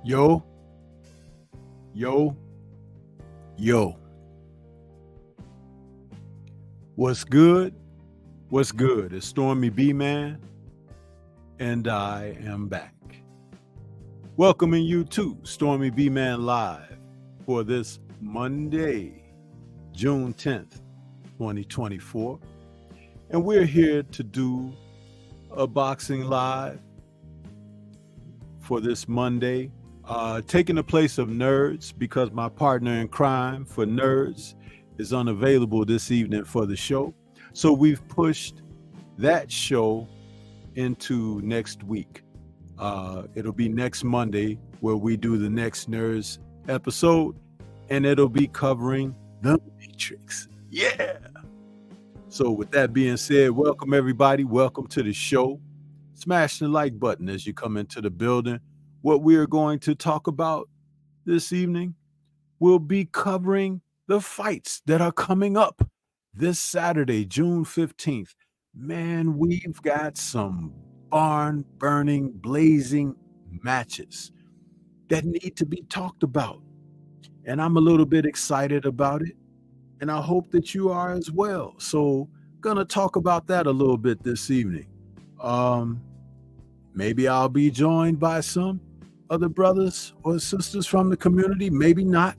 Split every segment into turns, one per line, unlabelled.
Yo, yo, yo. What's good? What's good? It's Stormybmn, and I am back. Welcoming you to Stormybmn Live for this Monday, June 10th, 2024. And we're here to do a boxing live for this Monday. Taking the place of Nerds because my partner in crime for Nerds is unavailable this evening for the show. So we've pushed that show into next week. It'll be next Monday where we do the next Nerds episode, and it'll be covering The Matrix. Yeah! So with that being said, welcome everybody. Welcome to the show. Smash the like button as you come into the building. What we are going to talk about this evening will be covering the fights that are coming up this Saturday, June 15th. Man, we've got some barn-burning, blazing matches that need to be talked about. And I'm a little bit excited about it. And I hope that you are as well. So, gonna talk about that a little bit this evening. Maybe I'll be joined by some other brothers or sisters from the community, maybe not,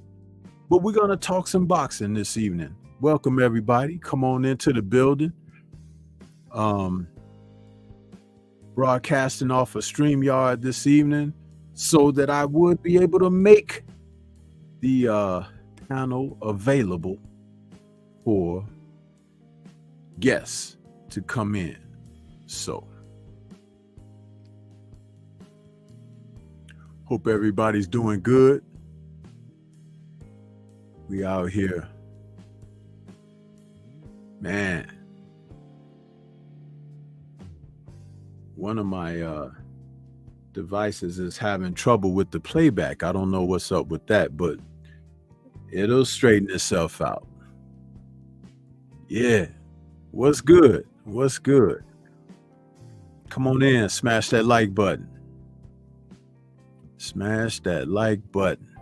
but we're going to talk some boxing this evening. Welcome everybody. Come on into the building. Broadcasting off of StreamYard this evening so that I would be able to make the panel available for guests to come in. So hope everybody's doing good. We out here. Man. One of my devices is having trouble with the playback. I don't know what's up with that, but it'll straighten itself out. Yeah. What's good? What's good? Come on in. Smash that like button. Smash that like button.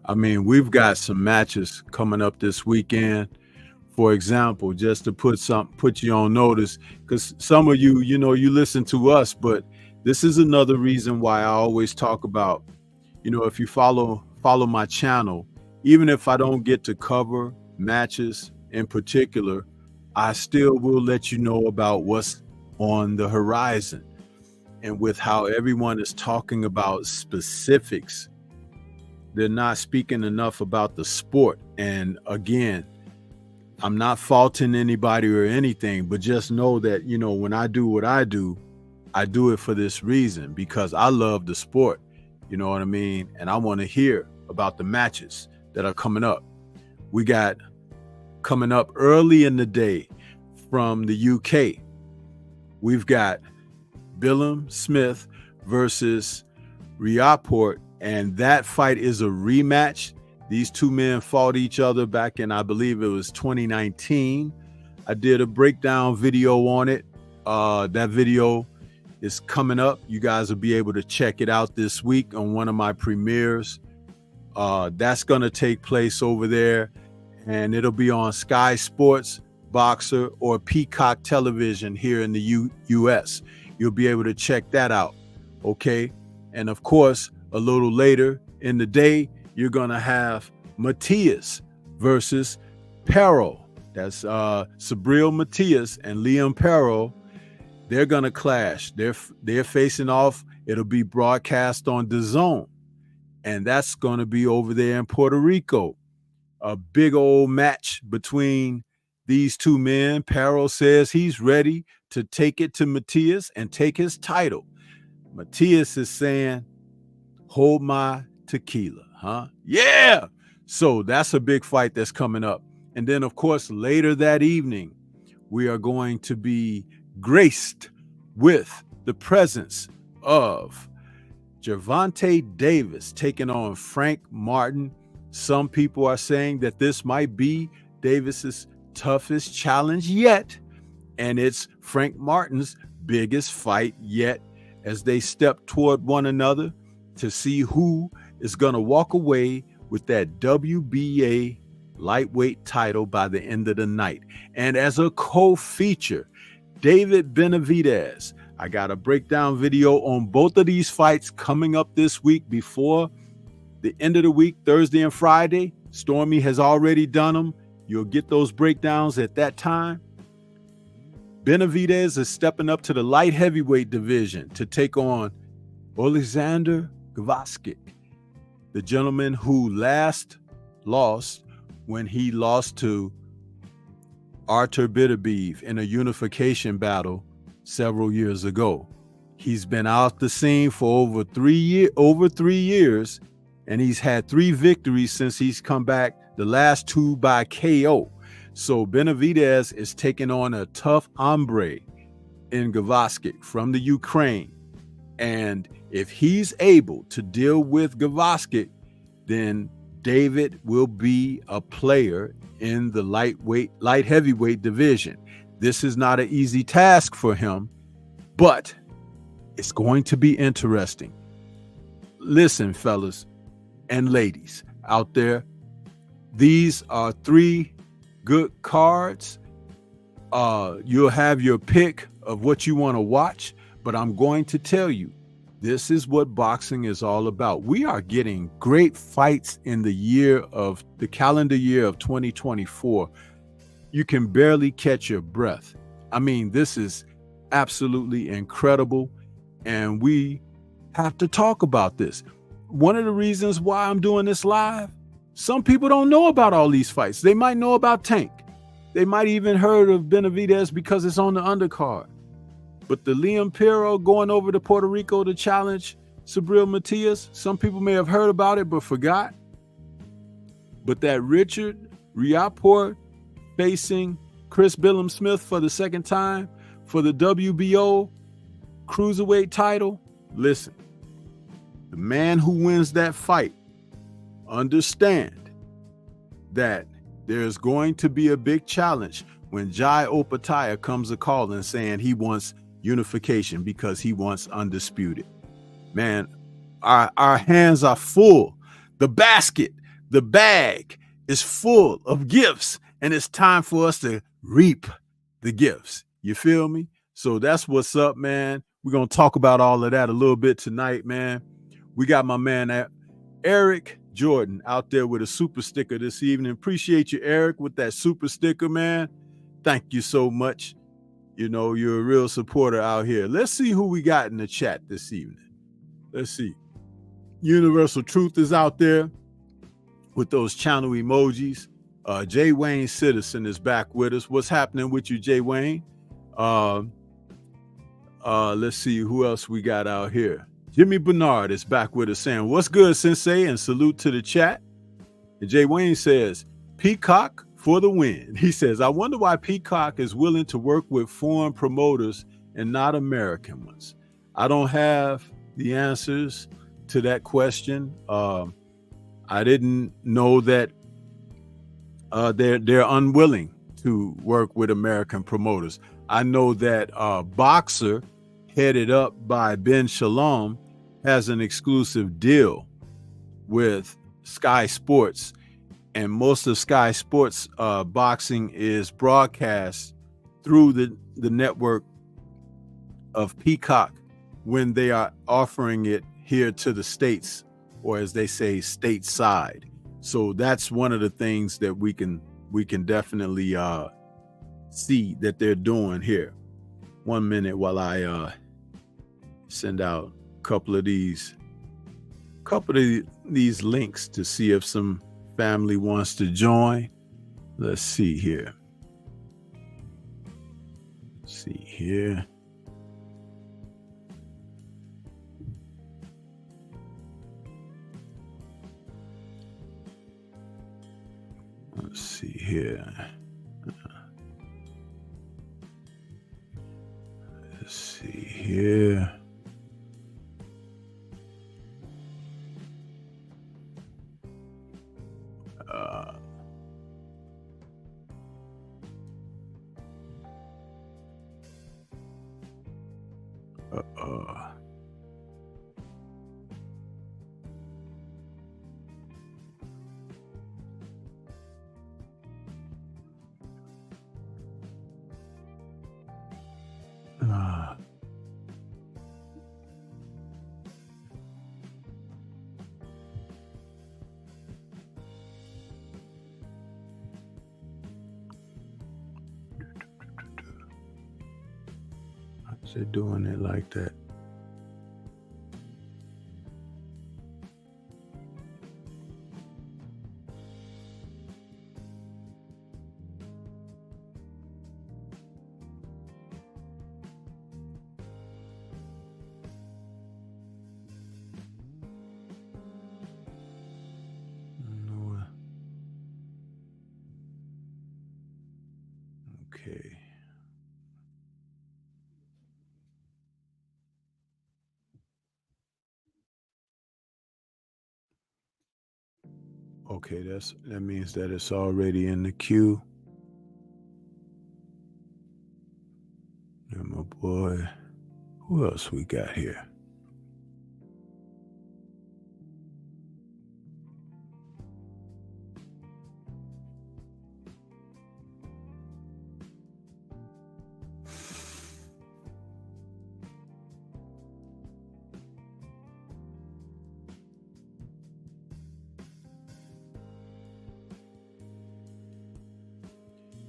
I mean, we've got some matches coming up this weekend. For example, just to put you on notice, because some of you, you listen to us, but this is another reason why I always talk about, if you follow my channel, even if I don't get to cover matches in particular, I still will let you know about what's on the horizon. And with how everyone is talking about specifics, they're not speaking enough about the sport. And again, I'm not faulting anybody or anything, but just know that, when I do what I do it for this reason, because I love the sport, you know what I mean? And I want to hear about the matches that are coming up. We got coming up early in the day from the UK. We've got Billam Smith versus Riaport, and that fight is a rematch. These two men fought each other back in, I believe it was 2019. I did a breakdown video on it. That video is coming up. You guys will be able to check it out this week on one of my premieres. That's going to take place over there, and it'll be on Sky Sports, Boxer, or Peacock Television here in the US. You'll be able to check that out, okay? And of course, a little later in the day, you're gonna have Matias versus Perro. That's Sabril Matias and Liam Perro. They're gonna clash. They're facing off. It'll be broadcast on DAZN, and that's gonna be over there in Puerto Rico. A big old match between these two men. Perro says he's ready to take it to Matias and take his title. Matias is saying, hold my tequila, huh? Yeah! So that's a big fight that's coming up. And then, of course, later that evening, we are going to be graced with the presence of Gervonta Davis taking on Frank Martin. Some people are saying that this might be Davis's toughest challenge yet, and it's Frank Martin's biggest fight yet as they step toward one another. to see who is going to walk away with that WBA lightweight title by the end of the night. And as a co-feature, David Benavidez. I got a breakdown video on both of these fights coming up this week before the end of the week, Thursday and Friday. Stormy has already done them. You'll get those breakdowns at that time. Benavidez is stepping up to the light heavyweight division to take on Alexander Gvozdyk, the gentleman who last lost when he lost to Artur Beterbiev in a unification battle several years ago. He's been out the scene for over 3 years, and he's had 3 victories since he's come back, the last 2 by KO. So Benavidez is taking on a tough hombre in Gvozdyk from the Ukraine. And if he's able to deal with Gvozdyk, then David will be a player in the light heavyweight division. This is not an easy task for him, but it's going to be interesting. Listen, fellas and ladies out there, these are 3 good cards. You'll have your pick of what you want to watch, but I'm going to tell you, this is what boxing is all about. We are getting great fights in the calendar year of 2024. You can barely catch your breath. I mean, this is absolutely incredible, and we have to talk about this. One of the reasons why I'm doing this live, some people don't know about all these fights. They might know about Tank. They might even heard of Benavidez because it's on the undercard. But the Liam Piro going over to Puerto Rico to challenge Subriel Matias, some people may have heard about it but forgot. But that Richard Riaport facing Chris Billum-Smith for the second time for the WBO cruiserweight title, listen, the man who wins that fight, understand that there's going to be a big challenge when Jai Opataya comes a calling saying he wants unification because he wants undisputed. Man, our hands are full. The basket, the bag is full of gifts, and it's time for us to reap the gifts. You feel me? So that's what's up, man. We're going to talk about all of that a little bit tonight, man. We got my man Eric Jordan out there with a super sticker this evening. Appreciate you, Eric, with that super sticker, man. Thank you so much. You know, you're a real supporter out here. Let's see who we got in the chat this evening. Let's see. Universal Truth is out there with those channel emojis. Jay Wayne Citizen is back with us. What's happening with you, Jay Wayne? Let's see who else we got out here. Jimmy Bernard is back with us saying, what's good, Sensei? And salute to the chat. And Jay Wayne says, Peacock for the win. He says, I wonder why Peacock is willing to work with foreign promoters and not American ones. I don't have the answers to that question. I didn't know that they're unwilling to work with American promoters. I know that Boxer, headed up by Ben Shalom, has an exclusive deal with Sky Sports, and most of Sky Sports boxing is broadcast through the network of Peacock when they are offering it here to the States, or as they say, stateside. So that's one of the things that we can definitely see that they're doing here. 1 minute while I send out a couple of these links to see if some family wants to join. Let's see here. Let's see here. Let's see here. Let's see here. they doing it like that? Okay. Okay, that means that it's already in the queue. And my boy, who else we got here?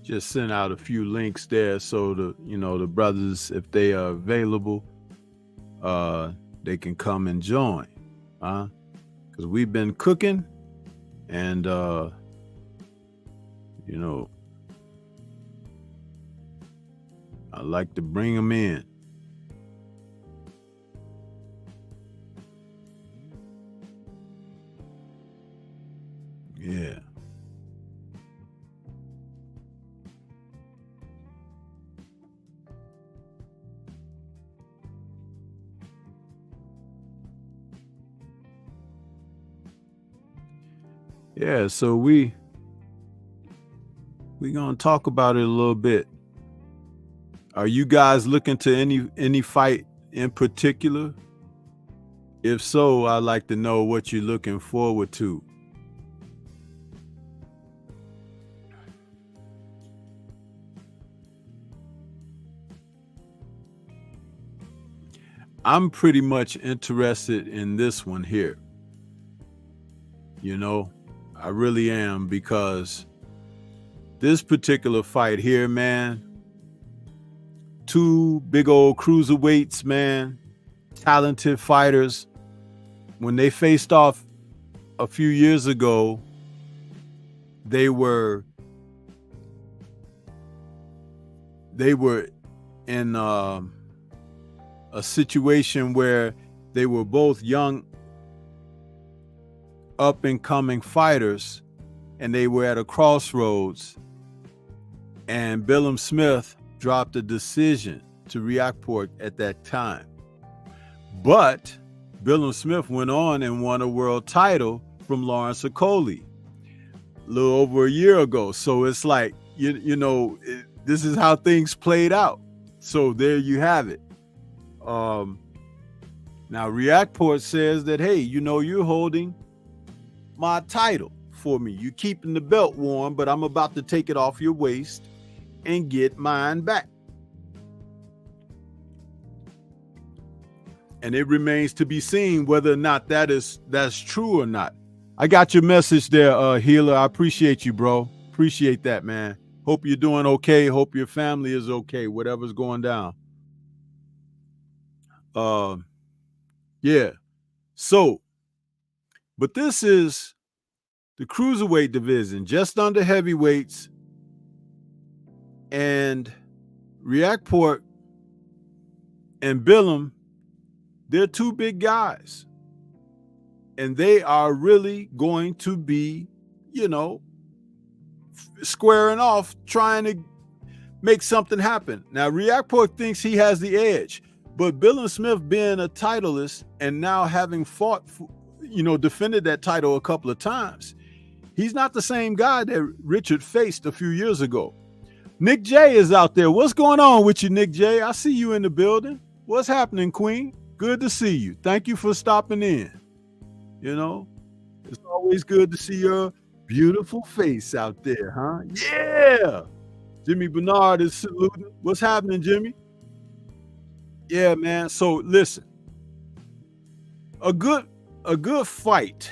Just send out a few links there so the brothers, if they are available, they can come and join, because we've been cooking, and I like to bring them in. Yeah. Yeah, so we gonna talk about it a little bit. Are you guys looking to any fight in particular? If so, I'd like to know what you're looking forward to. I'm pretty much interested in this one here. I really am, because this particular fight here, man, two big old cruiserweights, man, talented fighters. When they faced off a few years ago, they were in a situation where they were both young, up and coming fighters, and they were at a crossroads, and Billum Smith dropped a decision to Riakporhe at that time. But Billum Smith went on and won a world title from Lawrence Okoli a little over a year ago. So it's like, this is how things played out. So there you have it. Now Riakporhe says that, hey, you're holding my title for me. You're keeping the belt warm, but I'm about to take it off your waist and get mine back. And it remains to be seen whether or not that's true or not. I got your message there, Healer. I appreciate you, bro. Appreciate that, man. Hope you're doing okay. Hope your family is okay, whatever's going down. Yeah. So, but this is the cruiserweight division, just under heavyweights, and Riakporhe and Billum, they're two big guys, and they are really going to be, squaring off, trying to make something happen. Now, Riakporhe thinks he has the edge, but Billum Smith, being a titleist and now having fought, defended that title a couple of times, he's not the same guy that Richard faced a few years ago. Nick J is out there. What's going on with you, Nick J? I see you in the building. What's happening, Queen? Good to see you. Thank you for stopping in. It's always good to see your beautiful face out there, huh? Yeah. Jimmy Bernard is saluting. What's happening, Jimmy? Yeah, man. So listen, a good fight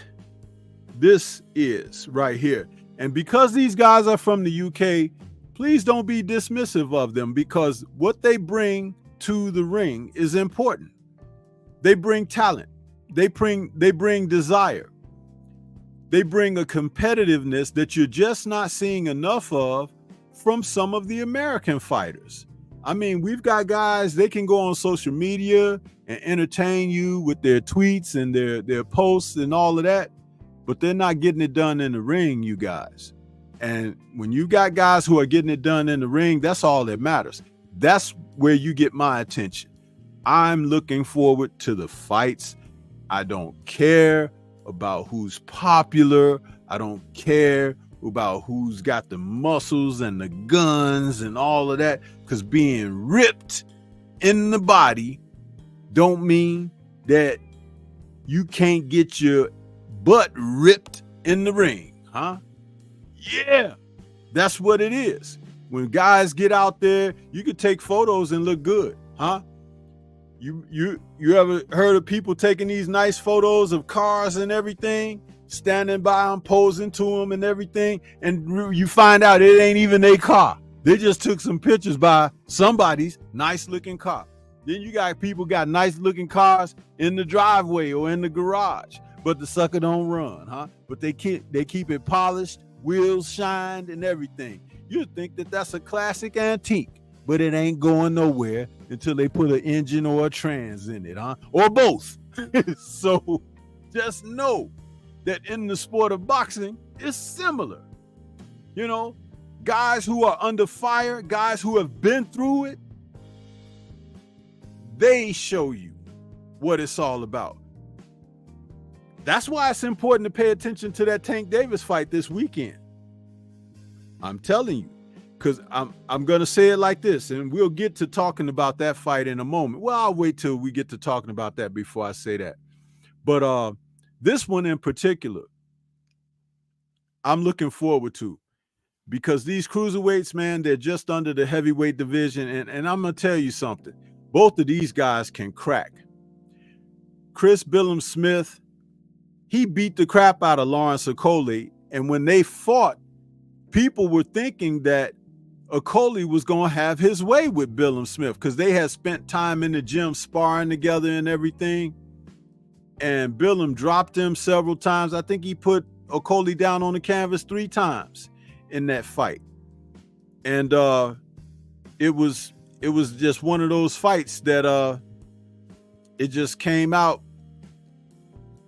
this is right here. And because these guys are from the UK, please don't be dismissive of them, because what they bring to the ring is important. They bring talent. They bring desire. They bring a competitiveness that you're just not seeing enough of from some of the American fighters. I mean, we've got guys, they can go on social media and entertain you with their tweets and their posts and all of that, but they're not getting it done in the ring, you guys. And when you got guys who are getting it done in the ring, that's all that matters. That's where you get my attention. I'm looking forward to the fights. I don't care about who's popular. I don't care about who's got the muscles and the guns and all of that, because being ripped in the body don't mean that you can't get your butt ripped in the ring, huh? Yeah, that's what it is. When guys get out there, you can take photos and look good, huh? You ever heard of people taking these nice photos of cars and everything, standing by them, posing to them and everything, and you find out it ain't even their car. They just took some pictures by somebody's nice looking car. Then you got people got nice looking cars in the driveway or in the garage, but the sucker don't run, huh? But they keep it polished, wheels shined and everything. You'd think that that's a classic antique, but it ain't going nowhere until they put an engine or a trans in it, huh? Or both. So just know that in the sport of boxing, it's similar. You know, guys who are under fire, guys who have been through it, they show you what it's all about. That's why it's important to pay attention to that Tank Davis fight this weekend. I'm telling you, because I'm going to say it like this, and we'll get to talking about that fight in a moment. Well, I'll wait till we get to talking about that before I say that. But this one in particular, I'm looking forward to, because these cruiserweights, man, they're just under the heavyweight division. And I'm going to tell you something. Both of these guys can crack. Chris Billum-Smith, he beat the crap out of Lawrence Okolie. And when they fought, people were thinking that Okolie was going to have his way with Billum-Smith because they had spent time in the gym sparring together and everything. And Billum dropped him several times. I think he put Okolie down on the canvas 3 times in that fight. And it was just one of those fights that it just came out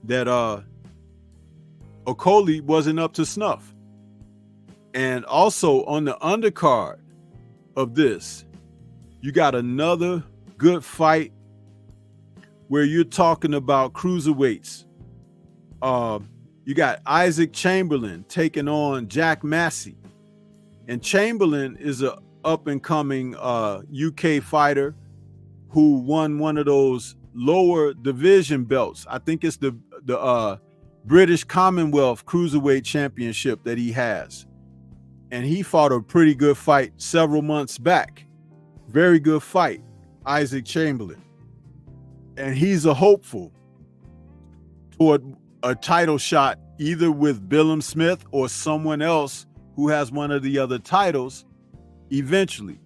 that Okolie wasn't up to snuff. And also on the undercard of this, you got another good fight where you're talking about cruiserweights. You got Isaac Chamberlain taking on Jack Massey. And Chamberlain is a up-and-coming UK fighter who won one of those lower division belts. I think it's the British Commonwealth Cruiserweight Championship that he has. And he fought a pretty good fight several months back. Very good fight, Isaac Chamberlain. And he's a hopeful toward a title shot either with Billum-Smith or someone else who has one of the other titles eventually.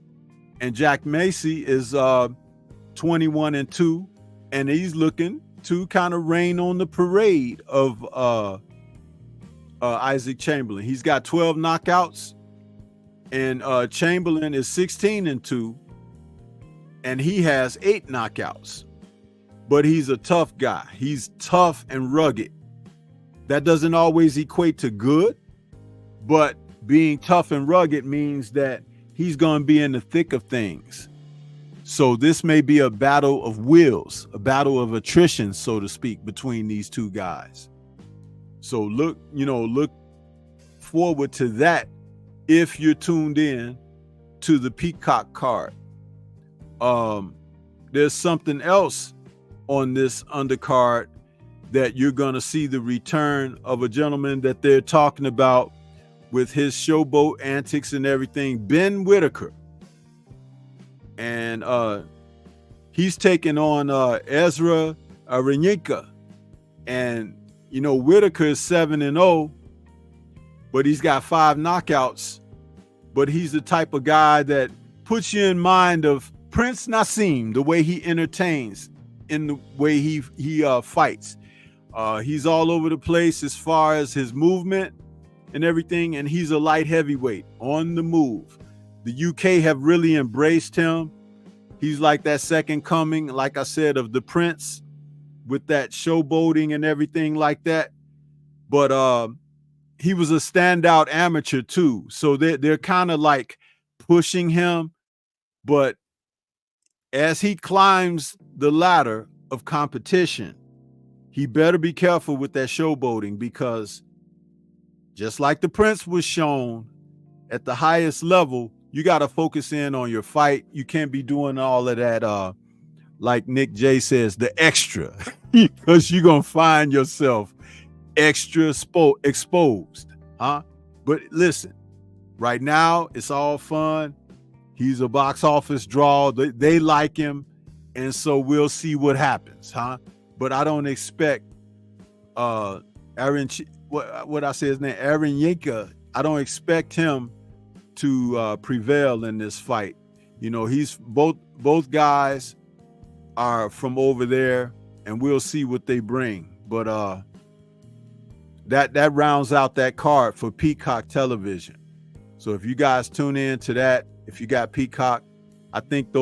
And Jack Massey is 21-2, and he's looking to kind of rain on the parade of Isaac Chamberlain. He's got 12 knockouts, and Chamberlain is 16-2, and he has 8 knockouts. But he's a tough guy. He's tough and rugged. That doesn't always equate to good, but being tough and rugged means that he's going to be in the thick of things. So this may be a battle of wills, a battle of attrition, so to speak, between these two guys. So look forward to that if you're tuned in to the Peacock card. There's something else on this undercard that you're going to see the return of a gentleman that they're talking about with his showboat antics and everything, Ben Whitaker. And he's taking on Ezra Arenyika. And, Whitaker is 7-0, but he's got 5 knockouts. But he's the type of guy that puts you in mind of Prince Nassim, the way he entertains, in the way he fights, he's all over the place as far as his movement and everything, and he's a light heavyweight on the move. The UK have really embraced him. He's like that second coming, like I said, of the Prince, with that showboating and everything like that. But he was a standout amateur too, so they're kind of like pushing him. But as he climbs the ladder of competition, he better be careful with that showboating, because just like the Prince was shown at the highest level, you got to focus in on your fight. You can't be doing all of that, like Nick J says, the extra, because you're going to find yourself extra exposed, huh? But listen, right now, it's all fun. He's a box office draw. They like him, and so we'll see what happens, huh? But I don't expect Aaron, what I say his name, Aaron Yinka, I don't expect him to prevail in this fight. You know, he's both guys are from over there, and we'll see what they bring. But that rounds out that card for Peacock Television. So if you guys tune in to that, if you got Peacock, I think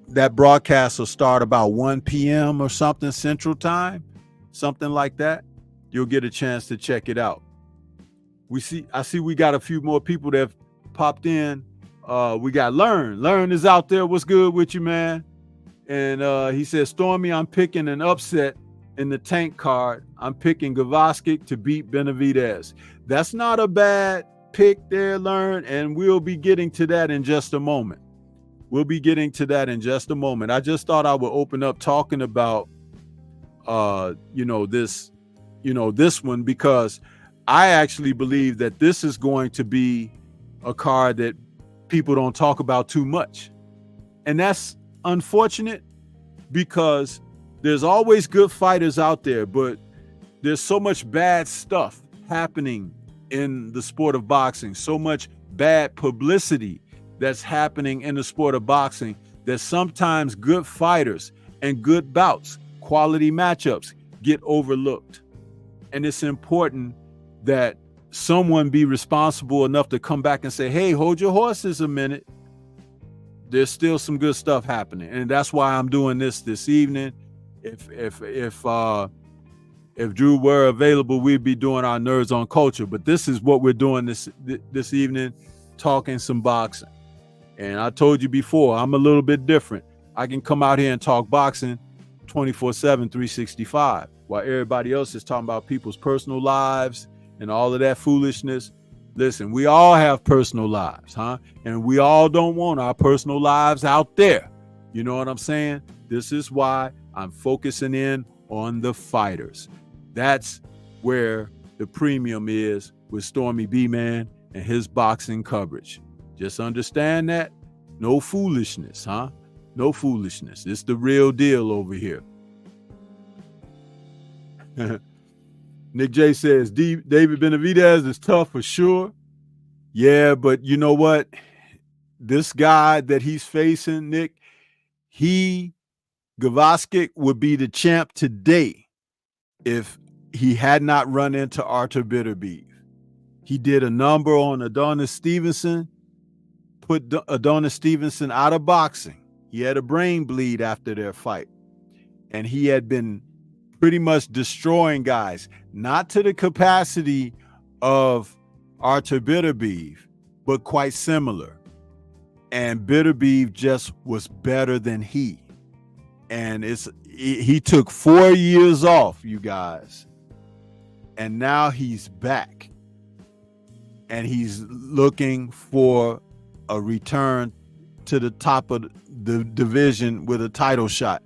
that broadcast will start about 1 p.m. or something Central Time, something like that. You'll get a chance to check it out. I see we got a few more people that have popped in. We got Learn is out there. What's good with you, man? And he says, Stormy, I'm picking an upset in the tank card. I'm picking Gavoskic to beat Benavidez. That's not a bad pick there, Learn, and we'll be getting to that in just a moment. I just thought I would open up talking about this one, because I actually believe that this is going to be a card that people don't talk about too much. And that's unfortunate, because there's always good fighters out there, but there's so much bad stuff happening in the sport of boxing, so much bad publicity that's happening in the sport of boxing, that sometimes good fighters and good bouts, quality matchups, get overlooked. And it's important that someone be responsible enough to come back and say, hey, hold your horses a minute. There's still some good stuff happening. And that's why I'm doing this evening. If Drew were available, we'd be doing our Nerds on Culture. But this is what we're doing this evening, talking some boxing. And I told you before, I'm a little bit different. I can come out here and talk boxing 24/7, 365, while everybody else is talking about people's personal lives and all of that foolishness. Listen, we all have personal lives, huh? And we all don't want our personal lives out there. You know what I'm saying? This is why I'm focusing in on the fighters. That's where the premium is with Stormybmn and his boxing coverage. Just understand that. No foolishness, huh? No foolishness. It's the real deal over here. Nick J says, David Benavidez is tough for sure. Yeah, but you know what? This guy that he's facing, Nick, Gavoskic would be the champ today if he had not run into Artur Beterbiev. He did a number on Adonis Stevenson, put Adonis Stevenson out of boxing. He had a brain bleed after their fight, and he had been pretty much destroying guys, not to the capacity of Artur Beterbiev, but quite similar. And Beterbiev just was better than he. And he took 4 years off, you guys. And now he's back. And he's looking for a return to the top of the division with a title shot.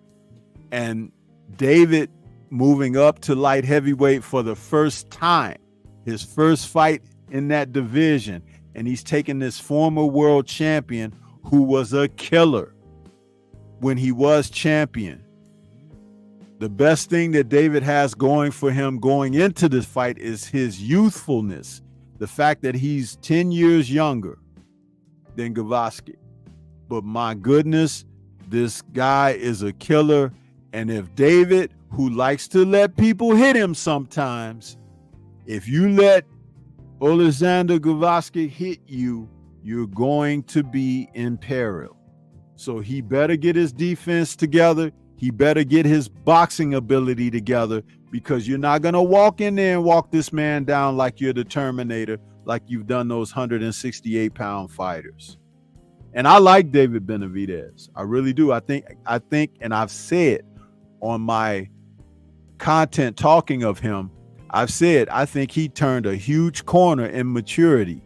And David moving up to light heavyweight for the first time, his first fight in that division. And he's taking this former world champion who was a killer when he was champion. The best thing that David has going for him going into this fight is his youthfulness. The fact that he's 10 years younger than Gavoskic. But my goodness, This guy is a killer. And if David, who likes to let people hit him sometimes, if you let Alexander Gavoski hit you, you're going to be in peril. So he better get his defense together. He better get his boxing ability together, because you're not going to walk in there and walk this man down like you're the Terminator, like you've done those 168-pound fighters. And I like David Benavidez. I really do. I think, and I've said on my content talking of him, I've said, I think he turned a huge corner in maturity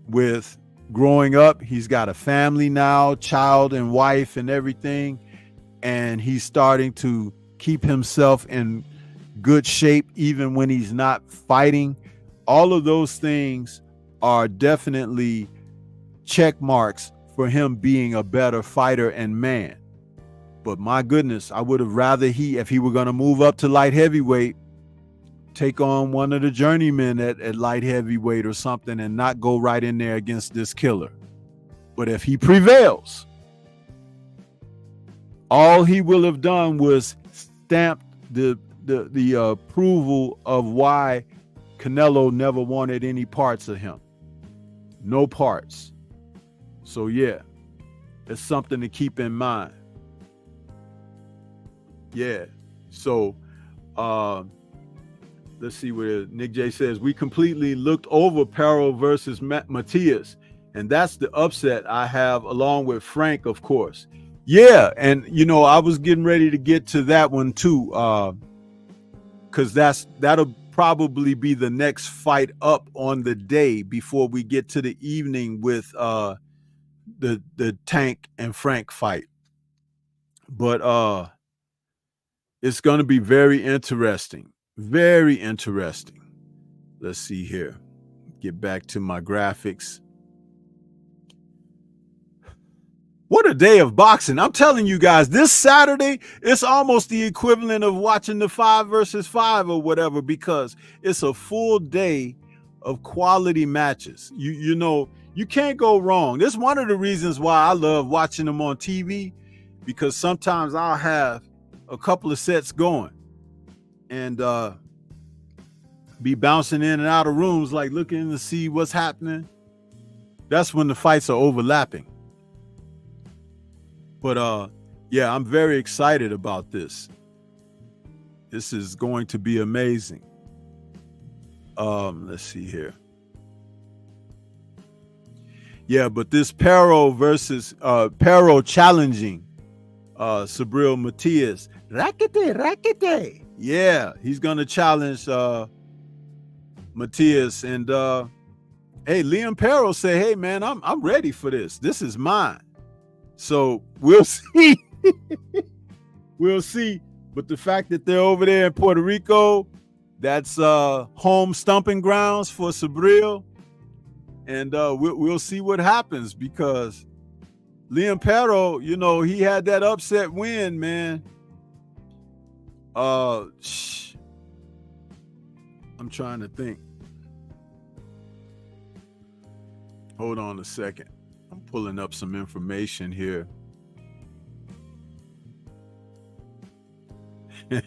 with growing up. He's got a family now, child and wife and everything. And he's starting to keep himself in good shape, even when he's not fighting. All of those things are definitely check marks for him being a better fighter and man. But my goodness, I would have rather if he were going to move up to light heavyweight, take on one of the journeymen at light heavyweight or something, and not go right in there against this killer. But if he prevails, all he will have done was stamp the approval of why Canelo never wanted any parts of him. No parts. So yeah, it's something to keep in mind. Yeah. So let's see where Nick J says, we completely looked over Perro versus Matias, and that's the upset I have, along with Frank, of course. Yeah, and I was getting ready to get to that one too, because that'll probably be the next fight up on the day before we get to the evening with the Tank and Frank fight. But it's going to be very interesting. Very interesting. Let's see here. Get back to my graphics. What a day of boxing. I'm telling you guys, this Saturday, it's almost the equivalent of watching the 5 versus 5 or whatever, because it's a full day of quality matches. You can't go wrong. This is one of the reasons why I love watching them on TV, because sometimes I'll have a couple of sets going and be bouncing in and out of rooms, like looking to see what's happening. That's when the fights are overlapping. But yeah, I'm very excited about this. This is going to be amazing. Let's see here. Yeah, but this Perro versus Perro challenging Subriel Matias. Rackete. Yeah, he's gonna challenge Matias. And hey, Liam Perro say, hey man, I'm ready for this. This is mine. So we'll see. We'll see. But the fact that they're over there in Puerto Rico, that's home stomping grounds for Subriel. And we'll see what happens, because Liam Perro, he had that upset win, man. I'm trying to think. Hold on a second. I'm pulling up some information here. He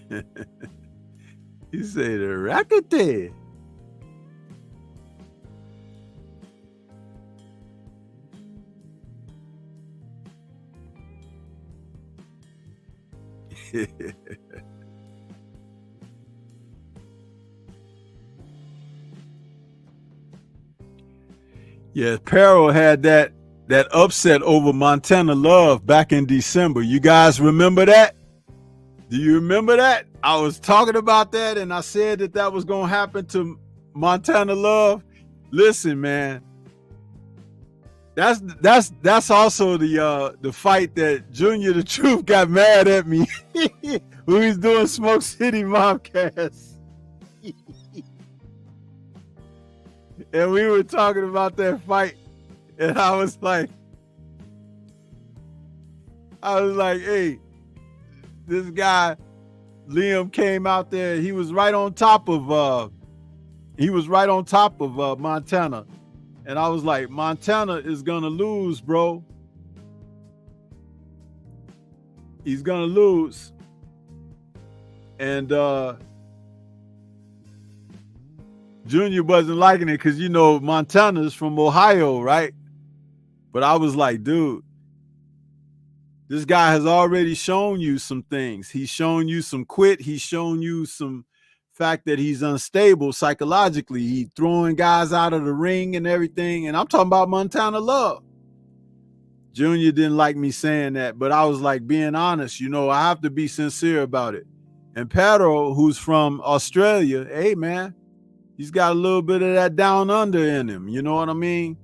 said, rackete. Yeah, Perro had that upset over Montana Love back in December. You guys remember that? Do you remember that? I was talking about that, and I said that was going to happen to Montana Love. Listen, man, that's also the fight that Junior the Truth got mad at me when he was doing Smoke City Momcast. And we were talking about that fight, and I was like, hey, this guy Liam came out there. He was right on top of Montana, and I was like, Montana is gonna lose, bro. He's gonna lose. And Junior wasn't liking it because, you know, Montana's from Ohio, right? But I was like, dude, this guy has already shown you some things. He's shown you some quit. He's shown you some fact that he's unstable psychologically. He's throwing guys out of the ring and everything. And I'm talking about Montana Love. Junior didn't like me saying that, but I was like, being honest, you know, I have to be sincere about it. And Pedro, who's from Australia, hey, man, he's got a little bit of that down under in him. You know what I mean?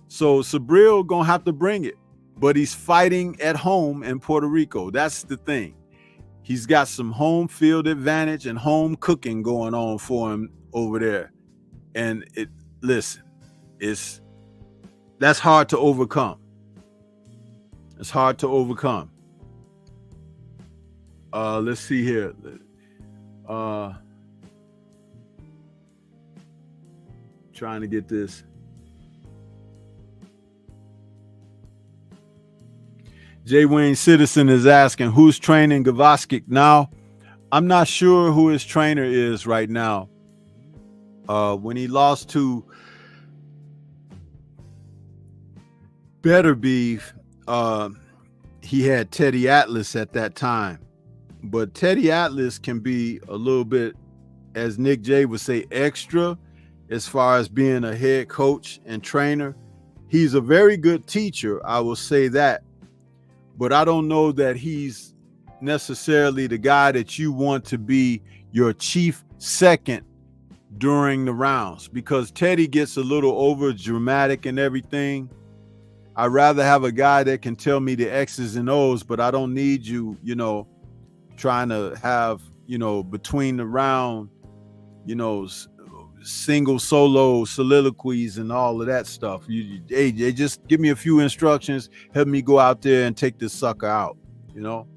So Sabril gonna have to bring it, but he's fighting at home in Puerto Rico. That's the thing. He's got some home field advantage and home cooking going on for him over there. And listen, that's hard to overcome. It's hard to overcome. Let's see here. Trying to get this. J. Wayne Citizen is asking, who's training Gavoskic now? I'm not sure who his trainer is right now. When he lost to Better Beef, he had Teddy Atlas at that time. But Teddy Atlas can be a little bit, as Nick J would say, extra as far as being a head coach and trainer. He's a very good teacher, I will say that. But I don't know that he's necessarily the guy that you want to be your chief second during the rounds, because Teddy gets a little over dramatic and everything. I'd rather have a guy that can tell me the X's and O's, but I don't need you, you know, trying to have, you know, between the round, you know, single solo soliloquies and all of that stuff. Hey, just give me a few instructions, help me go out there and take this sucker out, you know.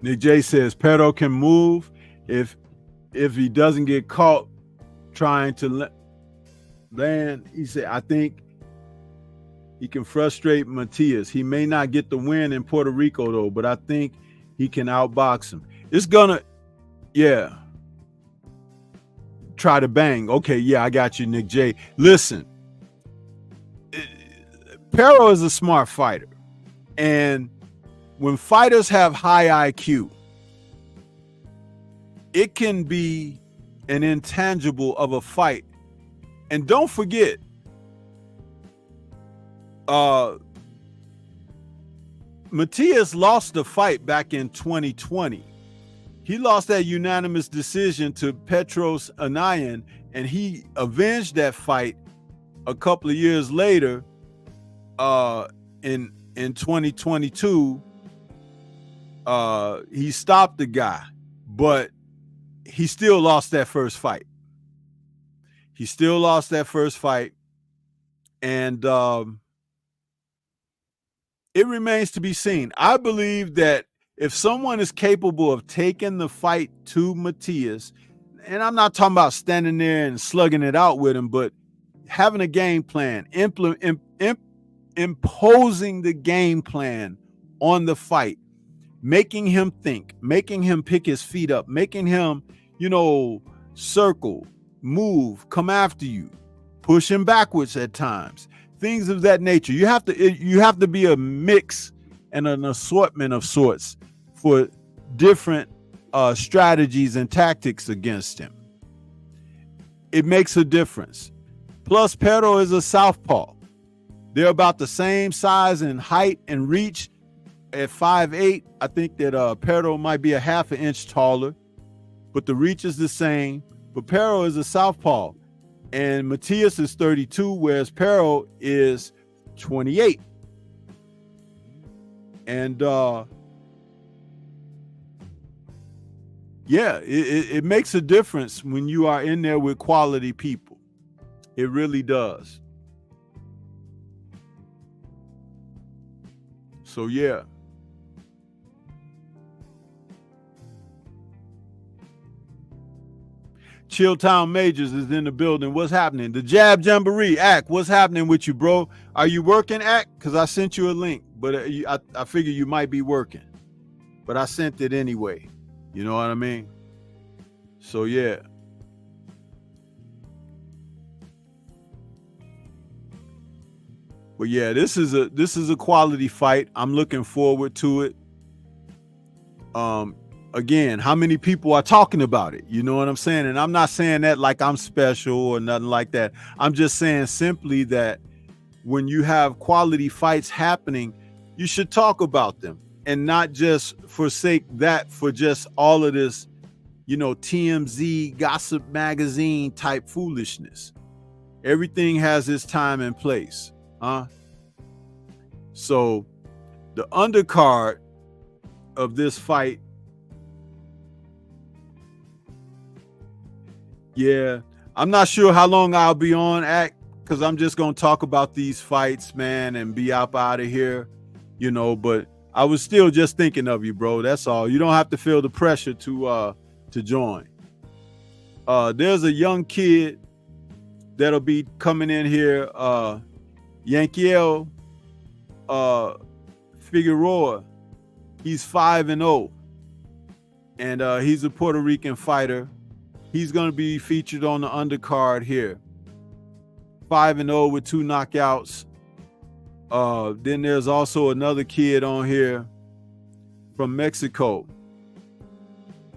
Nick J says Pedro can move if he doesn't get caught trying to land. He said, I think he can frustrate Matias. He may not get the win in Puerto Rico, though, but I think he can outbox him. It's gonna, yeah. Try to bang. Okay, yeah, I got you, Nick J. Listen, Pero is a smart fighter. And when fighters have high IQ, it can be an intangible of a fight. And don't forget, Matias lost the fight back in 2020. He lost that unanimous decision to Petros Anayan, and he avenged that fight a couple of years later in 2022. He stopped the guy, but he still lost that first fight. He still lost that first fight. And it remains to be seen. I believe that if someone is capable of taking the fight to Matias, and I'm not talking about standing there and slugging it out with him, but having a game plan, imposing the game plan on the fight, making him think, making him pick his feet up, making him, you know, circle, move, come after you, push him backwards at times, things of that nature. You have to be a mix and an assortment of sorts for different strategies and tactics against him. It makes a difference. Plus, Pero is a southpaw. They're about the same size and height and reach. At 5'8", I think that Pero might be a half an inch taller, but the reach is the same. But Pero is a southpaw, and Matias is 32, whereas Pero is 28. And yeah, it makes a difference when you are in there with quality people. It really does. So yeah. Chilltown Majors is in the building. What's happening? The Jab Jamboree, Act. What's happening with you, bro? Are you working, Act? Because I sent you a link, but I figure you might be working. But I sent it anyway. You know what I mean? So yeah. But yeah, this is a quality fight. I'm looking forward to it. Again, how many people are talking about it? You know what I'm saying? And I'm not saying that like I'm special or nothing like that. I'm just saying simply that when you have quality fights happening, you should talk about them and not just forsake that for just all of this, you know, TMZ gossip magazine type foolishness. Everything has its time and place. So the undercard of this fight, yeah, I'm not sure how long I'll be on, Act, because I'm just gonna talk about these fights, man, and be up out of here, you know. But I was still just thinking of you, bro. That's all. You don't have to feel the pressure to join. There's a young kid that'll be coming in here, Yankiel Figueroa. He's 5-0, and he's a Puerto Rican fighter. He's going to be featured on the undercard here. 5-0 with 2 knockouts. Then there's also another kid on here from Mexico.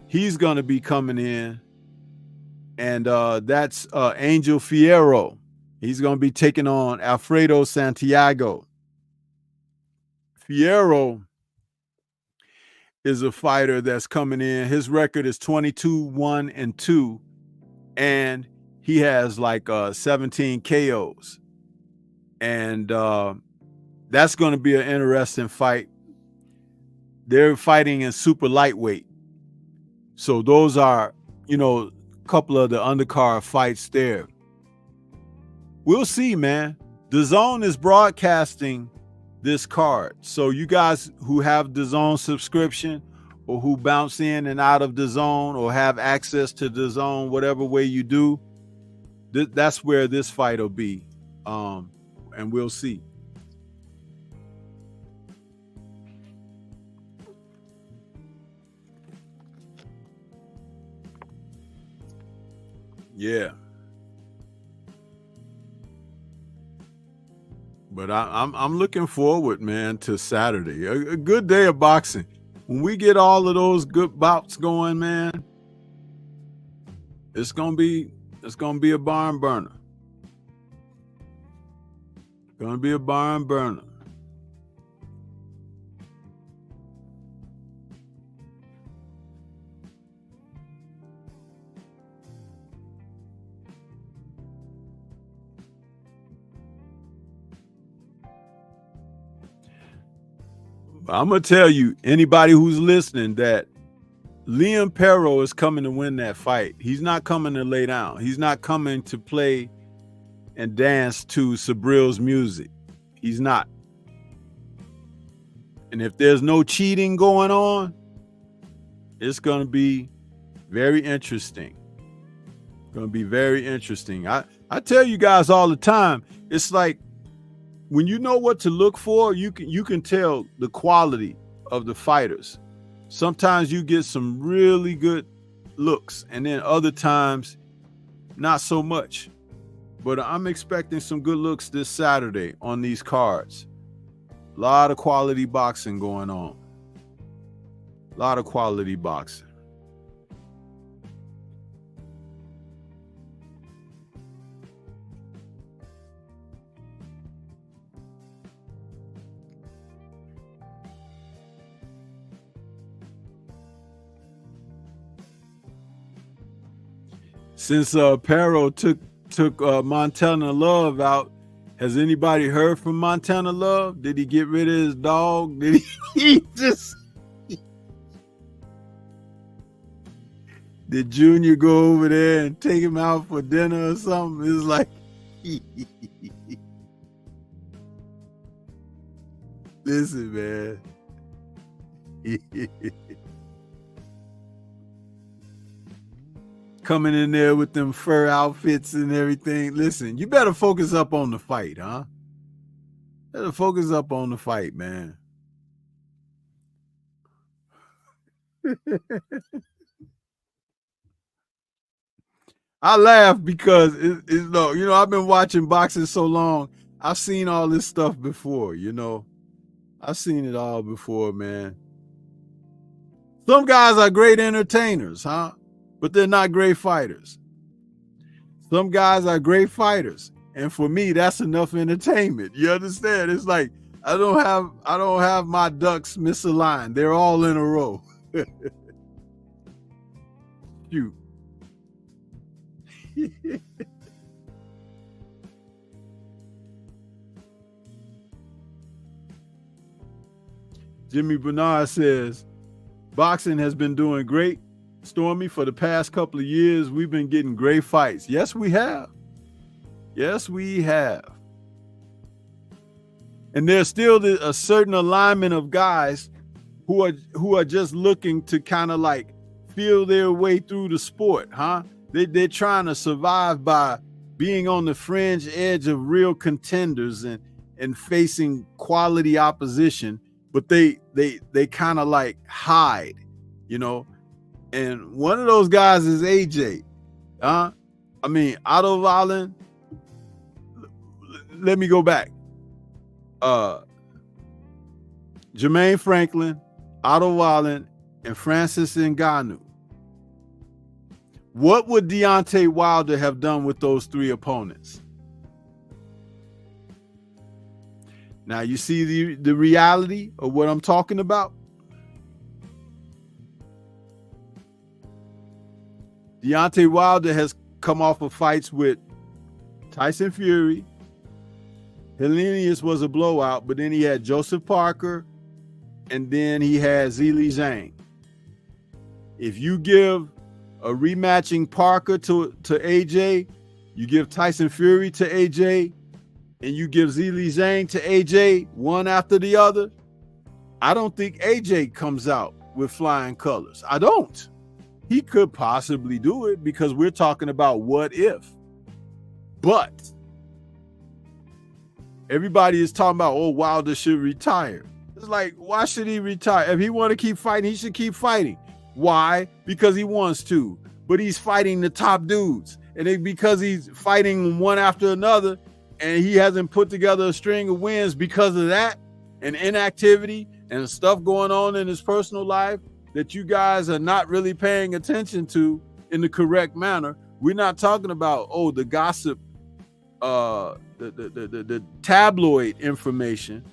He's going to be coming in, and that's Angel Fierro. He's going to be taking on Alfredo Santiago. Fierro is a fighter that's coming in. His record is 22-1-2, and he has like 17 KOs. And that's going to be an interesting fight. They're fighting in super lightweight. So those are, you know, a couple of the undercard fights there. We'll see, man. DAZN is broadcasting this card. So you guys who have DAZN subscription or who bounce in and out of DAZN or have access to DAZN, whatever way you do, that's where this fight will be. And we'll see. Yeah. But I'm looking forward, man, to Saturday. A good day of boxing. When we get all of those good bouts going, man, it's gonna be a barn burner. Gonna be a barn burner. I'm gonna tell you, anybody who's listening, that Liam Perro is coming to win that fight. He's not coming to lay down. He's not coming to play and dance to Sabril's music. He's not. And if there's no cheating going on, it's gonna be very interesting. Gonna be very interesting. I tell you guys all the time, it's like when you know what to look for, you can tell the quality of the fighters. Sometimes you get some really good looks, and then other times not so much. But I'm expecting some good looks this Saturday on these cards. A lot of quality boxing going on. A lot of quality boxing. Since Perro took Montana Love out, has anybody heard from Montana Love? Did he get rid of his dog? Did he just... Did Junior go over there and take him out for dinner or something? It's like... Listen, man. coming in there with them fur outfits and everything. Listen, you better focus up on the fight, huh? Better focus up on the fight, man. I laugh because I've been watching boxing so long. I've seen all this stuff before, I've seen it all before, man. Some guys are great entertainers, huh? But they're not great fighters. Some guys are great fighters. And for me, that's enough entertainment. You understand? It's like I don't have my ducks misaligned. They're all in a row. Shoot. Jimmy Bernard says, boxing has been doing great, Stormy, for the past couple of years. We've been getting great fights. Yes, we have. Yes, we have. And there's still a certain alignment of guys who are just looking to kind of like feel their way through the sport, huh? They're trying to survive by being on the fringe edge of real contenders and facing quality opposition, but they kind of like hide, And one of those guys is AJ. Otto Wallin. Let me go back. Jermaine Franklin, Otto Wallin, and Francis Ngannou. What would Deontay Wilder have done with those three opponents? Now, you see the reality of what I'm talking about? Deontay Wilder has come off of fights with Tyson Fury. Helenius was a blowout, but then he had Joseph Parker, and then he had Zhilei Zhang. If you give a rematching Parker to AJ, you give Tyson Fury to AJ, and you give Zhilei Zhang to AJ, one after the other, I don't think AJ comes out with flying colors. I don't. He could possibly do it because we're talking about what if. But everybody is talking about, Wilder should retire. It's like, why should he retire? If he want to keep fighting, he should keep fighting. Why? Because he wants to. But he's fighting the top dudes. And because he's fighting one after another, and he hasn't put together a string of wins because of that, and inactivity, and stuff going on in his personal life that you guys are not really paying attention to in the correct manner. We're not talking about, the gossip, the tabloid information.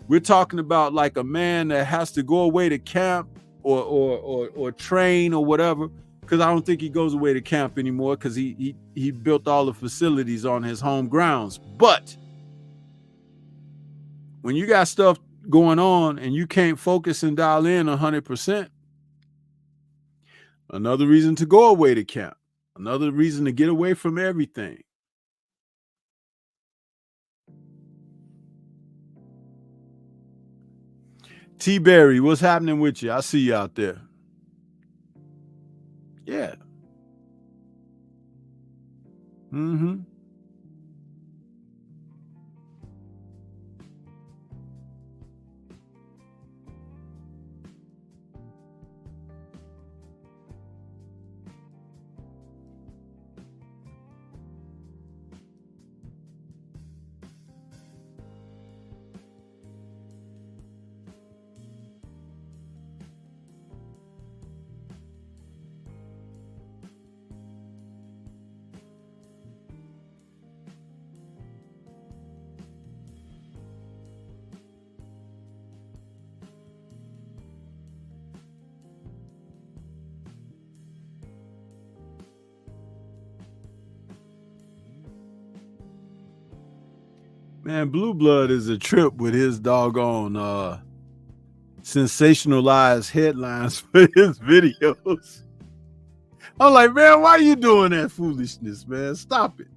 We're talking about like a man that has to go away to camp or train or whatever, because I don't think he goes away to camp anymore because he built all the facilities on his home grounds. But when you got stuff going on and you can't focus and dial in 100%, another reason to go away to camp, another reason to get away from everything. T. Berry, what's happening with you? I see you out there. Yeah. Mm-hmm. Man, Blue Blood is a trip with his doggone sensationalized headlines for his videos. I'm like, man, why are you doing that foolishness, man? Stop it.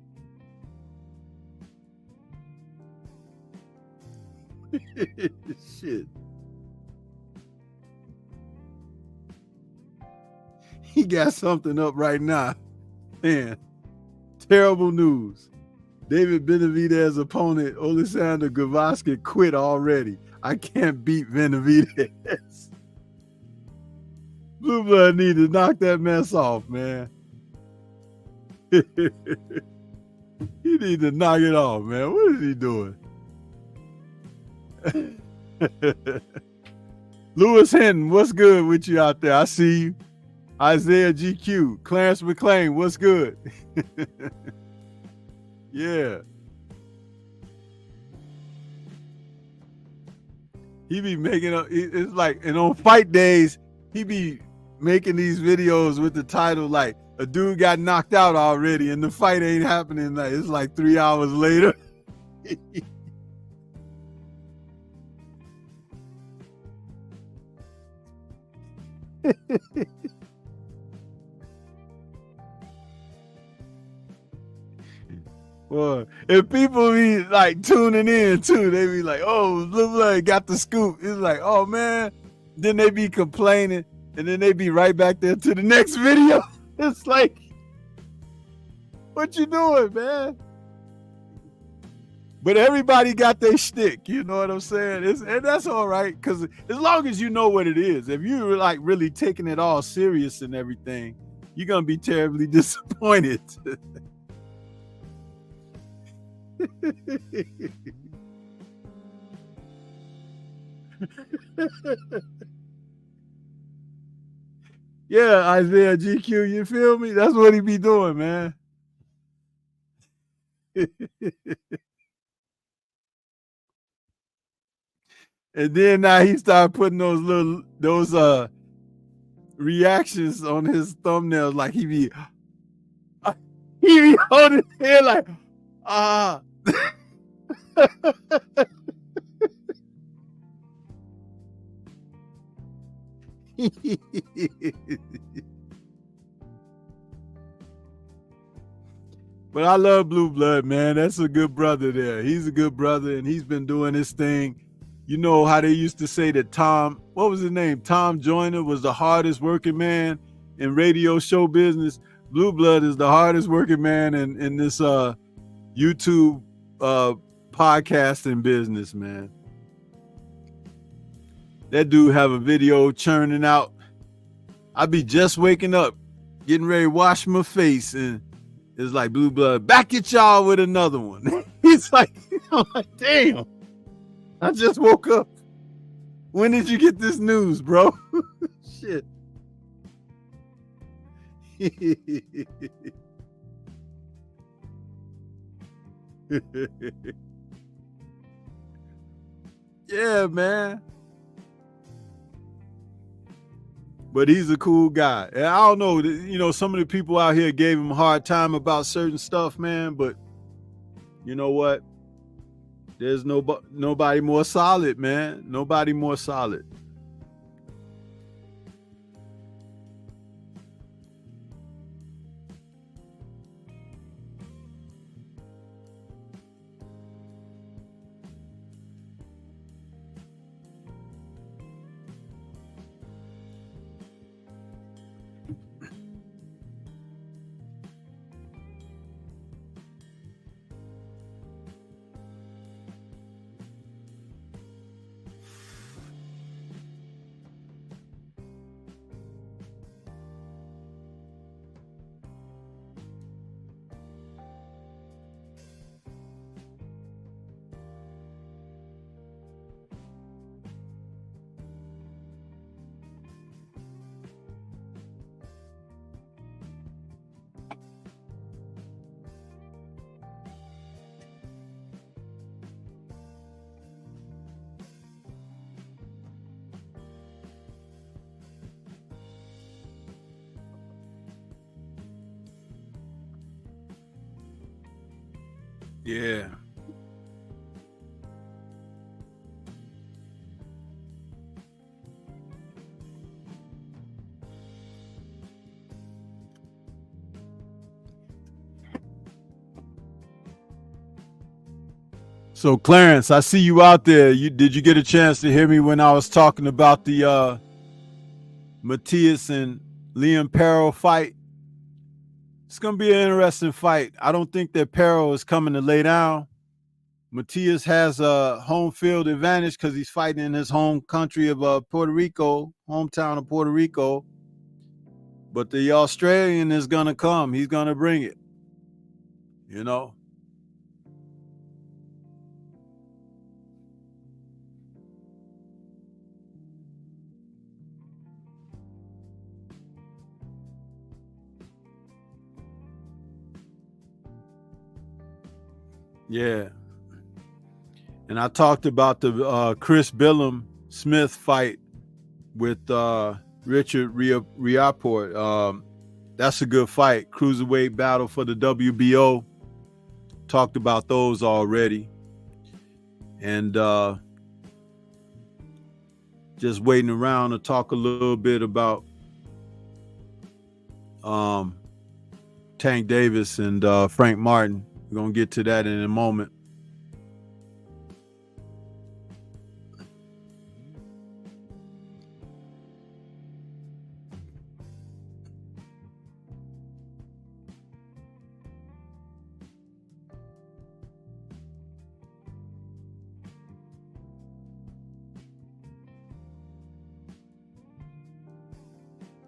Shit. He got something up right now. saying, terrible news. David Benavidez' opponent, Alexander Gavoski, quit already. I can't beat Benavidez. Blue Blood need to knock that mess off, man. He need to knock it off, man. What is he doing? Lewis Hinton, what's good with you out there? I see you. Isaiah GQ, Clarence McClain, what's good? Yeah. He be making up, it's like, and on fight days, he be making these videos with the title like, a dude got knocked out already and the fight ain't happening. Like, it's like 3 hours later. Well, if people be like tuning in too, they be like, oh, Blue Blood got the scoop. It's like, oh man. Then they be complaining and then they be right back there to the next video. It's like, what you doing, man? But everybody got their shtick, you know what I'm saying? And that's all right, because as long as you know what it is, if you're like really taking it all serious and everything, you're gonna be terribly disappointed. Yeah, Isaiah GQ, you feel me? That's what he be doing, man. And then now he started putting those reactions on his thumbnails, like he be holding his head like, ah. But I love Blue Blood, man. That's a good brother there. He's a good brother, and he's been doing his thing. You know how they used to say that Tom, what was his name? Tom Joyner was the hardest working man in radio show business. Blue Blood is the hardest working man in this YouTube podcasting business, man. That dude have a video churning out. I be just waking up, getting ready to wash my face, and it's like, Blue Blood, back at y'all with another one. He's like, I'm like, damn. I just woke up. When did you get this news, bro? Shit. Yeah, man. But he's a cool guy. And I don't know, you know, some of the people out here gave him a hard time about certain stuff, man. But you know what? There's nobody more solid, man. Nobody more solid. Yeah. So Clarence, I see you out there. Did you get a chance to hear me when I was talking about the Matias and Liam Perro fight? It's gonna be an interesting fight. I don't think that Perro is coming to lay down. Matias has a home field advantage because he's fighting in his home country of Puerto Rico, hometown of Puerto Rico. But the Australian is gonna come. He's gonna bring it. You know. Yeah. And I talked about the Chris Billum Smith fight with Richard Riaport. That's a good fight. Cruiserweight battle for the WBO. Talked about those already. And just waiting around to talk a little bit about Tank Davis and Frank Martin. We're going to get to that in a moment.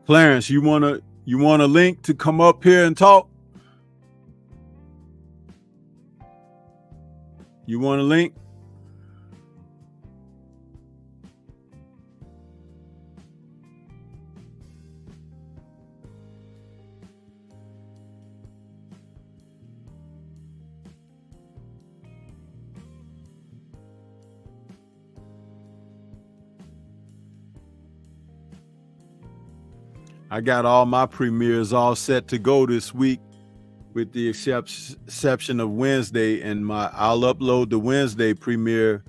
Clarence, you want a link to come up here and talk? You want a link? I got all my premieres all set to go this week, with the exception of Wednesday, and I'll upload the Wednesday premiere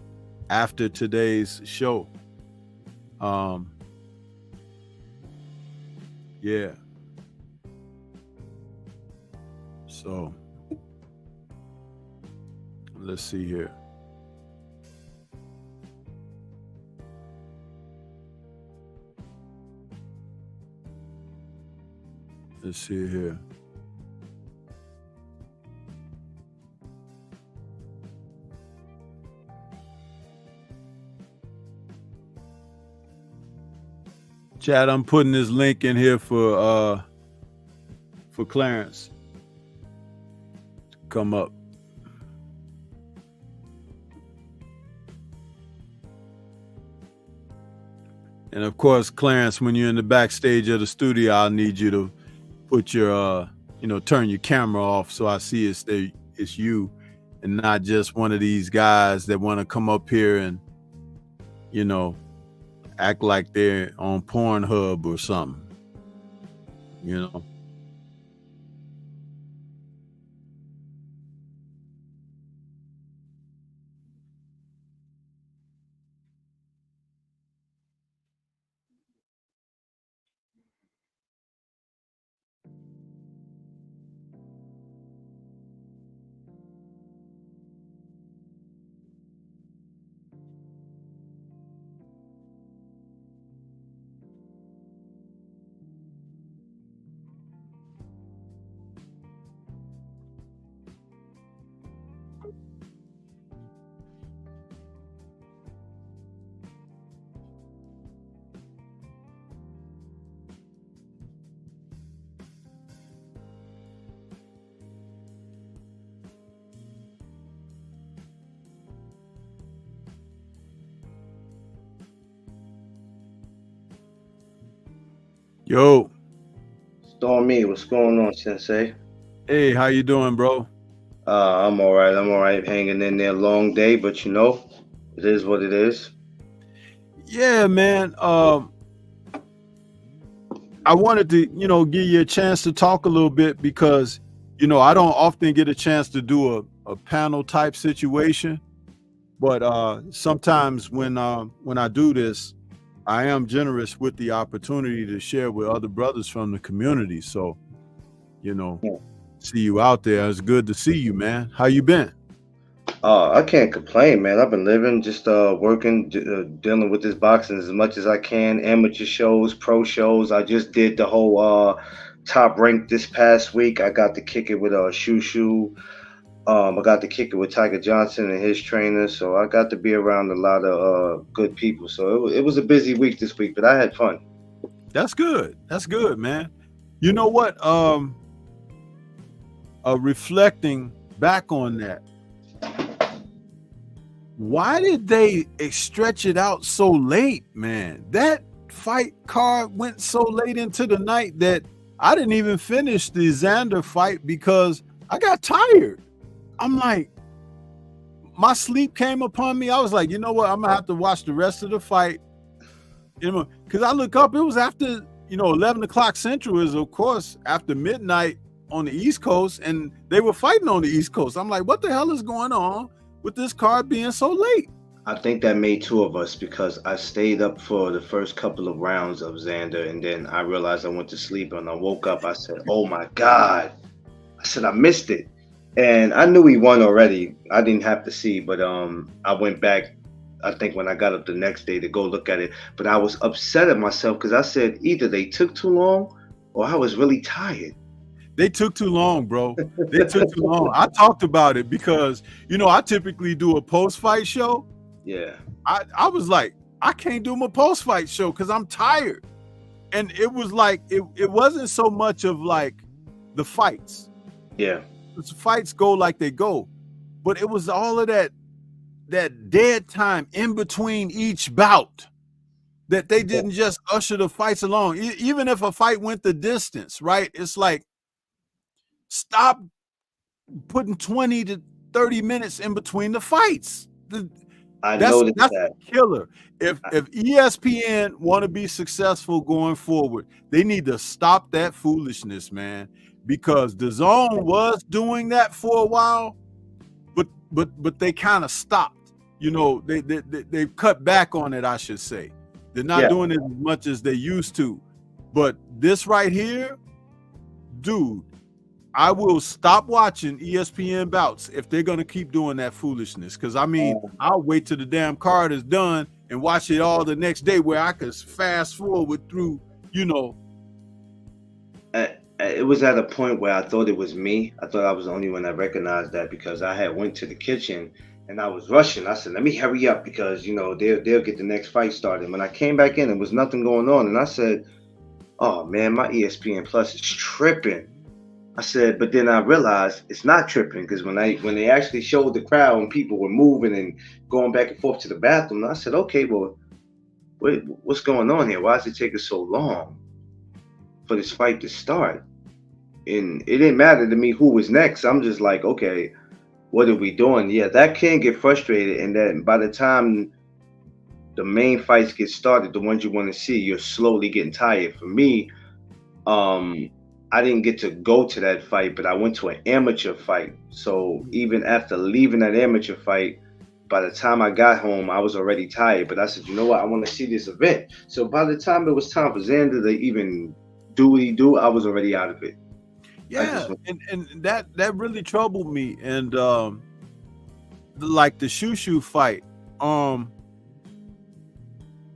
after today's show. Yeah. So let's see here. Let's see here. Chad, I'm putting this link in here for Clarence to come up. And of course, Clarence, when you're in the backstage of the studio, I'll need you to put your, turn your camera off so I see it's you, and not just one of these guys that want to come up here and, act like they're on Pornhub or something, Yo.
Stormy, what's going on, Sensei?
Hey, how you doing, bro?
I'm all right. I'm all right. Hanging in there, long day, but it is what it is.
Yeah, man. I wanted to, give you a chance to talk a little bit because, I don't often get a chance to do a panel type situation, but sometimes when I do this, I am generous with the opportunity to share with other brothers from the community. So, see you out there. It's good to see you, man. How you been?
I can't complain, man. I've been living, just working, dealing with this boxing as much as I can. Amateur shows, pro shows. I just did the whole top ranked this past week. I got to kick it with Shushu. I got to kick it with Tiger Johnson and his trainer. So I got to be around a lot of good people. So it was a busy week this week, but I had fun.
That's good. That's good, man. You know what? Reflecting back on that, why did they stretch it out so late, man? That fight card went so late into the night that I didn't even finish the Xander fight because I got tired. I'm like, my sleep came upon me. I was like, you know what? I'm gonna have to watch the rest of the fight. You know, because I look up, it was after, 11 o'clock Central is, of course, after midnight on the East Coast, and they were fighting on the East Coast. I'm like, what the hell is going on with this card being so late?
I think that made two of us because I stayed up for the first couple of rounds of Xander, and then I realized I went to sleep, and I woke up. I said, oh my God. I said, I missed it. And I knew he won already. I didn't have to see, but I went back, I think, when I got up the next day to go look at it. But I was upset at myself because I said either they took too long or I was really tired.
They took too long, bro. They took too long. I talked about it because, I typically do a post-fight show.
Yeah.
I was like, I can't do my post-fight show because I'm tired. And it was like, it wasn't so much of like the fights.
Yeah.
The fights go like they go. But it was all of that dead time in between each bout that they didn't just usher the fights along. Even if a fight went the distance, right? It's like, stop putting 20 to 30 minutes in between the fights. That's that. Killer. If ESPN want to be successful going forward, they need to stop that foolishness, man. Because DAZN was doing that for a while, but they kind of stopped. They've cut back on it, I should say. They're not doing it as much as they used to. But this right here, dude, I will stop watching ESPN bouts if they're going to keep doing that foolishness. Because, I'll wait till the damn card is done and watch it all the next day where I could fast forward through,
It was at a point where I thought it was me. I thought I was the only one that recognized that because I had went to the kitchen and I was rushing. I said, let me hurry up because, they'll get the next fight started. When I came back in, there was nothing going on. And I said, oh, man, my ESPN Plus is tripping. I said, but then I realized it's not tripping because when they actually showed the crowd and people were moving and going back and forth to the bathroom, I said, okay, well, what's going on here? Why is it taking so long for this fight to start? And it didn't matter to me who was next. I'm just like, okay, what are we doing? Yeah, that can get frustrated. And then by the time the main fights get started, the ones you want to see, you're slowly getting tired. For me, I didn't get to go to that fight, but I went to an amateur fight. So even after leaving that amateur fight, by the time I got home, I was already tired. But I said, you know what? I want to see this event. So by the time it was time for Xander to even do what he do, I was already out of it.
Yeah, and that really troubled me. And like the Shushu fight,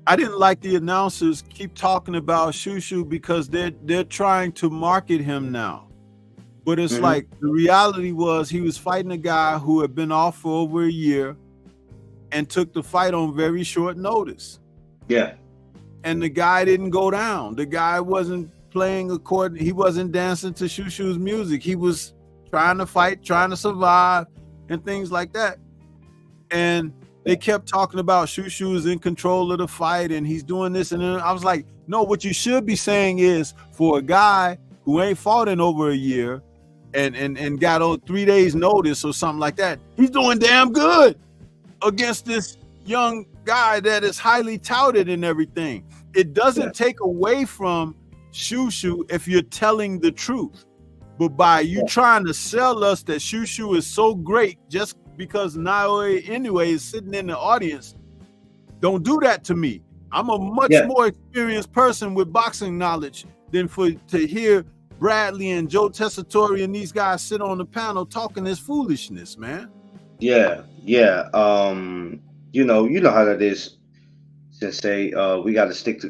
I didn't like the announcers keep talking about Shushu because they're trying to market him now. But it's like the reality was he was fighting a guy who had been off for over a year and took the fight on very short notice.
Yeah.
And the guy didn't go down. The guy wasn't playing according, he wasn't dancing to Shushu's music. He was trying to fight, trying to survive, and things like that. And they kept talking about Shushu is in control of the fight and he's doing this. And then I was like, no, what you should be saying is for a guy who ain't fought in over a year and got on 3 days notice or something like that, he's doing damn good against this young guy that is highly touted and everything. It doesn't take away from Shushu if you're telling the truth. But by you trying to sell us that Shushu is so great just because Naoya anyway is sitting in the audience, don't do that to me. I'm a much more experienced person with boxing knowledge than to hear Bradley and Joe Tessitore and these guys sit on the panel talking this foolishness, man.
Yeah. You know how that is. to say we got to stick to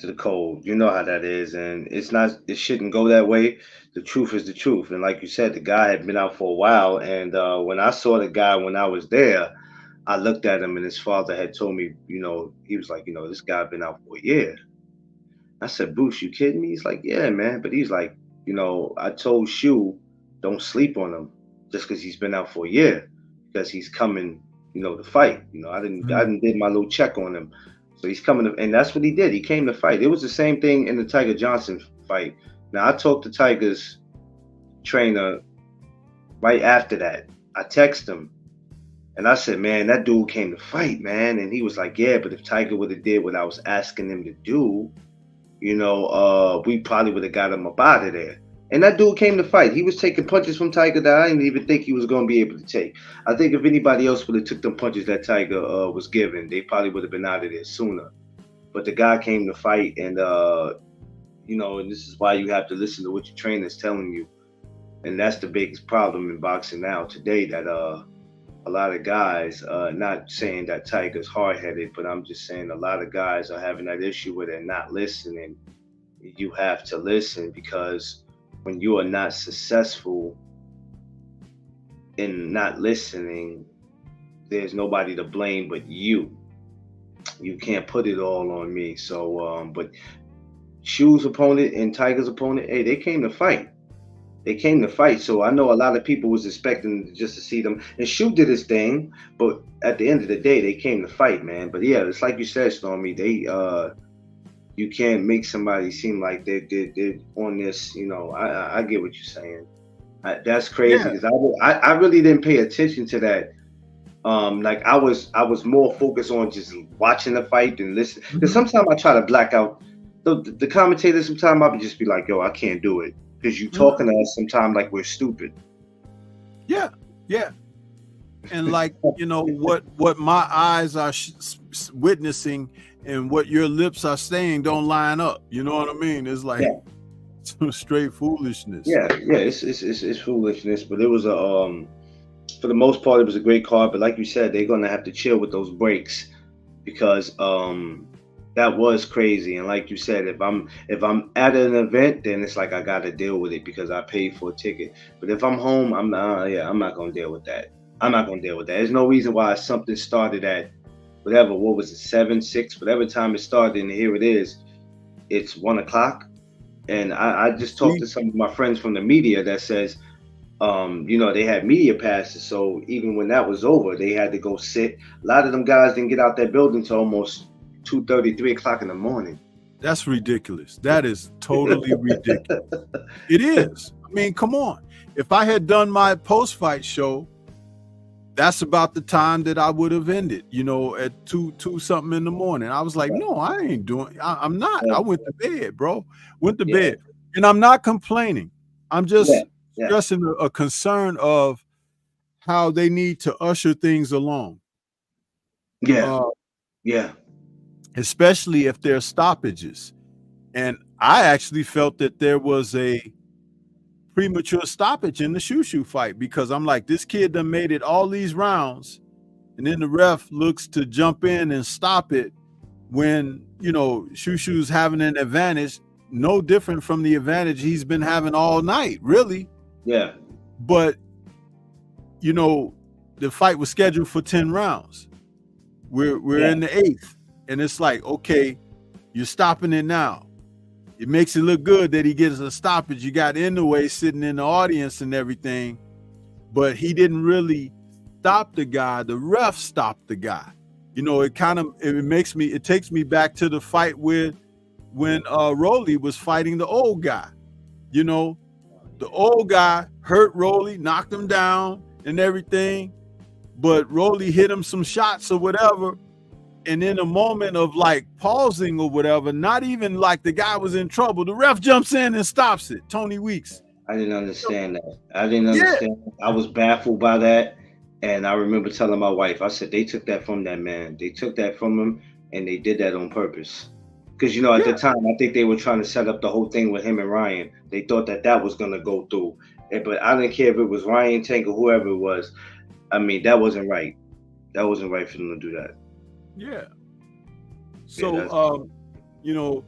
the code. You know how that is, and it shouldn't go that way. The truth is the truth, and like you said, the guy had been out for a while, and when I saw the guy when I was there, I looked at him, and his father had told me, he was like, this guy been out for a year. I said, Bruce, you kidding me? He's like, yeah, man, but he's like, I told Shu, don't sleep on him just because he's been out for a year, because he's coming, to fight. I didn't did my little check on him. So he's coming to, and that's what he did. He came to fight. It was the same thing in the Tiger Johnson fight. Now I talked to Tiger's trainer right after that. I texted him and I said, man, that dude came to fight, man. And he was like, yeah, but if Tiger would have did what I was asking him to do, we probably would have got him up out of there. And that dude came to fight. He was taking punches from Tiger that I didn't even think he was going to be able to take. I think if anybody else would have took them punches that Tiger was giving, they probably would have been out of there sooner. But the guy came to fight, and and this is why you have to listen to what your trainer's telling you. And that's the biggest problem in boxing now today, that a lot of guys, not saying that Tiger's hard-headed, but I'm just saying a lot of guys are having that issue where they're not listening. You have to listen, because when you are not successful in not listening, there's nobody to blame but you. You can't put it all on me. So, but Shu's opponent and Tiger's opponent, hey, they came to fight. They came to fight. So I know a lot of people was expecting just to see them. And Shu did his thing, but at the end of the day, they came to fight, man. But yeah, it's like you said, Stormy, you can't make somebody seem like they're on this. I get what you're saying. That's crazy, because I really didn't pay attention to that. Like I was more focused on just watching the fight than listening. Because sometimes I try to black out the commentators. Sometimes I'll just be like, yo, I can't do it, because you talking to us sometimes like we're stupid.
Yeah. And like, what my eyes are witnessing and what your lips are saying don't line up. You know what I mean? It's like some straight foolishness.
Yeah, it's foolishness. But it was for the most part, it was a great card. But like you said, they're gonna have to chill with those breaks, because that was crazy. And like you said, if I'm at an event, then it's like I gotta deal with it because I paid for a ticket. But if I'm home, I'm not gonna deal with that. I'm not gonna deal with that. There's no reason why something started at whatever, what was it, 7, 6, whatever time it started, and here it is. It's 1 o'clock. And I just talked to some of my friends from the media that says, they had media passes. So even when that was over, they had to go sit. A lot of them guys didn't get out that building till almost 2:30, 3 o'clock in the morning.
That's ridiculous. That is totally ridiculous. It is. I mean, come on. If I had done my post-fight show, that's about the time that I would have ended, at 2 something in the morning. I was like, no, I ain't doing, I'm not. I went to bed, bro. Went to bed. And I'm not complaining. I'm just stressing a concern of how they need to usher things along. Especially if there's stoppages. And I actually felt that there was a premature stoppage in the Shu fight, because I'm like, this kid done made it all these rounds, and then the ref looks to jump in and stop it when Shu's having an advantage, no different from the advantage he's been having all night, really.
Yeah.
But the fight was scheduled for 10 rounds. We're in the 8th, and it's like, okay, you're stopping it now. It makes it look good that he gets a stoppage. You got Inoue sitting in the audience and everything, but he didn't really stop the guy. The ref stopped the guy. It takes me back to the fight when Rolly was fighting the old guy. The old guy hurt Rolly, knocked him down and everything, but Rolly hit him some shots or whatever. And in a moment of like pausing or whatever, not even like the guy was in trouble, the ref jumps in and stops it. Tony Weeks.
I didn't understand that. I didn't understand. I was baffled by that. And I remember telling my wife, I said, they took that from that man. They took that from him, and they did that on purpose. Because, at the time, I think they were trying to set up the whole thing with him and Ryan. They thought that was going to go through. But I didn't care if it was Ryan, Tank, or whoever it was. I mean, that wasn't right. That wasn't right for them to do that.
Yeah.
Yeah,
So,
that's
you know,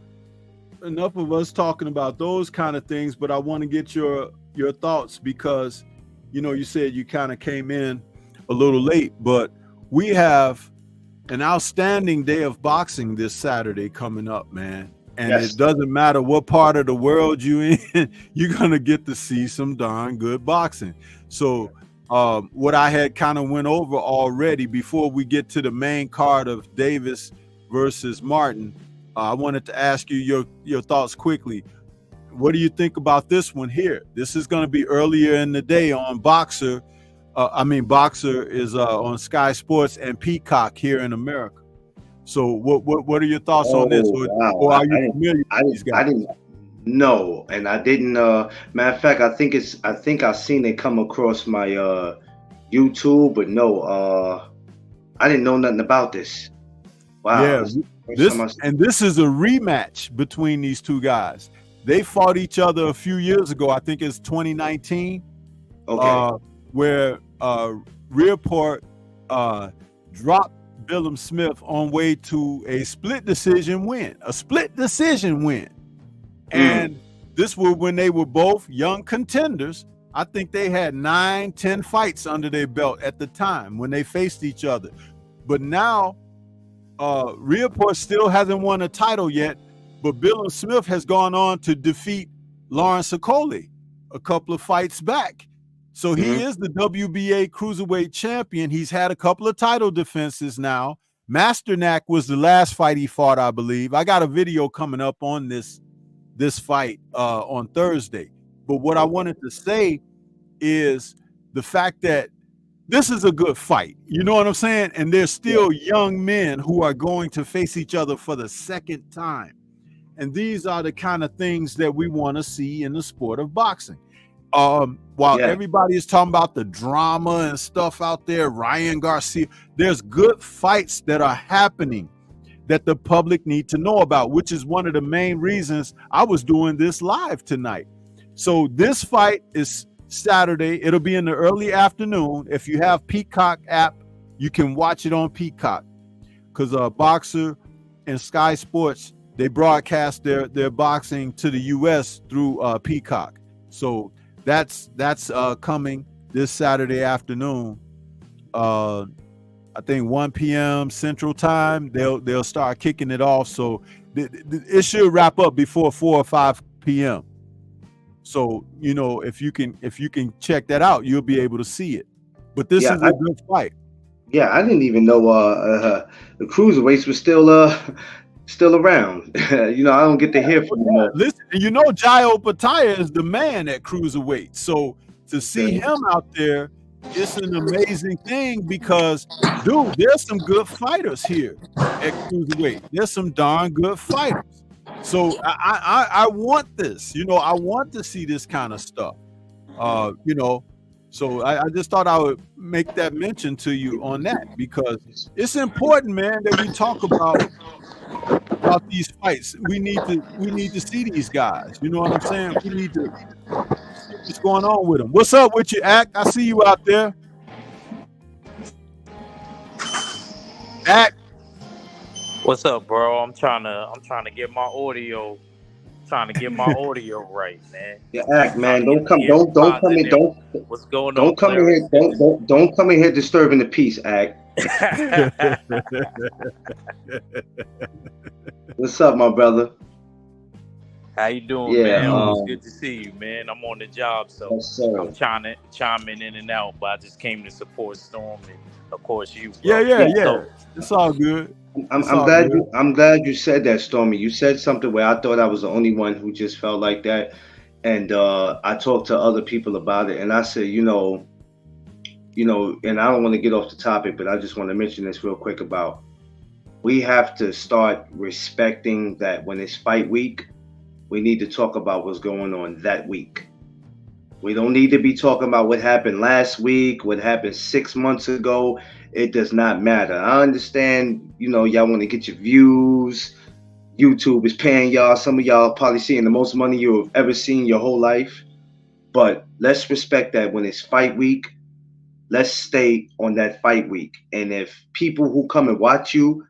enough of us talking about those kind of things, but I want to get your thoughts because, you said you kind of came in a little late, but we have an outstanding day of boxing this Saturday coming up, man. And it
yes.
doesn't matter what part of the world you in, you're gonna get to see some darn good boxing. So what I had kind of went over already before we get to the main card of Davis versus Martin, I wanted to ask you your thoughts quickly. What do you think about this one here? This is going to be earlier in the day on Boxer. Boxer is on Sky Sports and Peacock here in America. So what are your thoughts on this?
Oh wow,
Or
I,
are you
I didn't,
familiar
I
with
didn't,
these guys?
I didn't know, and I didn't. Matter of fact, I think I've seen it come across my YouTube, but no, I didn't know nothing about this. Wow,
Yeah,
this is the first time I.
this is a rematch between these two guys. They fought each other a few years ago. I think it's 2019,
Okay.
uh, where Rearport dropped Billum Smith on way to a split decision win.
Mm.
And this was when they were both young contenders. I think they had 9-10 fights under their belt at the time when they faced each other. But now Rearport still hasn't won a title yet, but Billum Smith has gone on to defeat Lawrence Okoli a couple of fights back. So he
Mm-hmm.
is the WBA cruiserweight champion. He's had a couple of title defenses now. Masternak was the last fight he fought, I believe. I got a video coming up on this fight on Thursday. But what I wanted to say is the fact that this is a good fight. You know what I'm saying? And there's
Yeah.
still young men who are going to face each other for the second time. And these are the kind of things that we want to see in the sport of boxing. While
Yeah.
everybody is talking about the drama and stuff out there, Ryan Garcia, there's good fights that are happening that the public need to know about, which is one of the main reasons I was doing this live tonight. So this fight is Saturday. It'll be in the early afternoon. If you have Peacock app, you can watch it on Peacock because Boxer and Sky Sports, they broadcast their boxing to the US through Peacock. So that's coming this Saturday afternoon. I think 1 p.m. Central Time. They'll start kicking it off. So it should wrap up before 4 or 5 p.m. So if you can check that out, you'll be able to see it. But this
Yeah.
is a good fight.
Yeah. I didn't even know the cruiserweights was still around. I don't get to hear from them.
Listen, Jairo Pataya is the man at cruiserweight. So to see him out there, it's an amazing thing because, dude, there's some good fighters here at cruiserweight. There's some darn good fighters. So I want this. I want to see this kind of stuff. So I just thought I would make that mention to you on that because it's important, man, that we talk about these fights. We need to see these guys. You know what I'm saying? We need to see what's going on with them. What's up with you, Act? I see you out there. Act.
What's up, bro? I'm trying to get my audio right, man.
Yeah, Act, man. Don't come in.
What's going on?
Don't come in here. Don't come in here disturbing the peace, Act. What's up, my brother?
How you doing,
Yeah,
man? It's good to see you, man. I'm on the job, so
yes, sir.
I'm trying to chime in and out, but I just came to support Storm and of course you, bro.
Yeah.
So,
it's all good.
I'm glad you said that, Stormy. You said something where I thought I was the only one who just felt like that, and I talked to other people about it, and I said, and I don't want to get off the topic, but I just want to mention this real quick about we have to start respecting that when it's fight week, we need to talk about what's going on that week. We don't need to be talking about what happened last week, what happened 6 months ago. It does not matter. I understand, y'all want to get your views. YouTube is paying y'all. Some of y'all probably seeing the most money you've ever seen your whole life. But let's respect that when it's fight week, let's stay on that fight week. And if people who come and watch you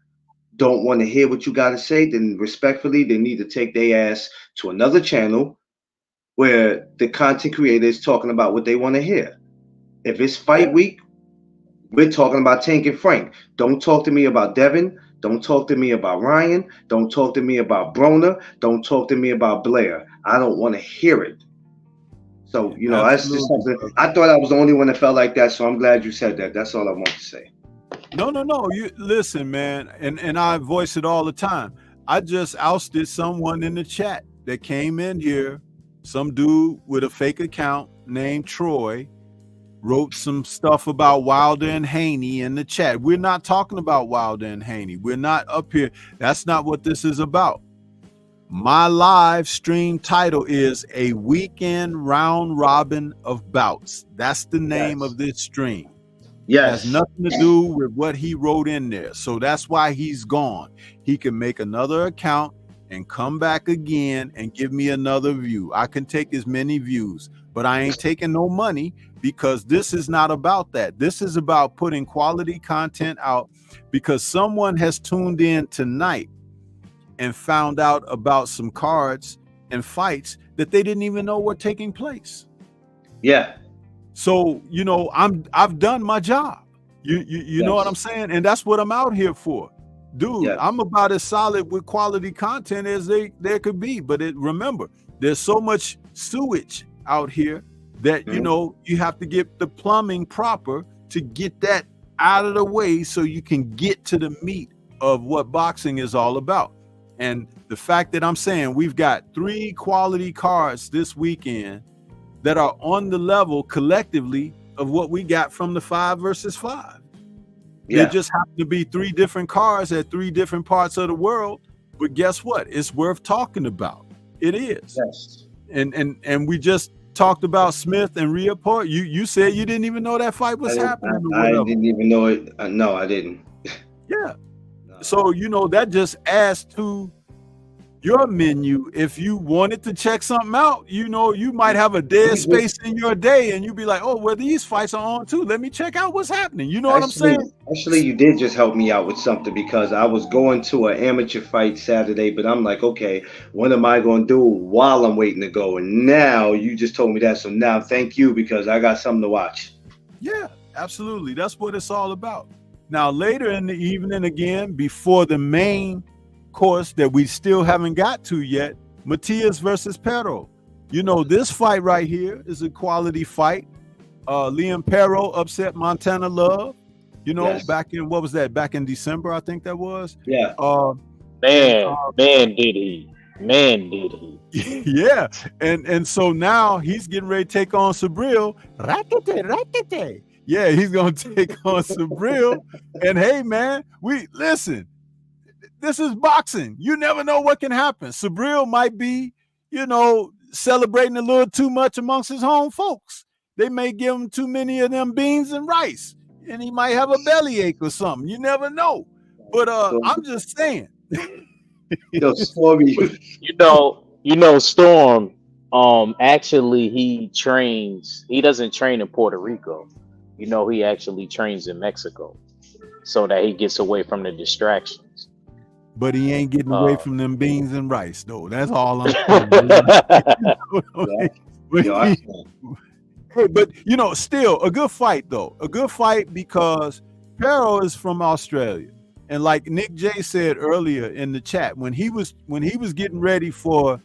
don't want to hear what you got to say, then respectfully, they need to take their ass to another channel where the content creator is talking about what they want to hear. If it's fight week, we're talking about Tank and Frank. Don't talk to me about Devin. Don't talk to me about Ryan. Don't talk to me about Broner. Don't talk to me about Blair. I don't want to hear it. So, you know, that's just something. I thought I was the only one that felt like that, so I'm glad you said that. That's all I want to say.
No. You listen, man, and I voice it all the time. I just ousted someone in the chat that came in here, some dude with a fake account named Troy, wrote some stuff about Wilder and Haney in the chat. We're not talking about Wilder and Haney. We're not up here. That's not what this is about. My live stream title is A Weekend Round Robin of Bouts. That's the name of this stream.
Yes.
It has nothing to do with what he wrote in there. So that's why he's gone. He can make another account and come back again and give me another view. I can take as many views, but I ain't taking no money, because this is not about that. This is about putting quality content out, because someone has tuned in tonight and found out about some cards and fights that they didn't even know were taking place.
Yeah.
So, you know, I've done my job. You know what I'm saying? And that's what I'm out here for. Dude, I'm about as solid with quality content as there could be. But remember, there's so much sewage out here that, you know, you have to get the plumbing proper to get that out of the way so you can get to the meat of what boxing is all about. And the fact that I'm saying we've got 3 quality cards this weekend that are on the level collectively of what we got from the 5 versus 5. There just happen to be 3 different cards at 3 different parts of the world, but guess what? It's worth talking about. It is.
Yes.
And we just talked about Smith and Riaport. You said you didn't even know that fight was happening.
I didn't even know it. No, I didn't.
Yeah. So, you know, that just adds to your menu. If you wanted to check something out, you know, you might have a dead space in your day and you'd be like, oh, well, these fights are on too. Let me check out what's happening. You know what I'm saying?
Actually, you did just help me out with something, because I was going to an amateur fight Saturday, but I'm like, okay, what am I going to do while I'm waiting to go? And now you just told me that. So now thank you, because I got something to watch.
Yeah, absolutely. That's what it's all about. Now, later in the evening, again, before the main course that we still haven't got to yet, Matias versus Pero. You know, this fight right here is a quality fight. Liam Pero upset Montana Love, you know, back in, what was that? Back in December, I think that was.
Yeah.
Man, did he.
Yeah. And so now he's getting ready to take on Subriel. Rakete. Yeah, he's going to take on Subriel. And hey, man, listen. This is boxing. You never know what can happen. Subriel might be, you know, celebrating a little too much amongst his home folks. They may give him too many of them beans and rice, and he might have a bellyache or something. You never know. But I'm just saying.
Stormy.
You know, Storm. Actually, he doesn't train in Puerto Rico. You know, he actually trains in Mexico, so that he gets away from the distractions.
But he ain't getting away from them beans and rice, though. That's all I'm saying. But, you know, still a good fight, though. A good fight, because Pero is from Australia. And like Nick J said earlier in the chat, when he was getting ready for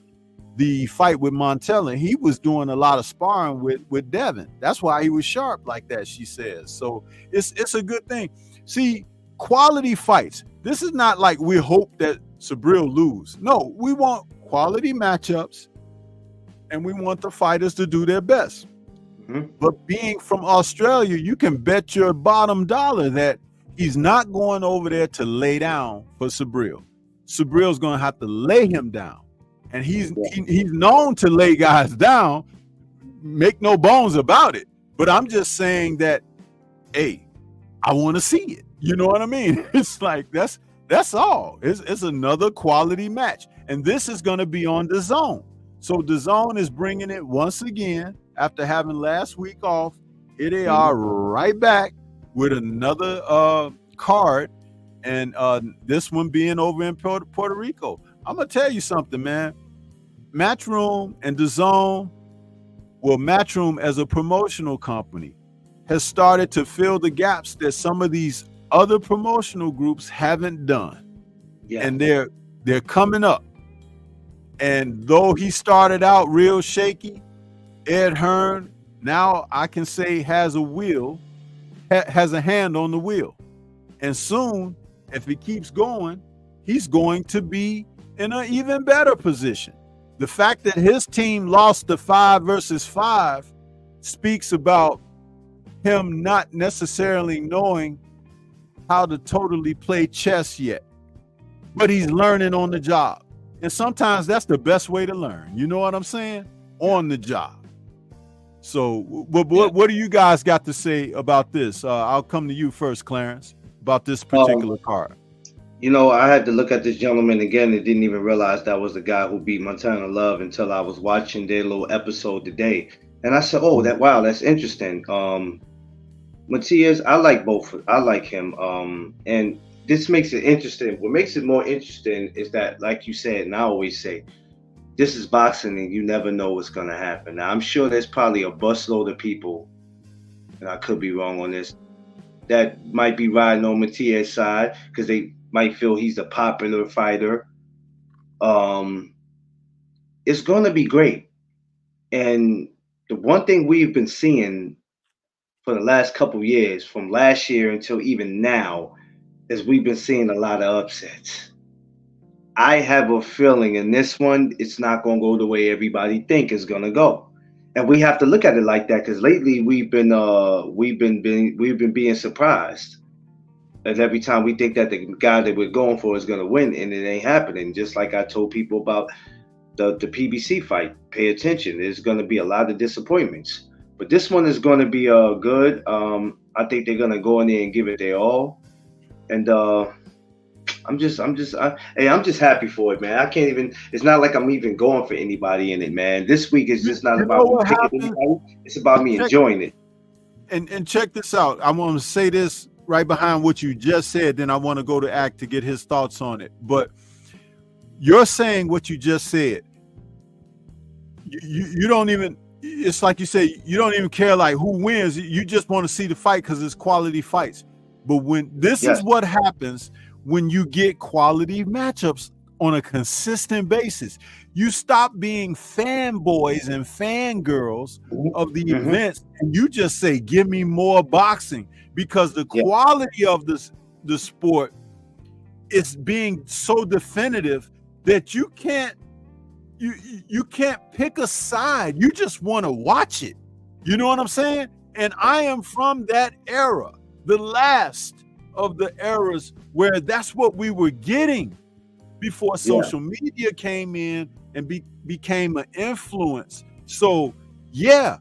the fight with Montella, he was doing a lot of sparring with Devin. That's why he was sharp like that, she says. So it's a good thing. See, quality fights. This is not like we hope that Subriel lose. No, we want quality matchups, and we want the fighters to do their best. But being from Australia, you can bet your bottom dollar that he's not going over there to lay down for Subriel. Subriel's going to have to lay him down, and he's known to lay guys down. Make no bones about it. But I'm just saying that, hey, I want to see it. You know what I mean? It's like that's all. It's another quality match, and this is going to be on DAZN. So DAZN is bringing it once again after having last week off. Here they are right back with another card, and this one being over in Puerto Rico. I'm gonna tell you something, man. Matchroom and DAZN, well, Matchroom as a promotional company has started to fill the gaps that some of these other promotional groups haven't done.
Yeah.
And they're coming up. And though he started out real shaky, Ed Hearn now I can say has a hand on the wheel. And soon, if he keeps going, he's going to be in an even better position. The fact that his team lost the 5 versus 5 speaks about him not necessarily knowing how to totally play chess yet, but he's learning on the job. And sometimes that's the best way to learn. You know what I'm saying? On the job. So what do you guys got to say about this? I'll come to you first, Clarence, about this particular card.
You know, I had to look at this gentleman again and didn't even realize that was the guy who beat Montana Love until I was watching their little episode today. And I said, oh, wow, that's interesting. Matias, I like both. I like him. And this makes it interesting. What makes it more interesting is that, like you said, and I always say, this is boxing and you never know what's going to happen. Now, I'm sure there's probably a busload of people, and I could be wrong on this, that might be riding on Matias' side because they might feel he's a popular fighter. It's going to be great. And the one thing we've been seeing for the last couple of years, from last year until even now, is we've been seeing a lot of upsets. I have a feeling in this one, it's not going to go the way everybody think it's going to go. And we have to look at it like that because lately we've been being surprised. And every time we think that the guy that we're going for is going to win, and it ain't happening. Just like I told people about the PBC fight, pay attention. There's going to be a lot of disappointments. But this one is going to be good. I think they're going to go in there and give it their all. And I'm just happy for it, man. I can't even. It's not like I'm even going for anybody in it, man. This week is just not about me picking anybody. It's about me enjoying it.
And check this out. I want to say this right behind what you just said. Then I want to go to Act to get his thoughts on it. But you're saying what you just said. You don't even. It's like you say. You don't even care like who wins. You just want to see the fight because it's quality fights. But when this is what happens when you get quality matchups on a consistent basis, you stop being fanboys and fangirls of the events, and you just say, "Give me more boxing," because the quality of the sport is being so definitive that you can't pick a side. You just want to watch it. You know what I'm saying? And I am from that era, the last of the eras where that's what we were getting before social media came in and became an influence. So yeah,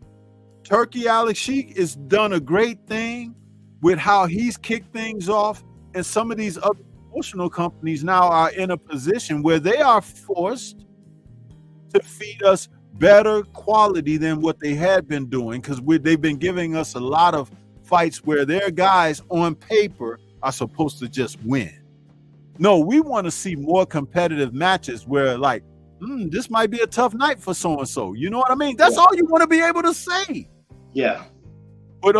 Turkey Alex Sheik has done a great thing with how he's kicked things off, and some of these other promotional companies now are in a position where they are forced to feed us better quality than what they had been doing, because they've been giving us a lot of fights where their guys on paper are supposed to just win. No, we want to see more competitive matches where like, this might be a tough night for so-and-so. You know what I mean? That's all you want to be able to say.
Yeah.
But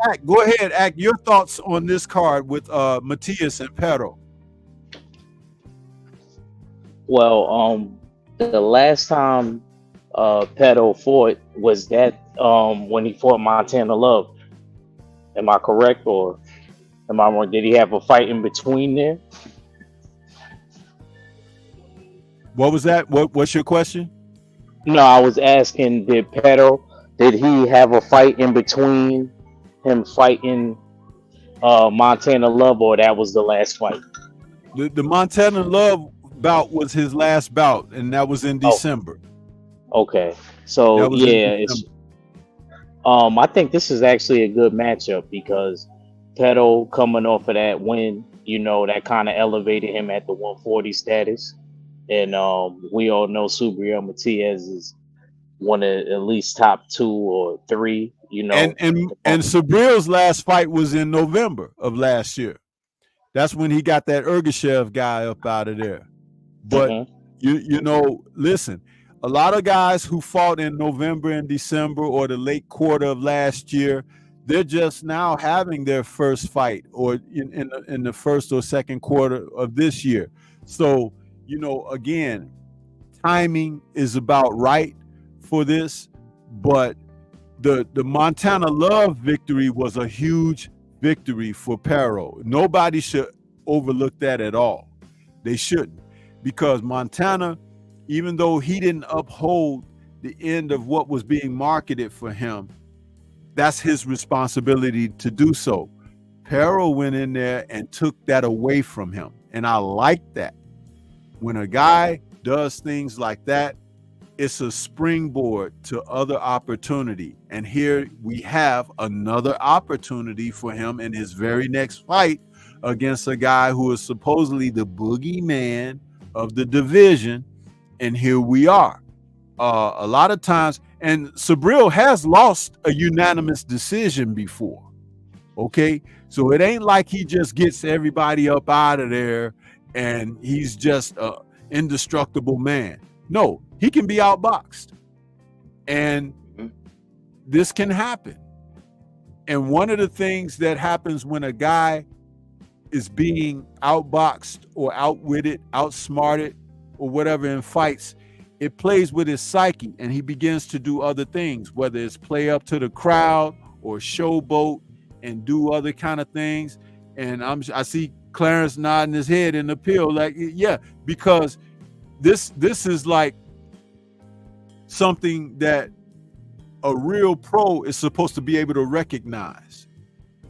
Act, go ahead, Act, your thoughts on this card with Matias and Pero.
Well, the last time Pero fought was that when he fought Montana Love. Am I correct, or am I wrong? Did he have a fight in between there?
What was that? What's your question?
No, I was asking, did he have a fight in between him fighting Montana Love, or that was the last fight?
The Montana Love bout was his last bout, and that was in December.
Okay, so yeah, I think this is actually a good matchup because Petto coming off of that win, you know, that kind of elevated him at the 140 status. And we all know Subriel Matias is one of at least top 2 or 3, you know.
And Subriel's last fight was in November of last year. That's when he got that Ergashev guy up out of there. But
Mhm.
you know, listen, a lot of guys who fought in November and December or the late quarter of last year, they're just now having their first fight, or in the first or second quarter of this year. So, you know, again, timing is about right for this, but the Montana Love victory was a huge victory for Perro. Nobody should overlook that at all. They shouldn't, because Montana, even though he didn't uphold the end of what was being marketed for him, that's his responsibility to do so. Perro went in there and took that away from him, and I like that. When a guy does things like that, it's a springboard to other opportunity. And here we have another opportunity for him in his very next fight against a guy who is supposedly the boogeyman of the division. And here we are. A lot of times, and Subriel has lost a unanimous decision before. Okay, so it ain't like he just gets everybody up out of there and he's just an indestructible man. No, he can be outboxed, and this can happen. And one of the things that happens when a guy is being outboxed or outwitted, outsmarted, or whatever in fights, it plays with his psyche, and he begins to do other things, whether it's play up to the crowd or showboat and do other kind of things. And I see Clarence nodding his head in the appeal, like, yeah, because this is like something that a real pro is supposed to be able to recognize.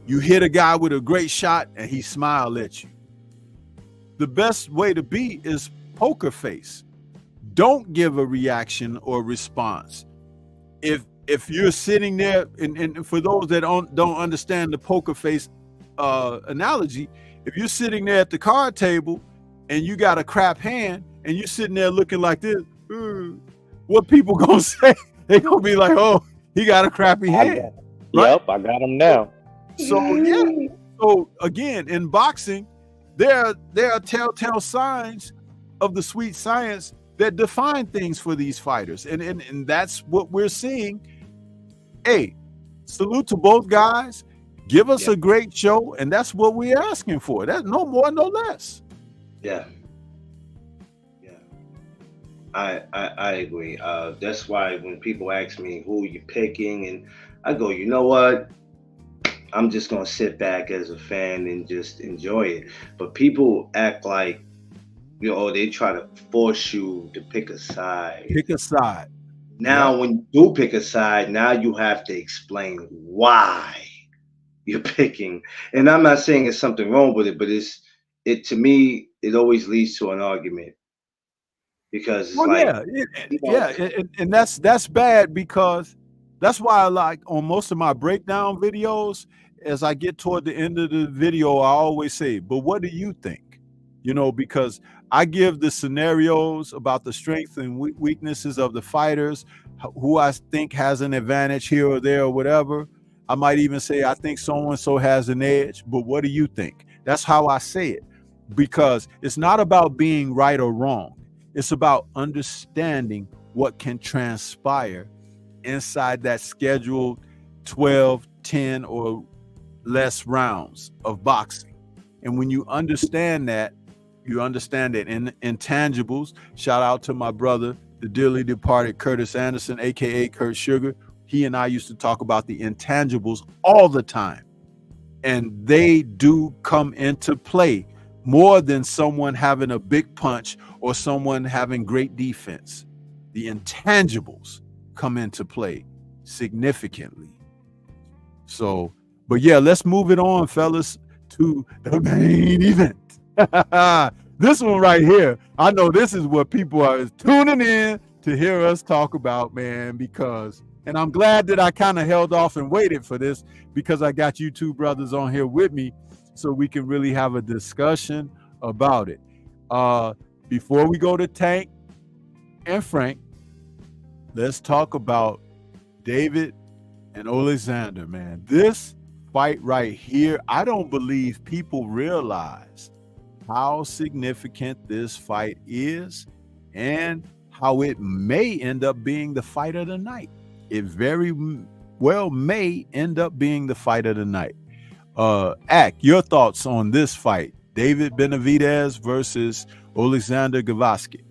You hit a guy with a great shot and he smiled at you. The best way to be is poker face. Don't give a reaction or response. If you're sitting there, and for those that don't understand the poker face analogy, if you're sitting there at the card table and you got a crap hand and you're sitting there looking like this, what people gonna say? They gonna be like, "Oh, he got a crappy hand." Right?
Yep, I got him now.
So yeah. So again, in boxing, there are telltale signs of the sweet science that define things for these fighters, and that's what we're seeing. Hey, salute to both guys. Give us a great show, and that's what we're asking for. That's no more, no less.
Yeah. I agree. That's why when people ask me who you picking, and I go, you know what? I'm just gonna sit back as a fan and just enjoy it. But people act like, you know, they try to force you to pick a side.
Pick a side.
Now, when you do pick a side, now you have to explain why you're picking. And I'm not saying there's something wrong with it, but it to me, it always leads to an argument. Because it's
and that's bad, because that's why I like on most of my breakdown videos, as I get toward the end of the video, I always say, but what do you think? You know, because I give the scenarios about the strengths and weaknesses of the fighters, who I think has an advantage here or there or whatever. I might even say, I think so-and-so has an edge, but what do you think? That's how I say it, because it's not about being right or wrong. It's about understanding what can transpire inside that scheduled 12, 10, or less rounds of boxing. And when you understand that, you understand that in intangibles. Shout out to my brother, the dearly departed Curtis Anderson, aka Kurt Sugar. He and I used to talk about the intangibles all the time. And they do come into play more than someone having a big punch or someone having great defense. The intangibles come into play significantly. So, but yeah, let's move it on, fellas, to the main event. This one right here, I know this is what people are tuning in to hear us talk about, man, because, and I'm glad that I kind of held off and waited for this, because I got you two brothers on here with me so we can really have a discussion about it. Before we go to Tank and Frank, let's talk about David and Alexander, man. This fight right here, I don't believe people realize how significant this fight is and how it may end up being the fight of the night. It very well may end up being the fight of the night. Ak, your thoughts on this fight? David Benavidez versus Alexander Gavoski.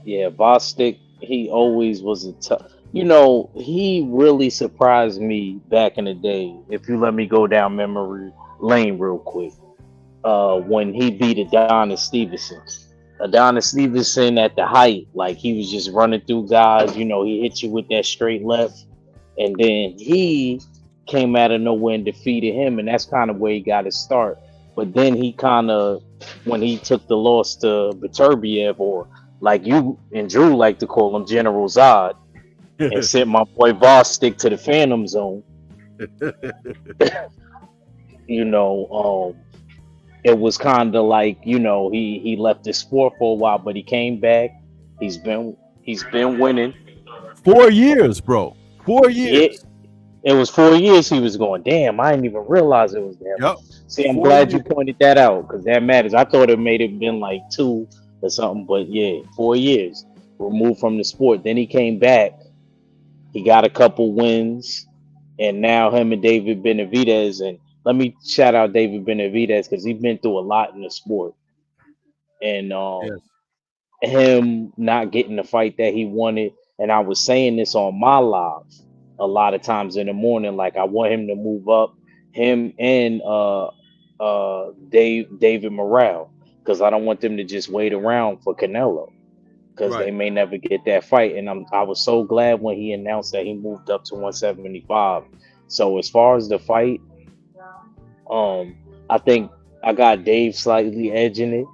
Yeah, Bostic, he always was a tough. You know, he really surprised me back in the day. If you let me go down memory lane real quick, when he beat Adonis Stevenson. Adonis Stevenson at the height, like he was just running through guys. You know, he hit you with that straight left, and then he came out of nowhere and defeated him, and that's kind of where he got his start. But then he kind of, when he took the loss to Beterbiev, or like you and Drew like to call him General Zod, and sent my boy Bostic to the Phantom Zone. You know, it was kind of like, you know, he left the sport for a while, but he came back. He's been winning.
4 years, bro. 4 years.
It was 4 years he was going. Damn, I didn't even realize it was that.
Yep.
See, I'm glad you pointed that out, because that matters. I thought it may have been like 2 or something, but yeah, 4 years removed from the sport. Then he came back. He got a couple wins, and now him and David Benavidez. And let me shout out David Benavidez, because he's been through a lot in the sport. And
Yes.
him not getting the fight that he wanted. And I was saying this on my live a lot of times in the morning, like I want him to move up, him and David Morale, because I don't want them to just wait around for Canelo, because
Right.
they may never get that fight. And I was so glad when he announced that he moved up to 175. So as far as the fight, I think I got Dave slightly edging it,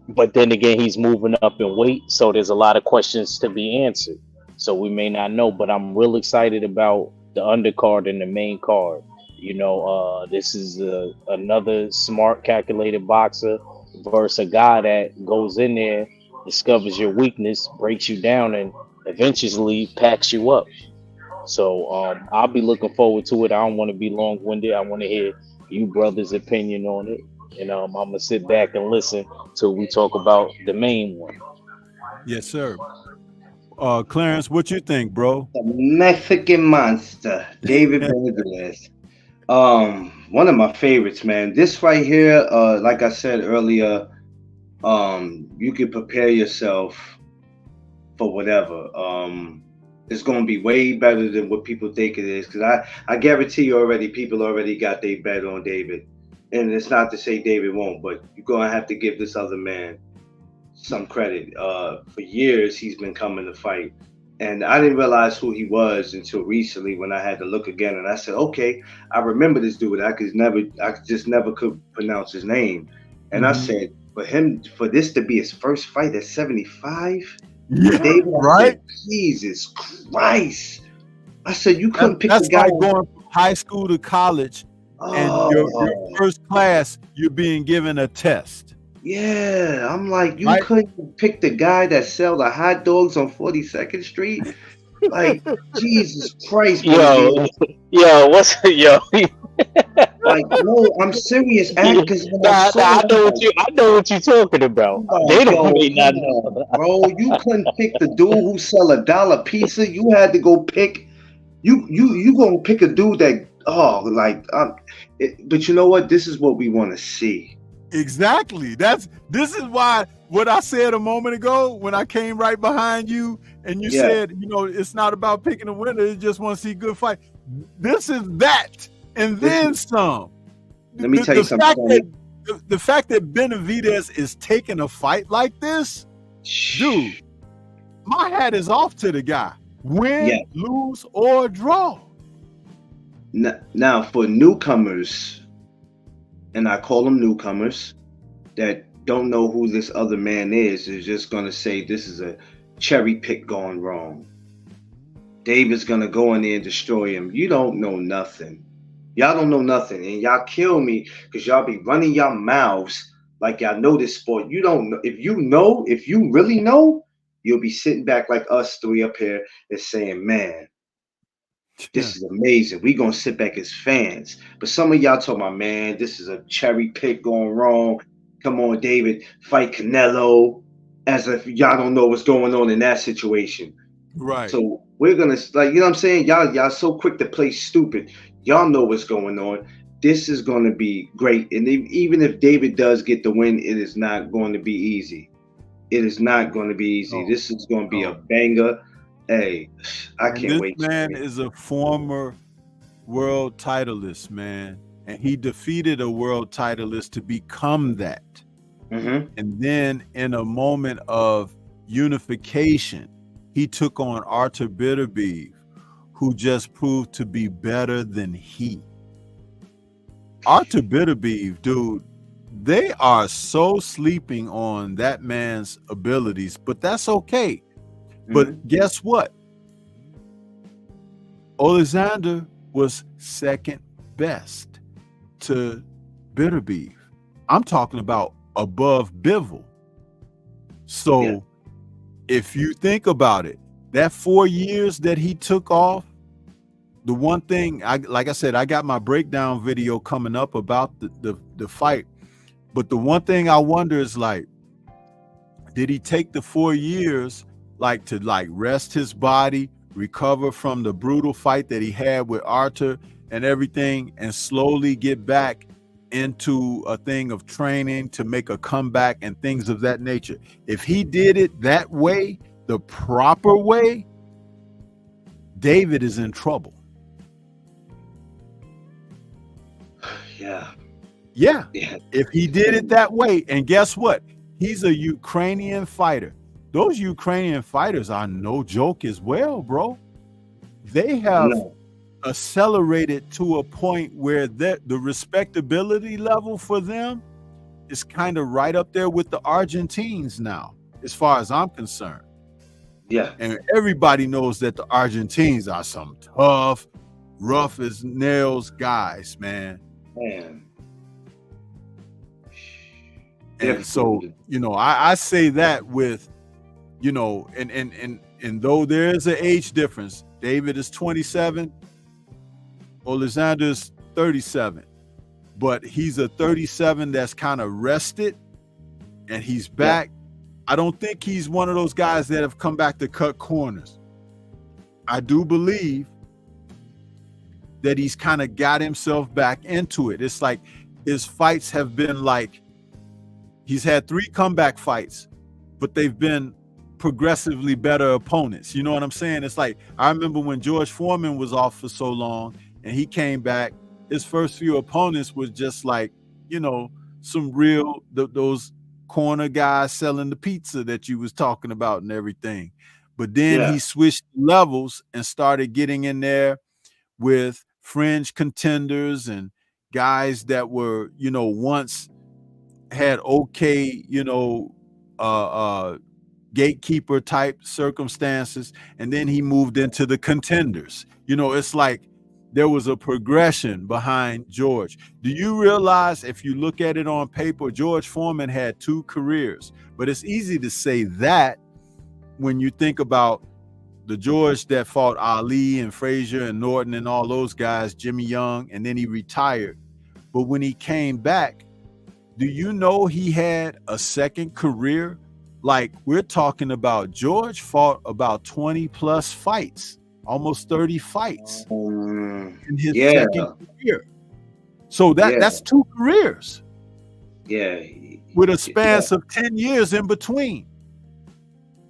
but then again, he's moving up in weight, so there's a lot of questions to be answered. So we may not know, but I'm real excited about the undercard and the main card. You know, this is another smart, calculated boxer versus a guy that goes in there, discovers your weakness, breaks you down, and eventually packs you up. So I'll be looking forward to it. I don't want to be long-winded. I want to hear you brothers' opinion on it. And I'm gonna sit back and listen till we talk about the main one.
Yes, sir. Clarence, what you think, bro?
The Mexican monster, David Benavidez. One of my favorites, man. This right here, like I said earlier, you can prepare yourself for whatever. It's gonna be way better than what people think it is, because I guarantee you already, people already got their bet on David. And it's not to say David won't, but you're gonna have to give this other man some credit. For years he's been coming to fight, and I didn't realize who he was until recently when I had to look again, and I said, okay, I remember this dude. I just never could pronounce his name, and I said, for this to be his first fight at 75,
Yeah,
David,
right?
said, Jesus Christ! I said, you couldn't pick the
That's
guy.
like going from high school to college, and your first class, you're being given a test.
Yeah, I'm like, you couldn't pick the guy that sell the hot dogs on 42nd Street? Like, Jesus Christ,
Yo, what's yo?
like, no, I'm serious, because
I know what you're talking about. They don't may not know,
bro. You couldn't pick the dude who sell $1 pizza. You had to go pick. You gonna pick a dude that but you know what? This is what we want to see.
Exactly. This is why what I said a moment ago when I came right behind you and you said, you know, it's not about picking a winner, you just want to see good fight. This is that, and then some.
Let me tell you something.
The fact that Benavidez is taking a fight like this, dude, my hat is off to the guy. Win, lose, or draw.
Now, for newcomers, and I call them newcomers, that don't know who this other man is just going to say this is a cherry pick gone wrong. David's going to go in there and destroy him. You don't know nothing. Y'all don't know nothing. And y'all kill me because y'all be running your mouths like y'all know this sport. You don't know. If you really know, you'll be sitting back like us three up here and saying, man, This is amazing. We gonna sit back as fans. But some of y'all talking about, man, this is a cherry pick going wrong. Come on, David, fight Canelo. As if y'all don't know what's going on in that situation.
Right.
So we're gonna, like, you know what I'm saying? Y'all so quick to play stupid. Y'all know what's going on. This is gonna be great. And even if David does get the win, it is not going to be easy. It is not going to be easy.
No,
This is going to be a
no.
banger. Hey, I
And
can't
this
wait.
man is a former world titleist, man. And he defeated a world titleist to become that.
Mm-hmm.
And then in a moment of unification, he took on Arthur Bitterbeeve, who just proved to be better than he. Arthur Bitterbeeve, dude, they are so sleeping on that man's abilities, but that's okay. But guess what? Alexander was second best to Bitterbeeve. I'm talking about above Bivol. So if you think about it, that 4 years that he took off, the one thing, like I said, I got my breakdown video coming up about the fight. But the one thing I wonder is, like, did he take the 4 years like to rest his body, recover from the brutal fight that he had with Arthur and everything, and slowly get back into a thing of training to make a comeback and things of that nature? If he did it that way, the proper way, David is in trouble. Yeah. If he did it that way, and guess what? He's a Ukrainian fighter. Those Ukrainian fighters are no joke as well, bro. They have accelerated to a point where the respectability level for them is kind of right up there with the Argentines now, as far as I'm concerned.
Yeah.
And everybody knows that the Argentines are some tough, rough as nails guys, man. And so, you know, I say that with, you know, and though there is an age difference, David is 27, Alexander's 37, but he's a 37 that's kind of rested and he's back. I don't think he's one of those guys that have come back to cut corners. I do believe that he's kind of got himself back into it. It's like his fights have been like, he's had 3 comeback fights, but they've been progressively better opponents. You know what I'm saying? It's like, I remember when George Foreman was off for so long and he came back, his first few opponents was just like, you know, some real, those corner guys selling the pizza that you was talking about and everything. But then he switched levels and started getting in there with fringe contenders and guys that were, you know, once had okay, you know, gatekeeper type circumstances, and then he moved into the contenders. You know, it's like there was a progression behind George. Do you realize, if you look at it on paper, George Foreman had 2 careers, but it's easy to say that when you think about the George that fought Ali and Frazier and Norton and all those guys, Jimmy Young, and then he retired. But when he came back, do you know he had a second career? Like, we're talking about George fought about 20 plus fights, almost 30 fights in his second career. So that's 2 careers. With a span of 10 years in between.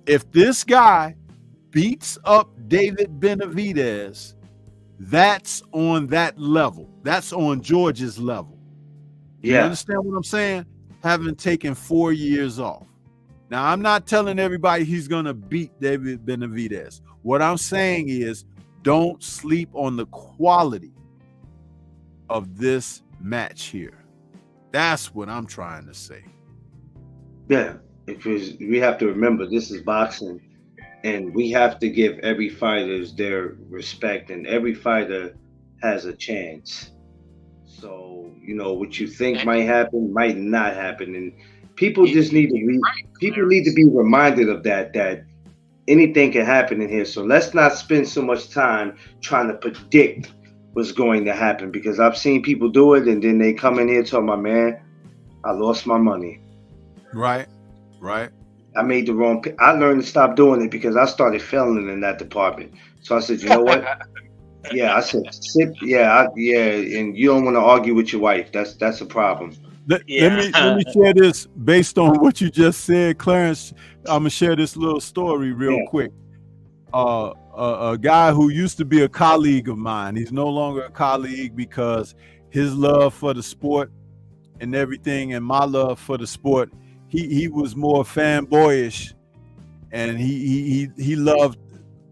If this guy beats up David Benavidez, that's on that level. That's on George's level. You understand what I'm saying? Having taken 4 years off. Now, I'm not telling everybody he's going to beat David Benavidez. What I'm saying is, don't sleep on the quality of this match here. That's what I'm trying to say.
Yeah, because we have to remember, this is boxing, and we have to give every fighter their respect, and every fighter has a chance. So, you know, what you think might happen might not happen, and people just need to be reminded of that anything can happen in here. So let's not spend so much time trying to predict what's going to happen, because I've seen people do it and then they come in here talking about, man, I lost my money.
Right.
I made the wrong. I learned to stop doing it because I started failing in that department. So I said, you know what? Yeah, I said, yeah, and you don't want to argue with your wife. That's a problem.
Let me share this based on what you just said, Clarence. I'm gonna share this little story real quick. A guy who used to be a colleague of mine, he's no longer a colleague because his love for the sport and everything, and my love for the sport, he was more fanboyish, and he loved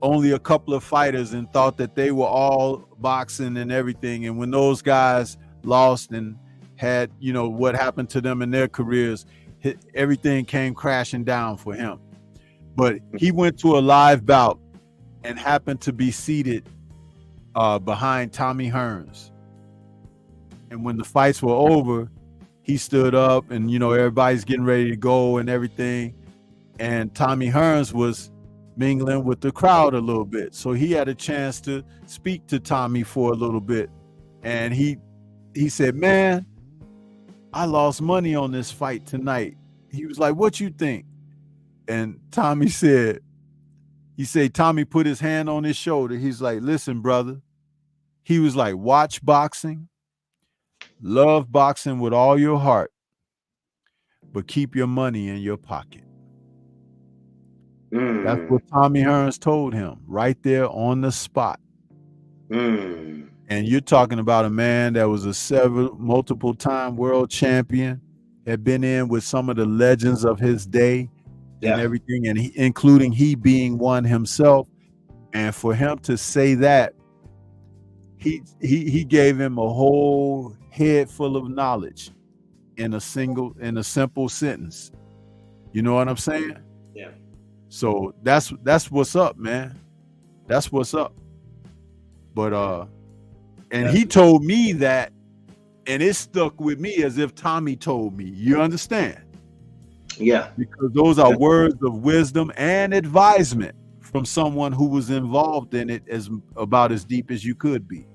only a couple of fighters and thought that they were all boxing and everything. And when those guys lost and had, you know, what happened to them in their careers, everything came crashing down for him. But he went to a live bout and happened to be seated behind Tommy Hearns. And when the fights were over, he stood up and, you know, everybody's getting ready to go and everything. And Tommy Hearns was mingling with the crowd a little bit. So he had a chance to speak to Tommy for a little bit. And he said, man, I lost money on this fight tonight. He was like, what you think? And Tommy said, Tommy put his hand on his shoulder. He's like, listen, brother. He was like, watch boxing, love boxing with all your heart, but keep your money in your pocket. That's what Tommy Hearns told him right there on the spot. And you're talking about a man that was a multiple time world champion, had been in with some of the legends of his day and everything, and including he being one himself. And for him to say that, he gave him a whole head full of knowledge in a simple sentence. You know what I'm saying?
Yeah.
So that's what's up, man. That's what's up. But and he told me that, and it stuck with me as if Tommy told me. You understand?
Yeah.
Because those are words of wisdom and advisement from someone who was involved in it about as deep as you could be.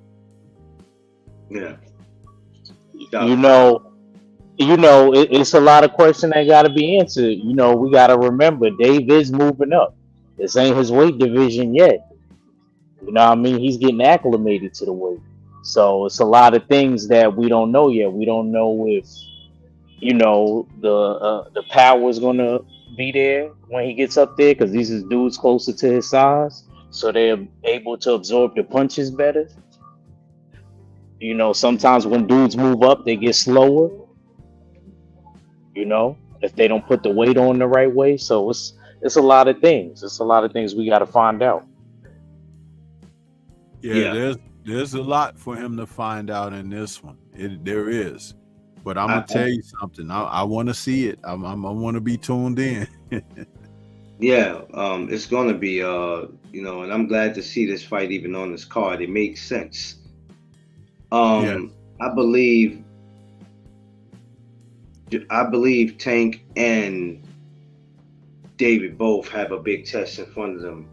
Yeah.
You know, it's a lot of questions that got to be answered. You know, we got to remember Dave is moving up. This ain't his weight division yet. You know what I mean? He's getting acclimated to the weight. So it's a lot of things that we don't know yet. We don't know if, you know, the power is going to be there when he gets up there, because these is dudes closer to his size. So they're able to absorb the punches better. You know, sometimes when dudes move up, they get slower. You know, if they don't put the weight on the right way. So it's a lot of things. It's a lot of things we got to find out.
Yeah, there's a lot for him to find out in this one. There is. But I'm gonna tell you something. I want to see it. I want to be tuned in.
Yeah, it's gonna be you know, and I'm glad to see this fight even on this card. It makes sense. I believe Tank and David both have a big test in front of them.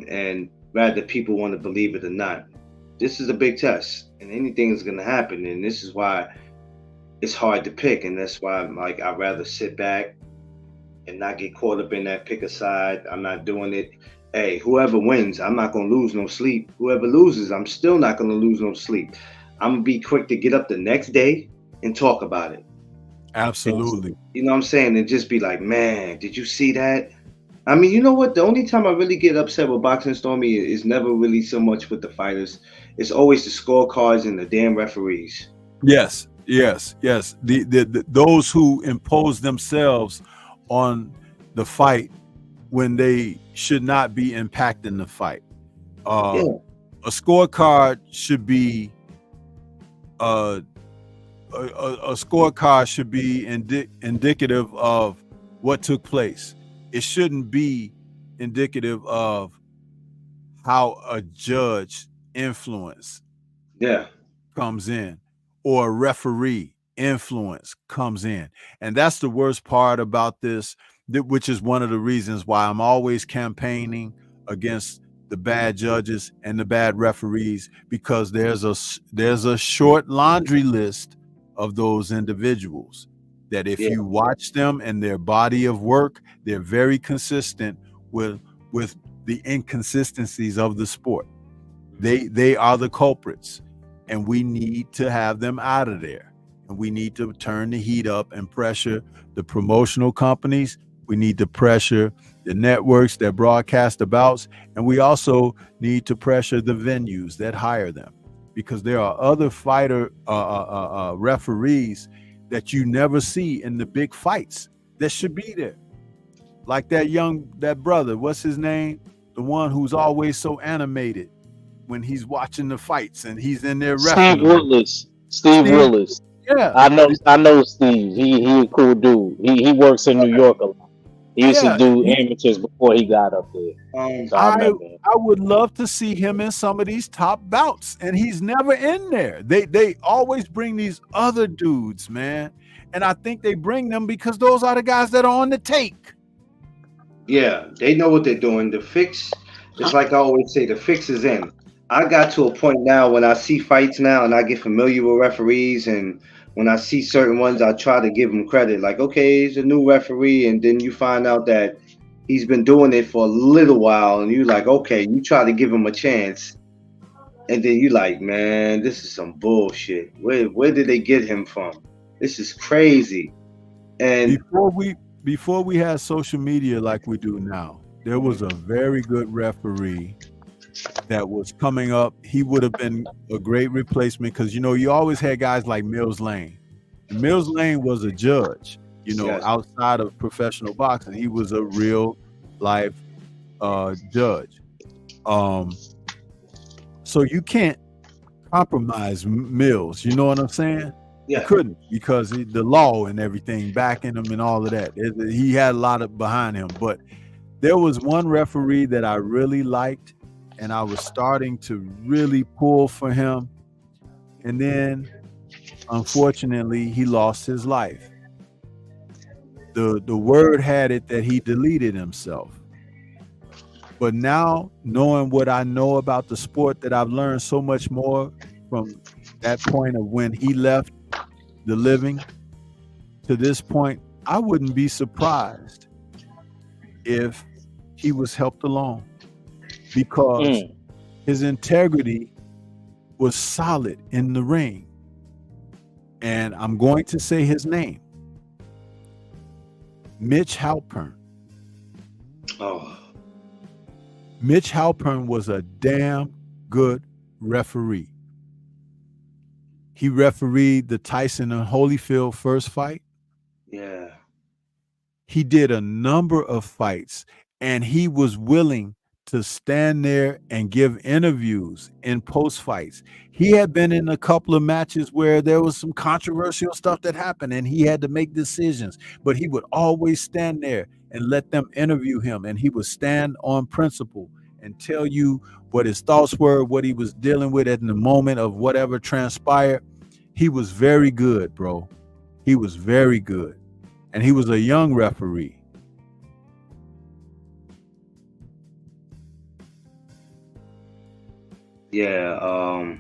And rather people want to believe it or not, this is a big test, and anything is gonna happen. And this is why it's hard to pick, and that's why I'd rather sit back and not get caught up in that pick a side. I'm not doing it. Hey, whoever wins, I'm not gonna lose no sleep. Whoever loses, I'm still not gonna lose no sleep. I'm gonna be quick to get up the next day and talk about it.
Absolutely.
And, you know what I'm saying? And just be like, man, did you see that? I mean, you know what? The only time I really get upset with boxing, Stormy, is never really so much with the fighters. It's always the scorecards and the damn referees.
Yes. The those who impose themselves on the fight when they should not be impacting the fight. A scorecard should be a scorecard should be indicative of what took place. It shouldn't be indicative of how a judge influence comes in, or a referee influence comes in. And that's the worst part about this which is one of the reasons why I'm always campaigning against the bad judges and the bad referees, because there's a short laundry list of those individuals that if you watch them and their body of work, they're very consistent with the inconsistencies of the sport. They are the culprits, and we need to have them out of there. And we need to turn the heat up and pressure the promotional companies. We need to pressure the networks that broadcast the bouts, and we also need to pressure the venues that hire them, because there are other fighter referees that you never see in the big fights that should be there. Like that brother, what's his name? The one who's always so animated when he's watching the fights and he's in there
Steve
refereeing.
Willis. Steve Willis.
Yeah.
I know Steve. He a cool dude. He works in New York a lot. He used to do amateurs before he got up there. So I
would love to see him in some of these top bouts, and he's never in there. They always bring these other dudes, man. And I think they bring them because those are the guys that are on the take.
Yeah, they know what they're doing. The fix, it's like I always say, the fix is in. I got to a point now when I see fights now and I get familiar with referees, and when I see certain ones, I try to give him credit. Like, okay, he's a new referee, and then you find out that he's been doing it for a little while, and you're like, okay, you try to give him a chance, and then you're like, man, this is some bullshit. Where did they get him from? This is crazy. And
before we had social media like we do now, there was a very good referee that was coming up. He would have been a great replacement, because you always had guys like Mills Lane. And Mills Lane was a judge, outside of professional boxing. He was a real life judge. So you can't compromise Mills, you know what I'm saying?
Yeah.
You couldn't, because the law and everything backing him and all of that. He had a lot behind him. But there was one referee that I really liked, and I was starting to really pull for him. And then, unfortunately, he lost his life. The word had it that he deleted himself. But now, knowing what I know about the sport, that I've learned so much more from that point of when he left the living to this point, I wouldn't be surprised if he was helped along, because his integrity was solid in the ring. And I'm going to say his name, Mitch Halpern.
Oh.
Mitch Halpern was a damn good referee. He refereed the Tyson and Holyfield first fight.
Yeah.
He did a number of fights, and he was willing to stand there and give interviews in post fights. He had been in a couple of matches where there was some controversial stuff that happened, and he had to make decisions, but he would always stand there and let them interview him, and he would stand on principle and tell you what his thoughts were, what he was dealing with at the moment of whatever transpired. He was very good, bro. He was very good. And he was a young referee.
Yeah,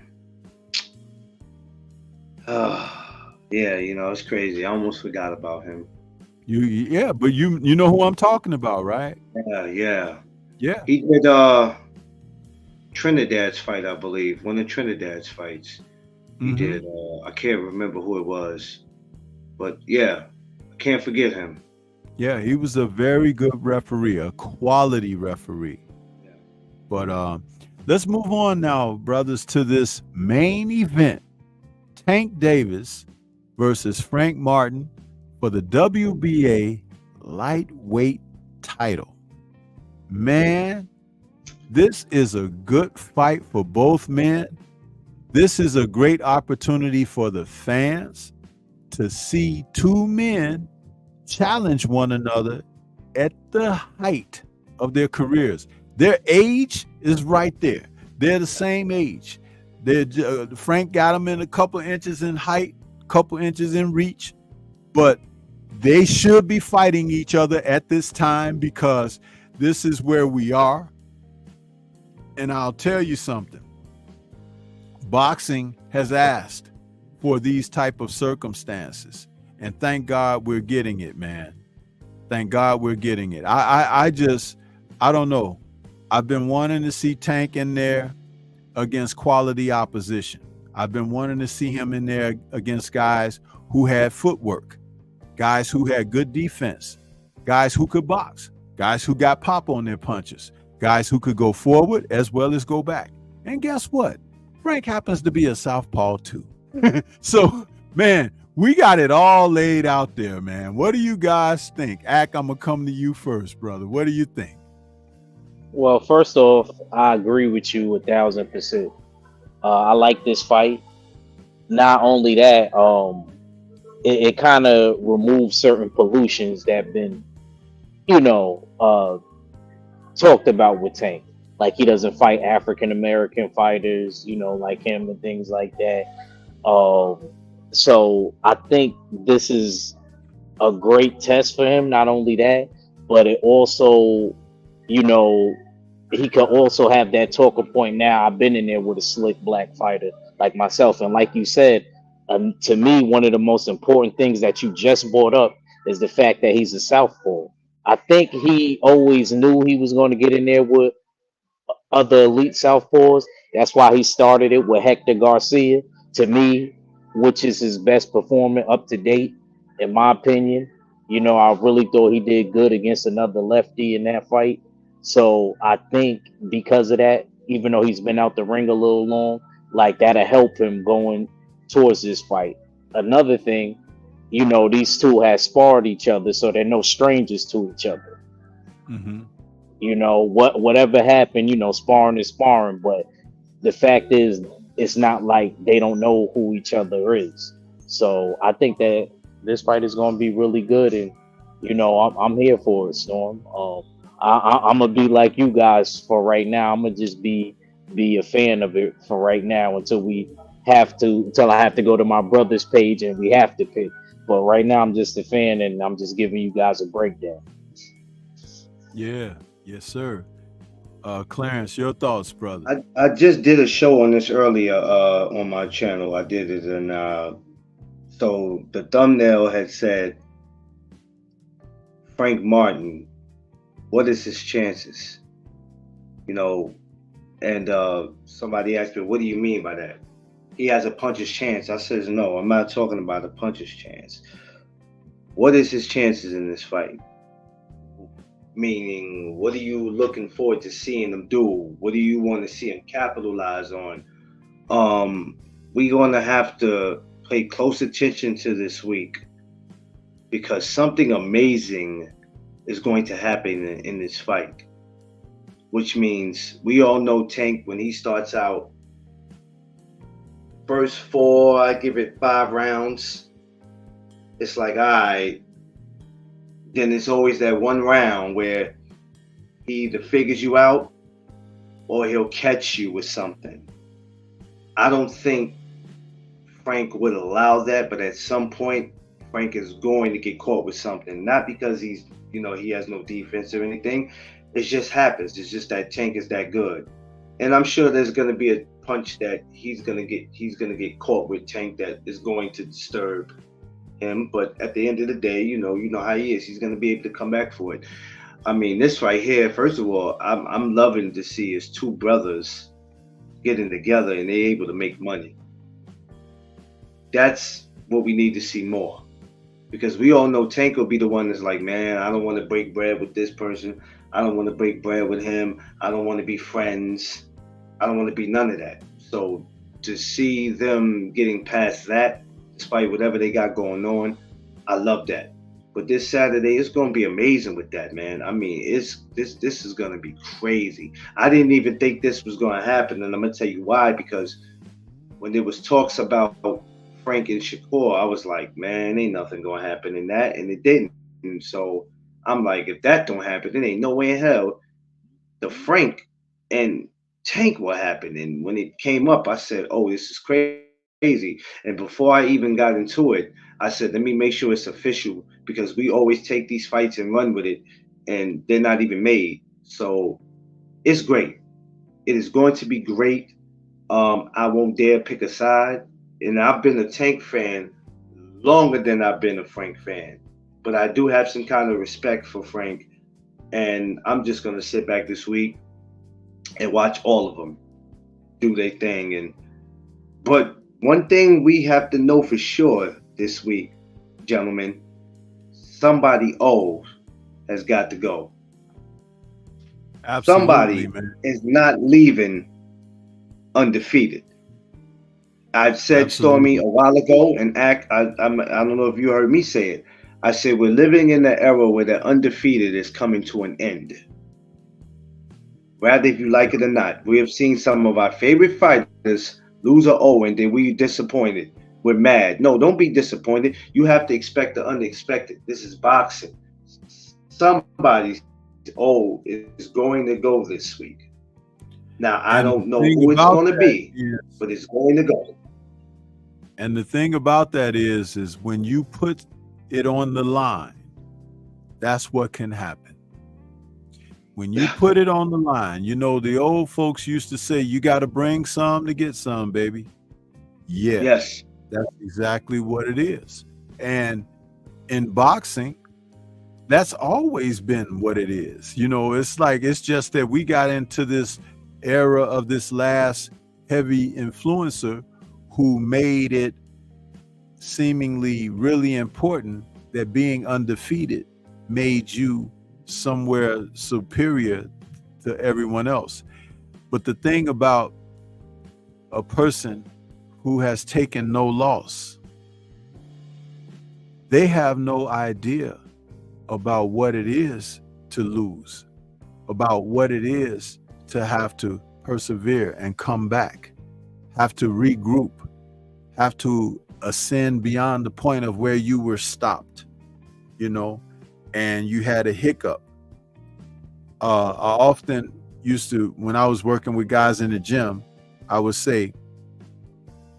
yeah, it's crazy. I almost forgot about him.
But you know who I'm talking about, right?
Yeah.
Yeah.
He did Trinidad's fight, I believe. One of Trinidad's fights. He did. I can't remember who it was, but yeah, I can't forget him.
Yeah, he was a very good referee, a quality referee. Yeah. But let's move on now, brothers, to this main event. Tank Davis versus Frank Martin for the WBA lightweight title. Man, this is a good fight for both men. This is a great opportunity for the fans to see two men challenge one another at the height of their careers. Their age is right there. They're the same age. Frank got him in a couple inches in height, couple inches in reach, but They should be fighting each other at this time because this is where we are. And I'll tell you something. Boxing has asked for these type of circumstances. And thank God we're getting it, man. Thank God we're getting it. I don't know. I've been wanting to see Tank in there against quality opposition. I've been wanting to see him in there against guys who had footwork, guys who had good defense, guys who could box, guys who got pop on their punches, guys who could go forward as well as go back. And guess what? Frank happens to be a southpaw too. So, man, we got it all laid out there, man. What do you guys think? Ak, I'm going to come to you first, brother. What do you think?
Well, first off, I agree with you 1,000%. I like this fight. Not only that, it kind of removes certain pollutions that have been, talked about with Tank. Like he doesn't fight African American fighters, like him and things like that. So I think this is a great test for him. Not only that, but it also, he can also have that talker point. Now I've been in there with a slick black fighter like myself, and like you said, to me, one of the most important things that you just brought up is the fact that he's a southpaw. I think he always knew he was going to get in there with other elite southpaws. That's why he started it with Hector Garcia, to me, which is his best performer up to date, in my opinion. I really thought he did good against another lefty in that fight. So I think because of that, even though he's been out the ring a little long, like that'll help him going towards this fight. Another thing, these two have sparred each other, so they're no strangers to each other.
Mm-hmm.
Whatever happened, sparring is sparring, but the fact is it's not like they don't know who each other is. So I think that this fight is going to be really good, and I'm here for it, Storm. I'm gonna be like you guys for right now. I'm gonna just be a fan of it for right now until I have to go to my brother's page and we have to pick. But right now I'm just a fan and I'm just giving you guys a breakdown.
Yeah, yes, sir. Clarence, your thoughts, brother?
I just did a show on this earlier on my channel. I did it, and so the thumbnail had said Frank Martin, what is his chances? And somebody asked me, what do you mean by that? He has a puncher's chance. I says, no, I'm not talking about a puncher's chance. What is his chances in this fight? Meaning, what are you looking forward to seeing him do? What do you want to see him capitalize on? We're going to have to pay close attention to this week because something amazing is going to happen in this fight, which means we all know Tank, when he starts out, first 4, I give it 5 rounds. It's like, all right. Then it's always that one round where he either figures you out or he'll catch you with something. I don't think Frank would allow that, but at some point, Frank is going to get caught with something. Not because he's, he has no defense or anything. It just happens. It's just that Tank is that good. And I'm sure there's going to be a punch that he's going to get caught with Tank that is going to disturb him. But at the end of the day, you know how he is. He's going to be able to come back for it. I mean, this right here, first of all, I'm loving to see his two brothers getting together and they're able to make money. That's what we need to see more. Because we all know Tank will be the one that's like, man, I don't want to break bread with this person. I don't want to break bread with him. I don't want to be friends. I don't want to be none of that. So to see them getting past that, despite whatever they got going on, I love that. But this Saturday, it's going to be amazing with that, man. I mean, this is going to be crazy. I didn't even think this was going to happen, and I'm going to tell you why. Because when there was talks about Frank and Shakur, I was like, man, ain't nothing going to happen in that, and it didn't. And so I'm like, if that don't happen, then ain't no way in hell the Frank and Tank will happen. And when it came up, I said, oh, this is crazy. And before I even got into it, I said, let me make sure it's official, because we always take these fights and run with it, and they're not even made. So it's great. It is going to be great. I won't dare pick a side. And I've been a Tank fan longer than I've been a Frank fan. But I do have some kind of respect for Frank. And I'm just going to sit back this week and watch all of them do their thing. But one thing we have to know for sure this week, gentlemen, somebody old has got to go.
Absolutely,
Somebody
man.
is not leaving undefeated. I've said
Absolutely.
Stormy a while ago, and I don't know if you heard me say it. I said we're living in an era where the undefeated is coming to an end. Rather, if you like it or not, we have seen some of our favorite fighters lose or owe, and then we disappointed. We're mad. No, don't be disappointed. You have to expect the unexpected. This is boxing. Somebody's old is going to go this week. Now, I
And
don't
the
know
thing
who it's
about
going to
that
be,
is,
but it's going to go.
and the thing about that is when you put it on the line, that's what can happen. When you put it on the line, you know, the old folks used to say, you got to bring some to get some, baby. Yeah,
Yes.
that's exactly what it is. And in boxing, that's always been what it is. You know, it's like, it's just that we got into this era of this last heavy influencer who made it seemingly really important that being undefeated made you somewhere superior to everyone else. But the thing about a person who has taken no loss, they have no idea about what it is to lose, about what it is to have to persevere and come back, have to regroup, have to ascend beyond the point of where you were stopped, you know, and you had a hiccup. I often used to, when I was working with guys in the gym, I would say,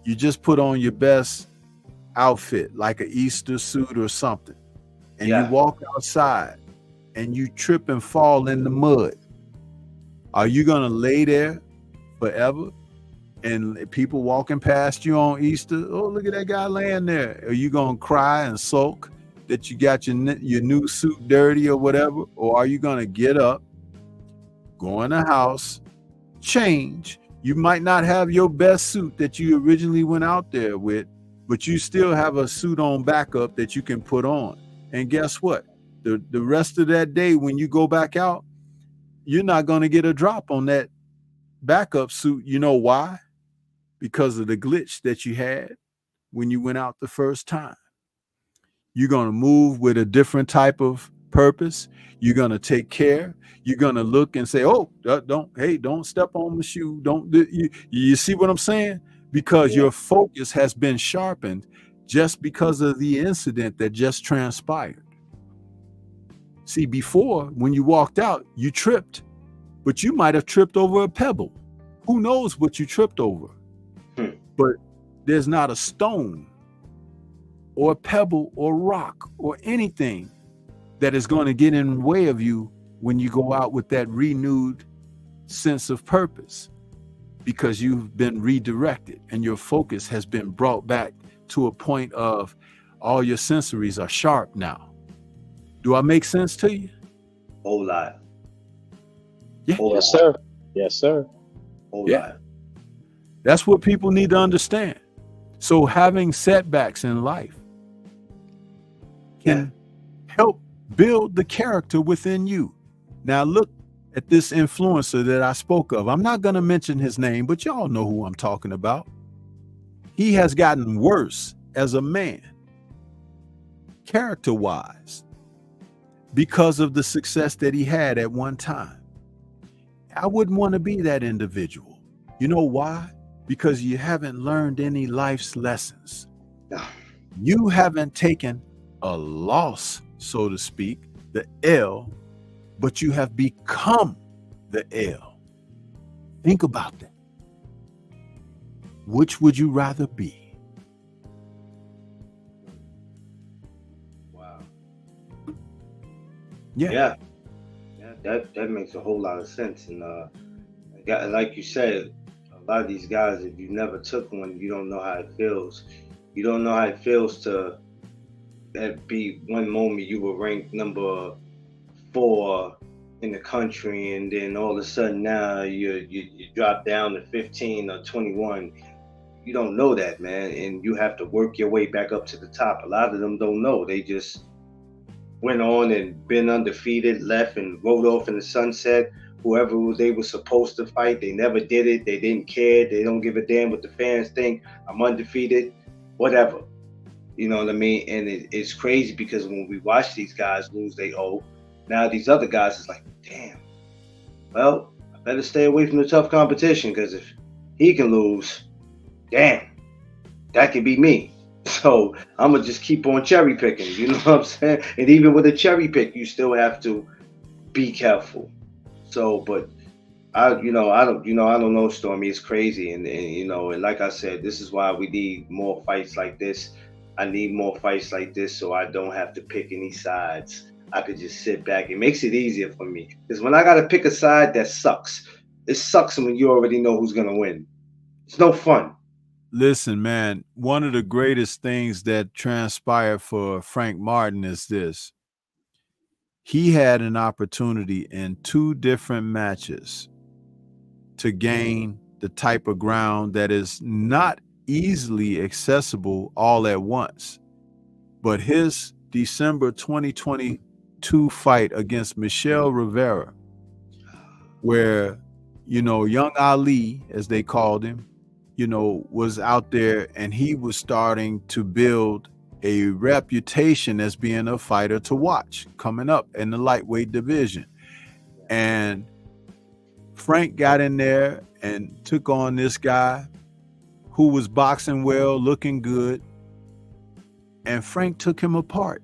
you just put on your best outfit, like an Easter suit or something, and you walk outside and you trip and fall in the mud. Are you gonna lay there forever and people walking past you on Easter, oh, look at that guy laying there? Are you gonna cry and sulk that you got your new suit dirty or whatever? Or are you gonna get up, go in the house, change? You might not have your best suit that you originally went out there with, but you still have a suit on backup that you can put on. And guess what? The rest of that day, when you go back out, you're not going to get a drop on that backup suit. You know why? Because of the glitch that you had when you went out the first time. You're going to move with a different type of purpose. You're going to take care. You're going to look and say, oh, don't step on the shoe. You see what I'm saying? Because your focus has been sharpened just because of the incident that just transpired. See, before, when you walked out, you tripped, but you might have tripped over a pebble. Who knows what you tripped over? But there's not a stone or a pebble or rock or anything that is going to get in the way of you when you go out with that renewed sense of purpose, because you've been redirected and your focus has been brought back to a point of all your sensories are sharp now. Do I make sense to you?
Whole lot.
Yeah.
Yes, sir. Yes, sir.
Whole lot.
That's what people need to understand. So having setbacks in life can help build the character within you. Now look at this influencer that I spoke of. I'm not going to mention his name, but y'all know who I'm talking about. He has gotten worse as a man, character-wise, because of the success that he had at one time. I wouldn't want to be that individual. You know why? Because you haven't learned any life's lessons. You haven't taken a loss, so to speak, the L, but you have become the L. Think about that. Which would you rather be? Yeah.
Yeah, yeah, that makes a whole lot of sense. And like you said, a lot of these guys, if you never took one, you don't know how it feels. You don't know how it feels to that be one moment you were ranked number 4 in the country, and then all of a sudden now you drop down to 15 or 21. You don't know that, man, and you have to work your way back up to the top. A lot of them don't know. They just went on and been undefeated, left and rode off in the sunset. Whoever they were supposed to fight, they never did it. They didn't care. They don't give a damn what the fans think. I'm undefeated, whatever. You know what I mean? And it's crazy because when we watch these guys lose, they now these other guys is like, damn. Well, I better stay away from the tough competition because if he can lose, damn, that could be me. So I'm gonna just keep on cherry picking. You know what I'm saying? And even with a cherry pick, you still have to be careful. So, but I don't know, Stormy. It's crazy, and like I said, this is why we need more fights like this. I need more fights like this, so I don't have to pick any sides. I could just sit back. It makes it easier for me because when I gotta pick a side, that sucks. It sucks when you already know who's gonna win. It's no fun.
Listen, man, one of the greatest things that transpired for Frank Martin is this. He had an opportunity in 2 different matches to gain the type of ground that is not easily accessible all at once. But his December 2022 fight against Michel Rivera, where, young Ali, as they called him, was out there and he was starting to build a reputation as being a fighter to watch coming up in the lightweight division. And Frank got in there and took on this guy who was boxing well, looking good, and Frank took him apart.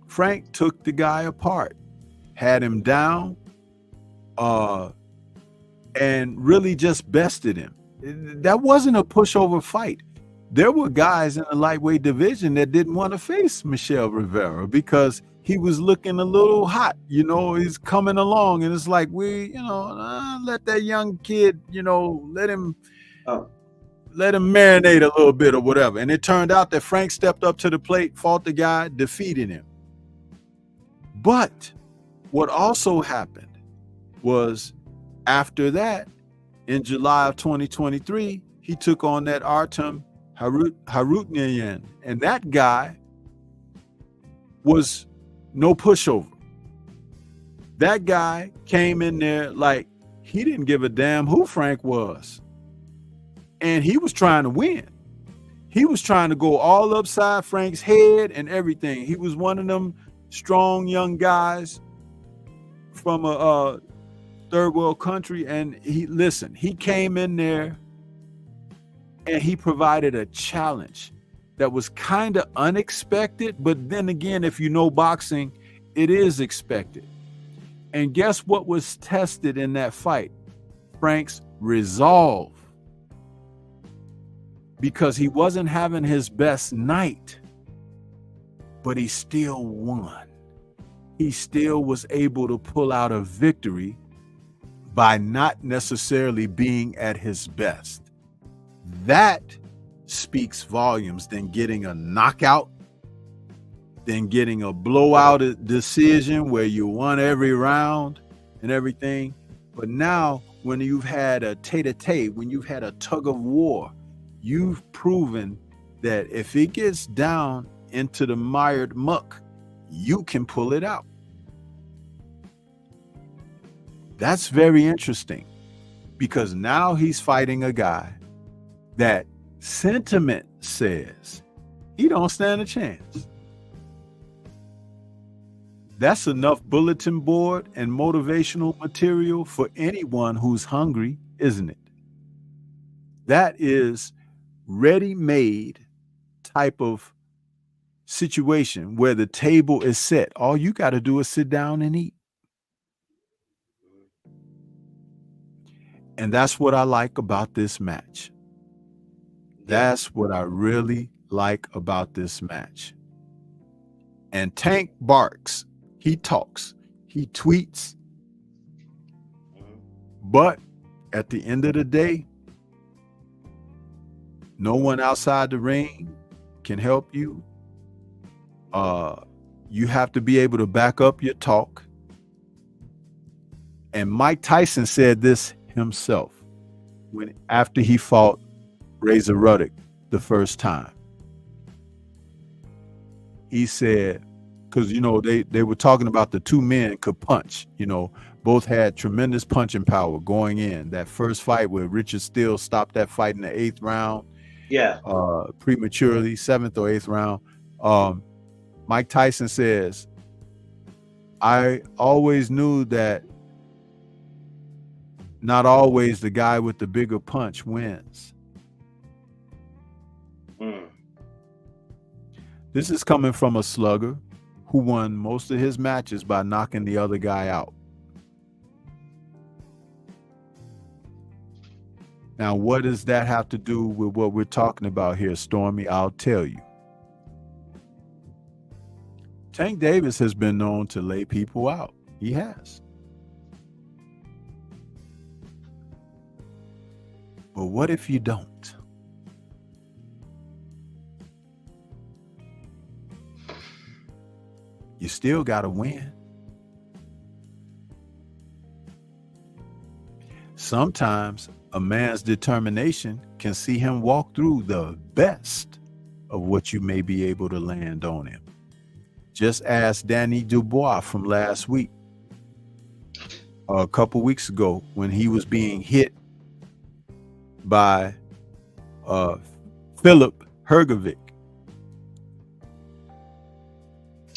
Frank took the guy apart, had him down, and really just bested him. That wasn't a pushover fight. There were guys in the lightweight division that didn't want to face Michel Rivera because he was looking a little hot. He's coming along, and it's like, let that young kid, let him marinate a little bit or whatever. And it turned out that Frank stepped up to the plate, fought the guy, defeated him. But what also happened was, after that, in July of 2023, he took on that Artem Harutnyan, and that guy was no pushover. That guy came in there like he didn't give a damn who Frank was, and he was trying to win. He was trying to go all upside Frank's head and everything. He was one of them strong young guys from a third world country, and he came in there and he provided a challenge that was kind of unexpected, but then again, if you know boxing, it is expected. And guess what was tested in that fight? Frank's resolve, because he wasn't having his best night, but he still won. He still was able to pull out a victory by not necessarily being at his best. That speaks volumes than getting a knockout, than getting a blowout decision where you won every round and everything. But now, when you've had a tete-a-tete, when you've had a tug of war, you've proven that if it gets down into the mired muck, you can pull it out. That's very interesting, because now he's fighting a guy that sentiment says he don't stand a chance. That's enough bulletin board and motivational material for anyone who's hungry, isn't it? That is ready-made type of situation where the table is set. All you got to do is sit down and eat. And that's what I like about this match. That's what I really like about this match. And Tank barks, he talks, he tweets, but at the end of the day, no one outside the ring can help you. You have to be able to back up your talk. And Mike Tyson said this himself after he fought Razor Ruddock the first time. He said, because, you know, they were talking about the two men could punch, you know, both had tremendous punching power going in. That first fight where Richard Steele stopped that fight in the 8th round.
Yeah.
Prematurely, 7th or 8th round. Mike Tyson says, I always knew that not always the guy with the bigger punch wins. This is coming from a slugger who won most of his matches by knocking the other guy out. Now, what does that have to do with what we're talking about here, Stormy? I'll tell you. Tank Davis has been known to lay people out. He has. But what if you don't? You still got to win. Sometimes a man's determination can see him walk through the best of what you may be able to land on him. Just ask Danny Dubois from last week, a couple weeks ago, when he was being hit by Philip Hergovic.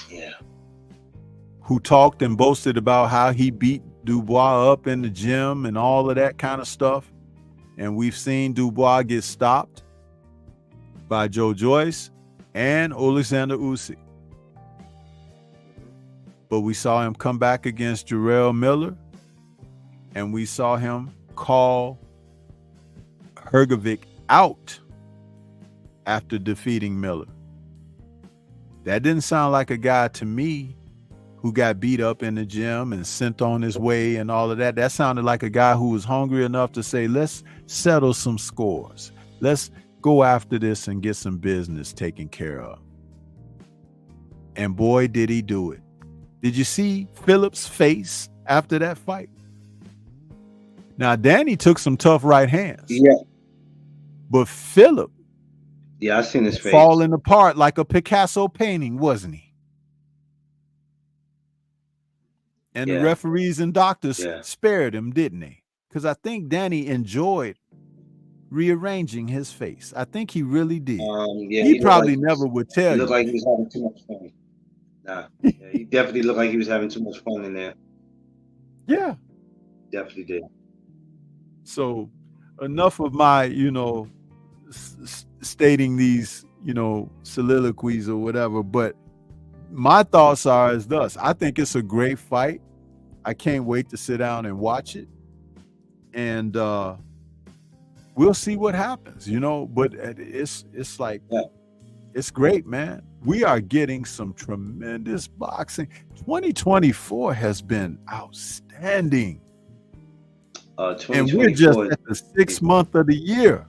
Yeah.
Who talked and boasted about how he beat Dubois up in the gym and all of that kind of stuff. And we've seen Dubois get stopped by Joe Joyce and Alexander Usyk. But we saw him come back against Jarrell Miller, and we saw him call Hergovic out after defeating Miller. That didn't sound like a guy to me who got beat up in the gym and sent on his way and all of that. That sounded like a guy who was hungry enough to say, let's settle some scores. Let's go after this and get some business taken care of. And boy, did he do it. Did you see Philip's face after that fight? Now, Danny took some tough right hands.
Yeah.
But Philip,
yeah, I seen his face
falling apart like a Picasso painting, wasn't he? And the referees and doctors spared him, didn't they? Because I think Danny enjoyed rearranging his face. I think he really did. He probably never would tell you.
He looked like he was having too much fun. Yeah, he definitely looked like he was having too much fun in there.
Yeah.
Definitely did.
So enough of my, you know, stating these, you know, soliloquies or whatever, but my thoughts are as thus. I think it's a great fight. I can't wait to sit down and watch it. And we'll see what happens, you know, but it's like, it's great, man. We are getting some tremendous boxing. 2024 has been outstanding. And we're just at the 6th month of the year.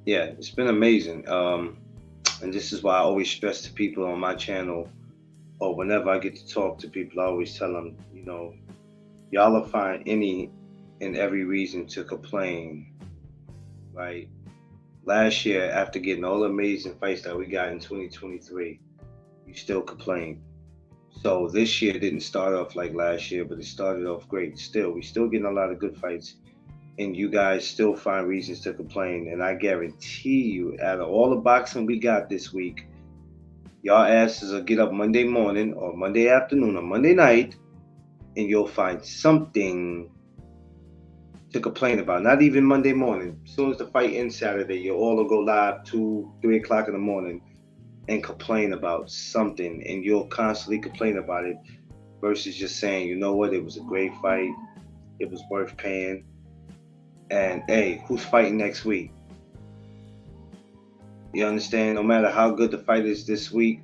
Yeah, it's been amazing. And this is why I always stress to people on my channel, or whenever I get to talk to people, I always tell them, you know, y'all will find any and every reason to complain, right? Last year, after getting all the amazing fights that we got in 2023, you still complain. So this year didn't start off like last year, but it started off great. Still, we still getting a lot of good fights, and you guys still find reasons to complain. And I guarantee you, out of all the boxing we got this week, y'all asses will get up Monday morning or Monday afternoon or Monday night, and you'll find something to complain about. Not even Monday morning. As soon as the fight ends Saturday, you all will go live 2, 3 o'clock in the morning and complain about something, and you'll constantly complain about it versus just saying, you know what, it was a great fight, it was worth paying, and hey, who's fighting next week? You understand? No matter how good the fight is this week,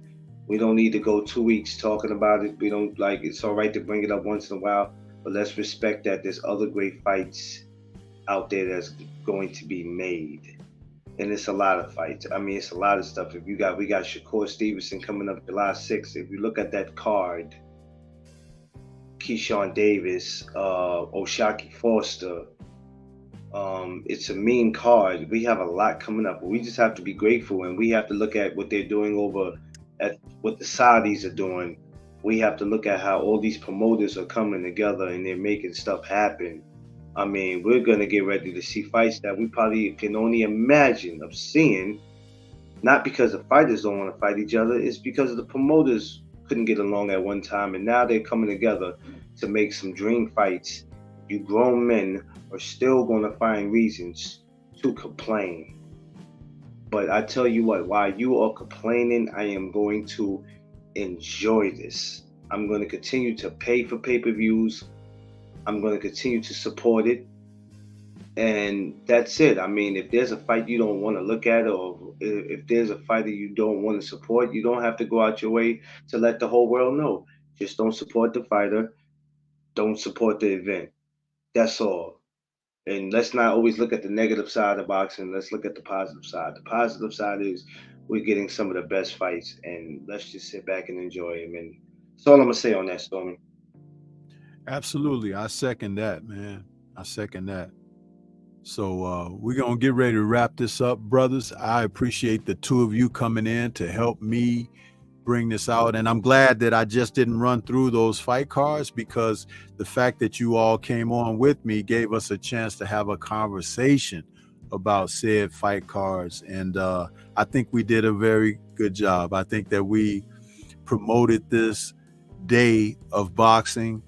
We don't need to go 2 weeks talking about it. We don't like it's all right to bring it up once in a while, but let's respect that there's other great fights out there that's going to be made. And it's a lot of fights. I mean, it's a lot of stuff. If you got, we got Shakur Stevenson coming up July 6th. If you look at that card, Keyshawn Davis, Oshaki Foster, it's a mean card. We have a lot coming up. We just have to be grateful, and we have to look at what they're doing over at what the Saudis are doing. We have to look at how all these promoters are coming together and they're making stuff happen. I mean, we're gonna get ready to see fights that we probably can only imagine of seeing. Not because the fighters don't want to fight each other, it's because the promoters couldn't get along at one time, and now they're coming together to make some dream fights. You grown men are still going to find reasons to complain. But I tell you what, while you are complaining, I am going to enjoy this. I'm going to continue to pay for pay-per-views. I'm going to continue to support it. And that's it. I mean, if there's a fight you don't want to look at, or if there's a fighter you don't want to support, you don't have to go out your way to let the whole world know. Just don't support the fighter. Don't support the event. That's all. And let's not always look at the negative side of boxing. Let's look at the positive side. The positive side is we're getting some of the best fights, and let's just sit back and enjoy them. And that's all I'm gonna say on that, Stormy.
Absolutely. I second that, man. I second that. So we're going to get ready to wrap this up, brothers. I appreciate the two of you coming in to help me bring this out. And I'm glad that I just didn't run through those fight cards, because the fact that you all came on with me gave us a chance to have a conversation about said fight cards. And I think we did a very good job. I think that we promoted this day of boxing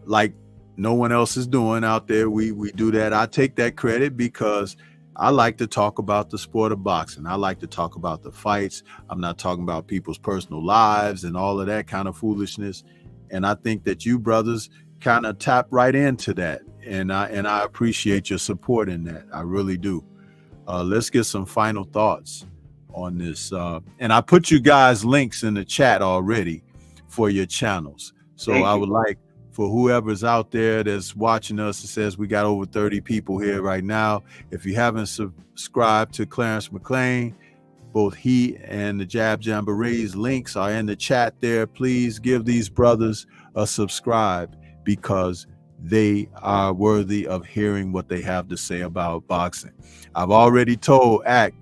like no one else is doing out there. We do that. I take that credit because I like to talk about the sport of boxing. I like to talk about the fights. I'm not talking about people's personal lives and all of that kind of foolishness. And I think that you brothers kind of tap right into that. And I appreciate your support in that. I really do. Let's get some final thoughts on this. And I put you guys links in the chat already for your channels. So I would like for whoever's out there that's watching us, it says we got over 30 people here right now. If you haven't subscribed to Clarence McLean, both he and the Jab Jamboree's links are in the chat there. Please give these brothers a subscribe, because they are worthy of hearing what they have to say about boxing. I've already told Ack,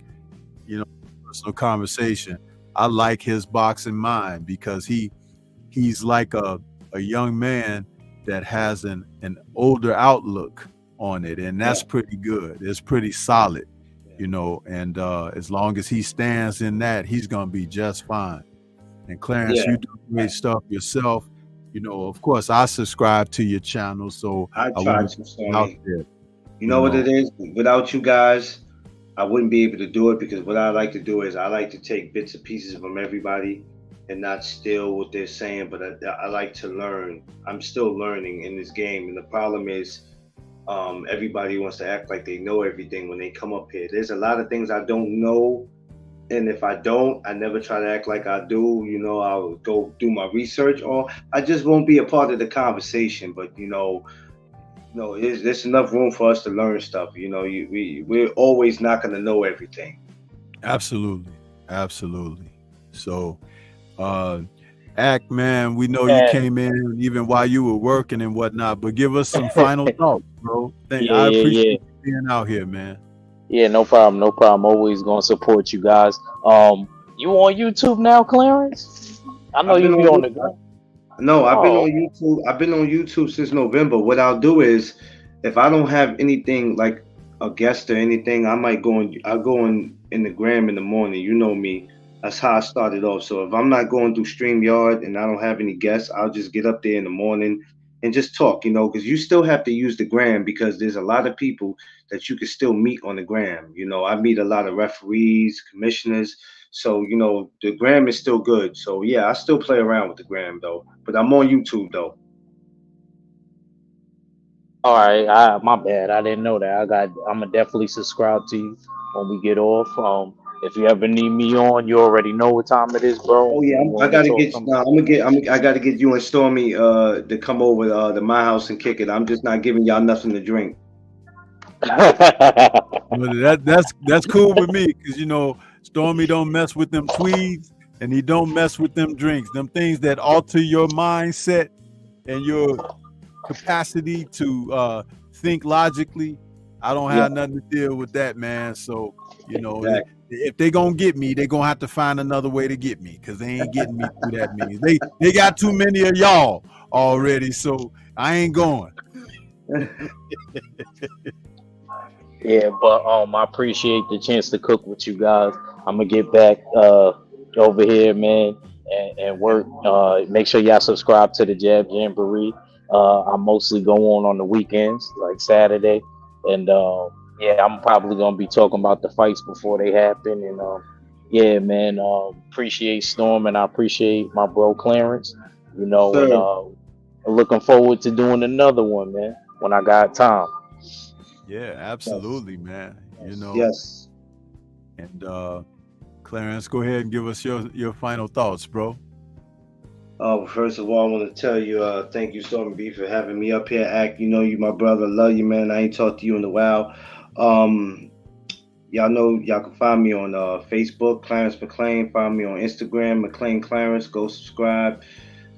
personal conversation, I like his boxing mind, because he's like a young man that has an older outlook on it, and that's pretty good. It's pretty solid, and as long as he stands in that, he's gonna be just fine. And Clarence, you do great stuff yourself. Of course, I subscribe to your channel, so
I
I
tried
want
to,
to out
Stormy.
there.
You know what it is? Without you guys, I wouldn't be able to do it, because what I like to do is I like to take bits and pieces from everybody and not steal what they're saying, but I like to learn. I'm still learning in this game, and the problem is everybody wants to act like they know everything when they come up here. There's a lot of things I don't know, and if I don't, I never try to act like I do. I'll go do my research, or I just won't be a part of the conversation. But there's enough room for us to learn stuff. We're always not going to know everything.
Absolutely. So Ack, man, we know you came in even while you were working and whatnot, but give us some final thoughts, bro. I appreciate you being out here, man.
Yeah, no problem. Always gonna support you guys. You on YouTube now, Clarence? I know you be on the ground.
No, I've been on YouTube. I've been on YouTube since November. What I'll do is, if I don't have anything like a guest or anything, I might go on. I'll go in the gram in the morning. You know me. That's how I started off. So if I'm not going through StreamYard and I don't have any guests, I'll just get up there in the morning and just talk. Because you still have to use the gram, because there's a lot of people that you can still meet on the gram. I meet a lot of referees, commissioners. So, the gram is still good. So, yeah, I still play around with the gram, though. But I'm on YouTube, though.
All right, my bad. I didn't know that. I'm gonna definitely subscribe to you when we get off. If you ever need me on, you already know what time it is, bro.
Oh yeah,
You
I
want to
gotta
talk
get.
some
No, I gotta get you and Stormy to come over to my house and kick it. I'm just not giving y'all nothing to drink.
But that's cool with me because Stormy don't mess with them tweeds and he don't mess with them drinks. Them things that alter your mindset and your capacity to think logically. I don't
Yeah,
have nothing to deal with that, man. So
exactly.
if they gonna get me, they gonna have to find another way to get me because they ain't getting me through that means. They got too many of y'all already, so I ain't going.
Yeah, but I appreciate the chance to cook with you guys. I'm gonna get back over here, man, and work. Make sure y'all subscribe to the Jab Jamboree. I mostly go on the weekends, like Saturday, and yeah, I'm probably gonna be talking about the fights before they happen. And yeah, man, appreciate Storm and I appreciate my bro Clarence. And
Sir.
looking forward to doing another one, man, when I got time.
Yeah,
Yes.
absolutely, man.
Yes.
And Clarence, go ahead and give us your final thoughts, bro.
First of all, I want to tell you, thank you, Stormy B, for having me up here. Act, you my brother. Love you, man. I ain't talked to you in a while. Um, y'all know y'all can find me on Facebook, Clarence McLean. Find me on Instagram, McLean Clarence. Go subscribe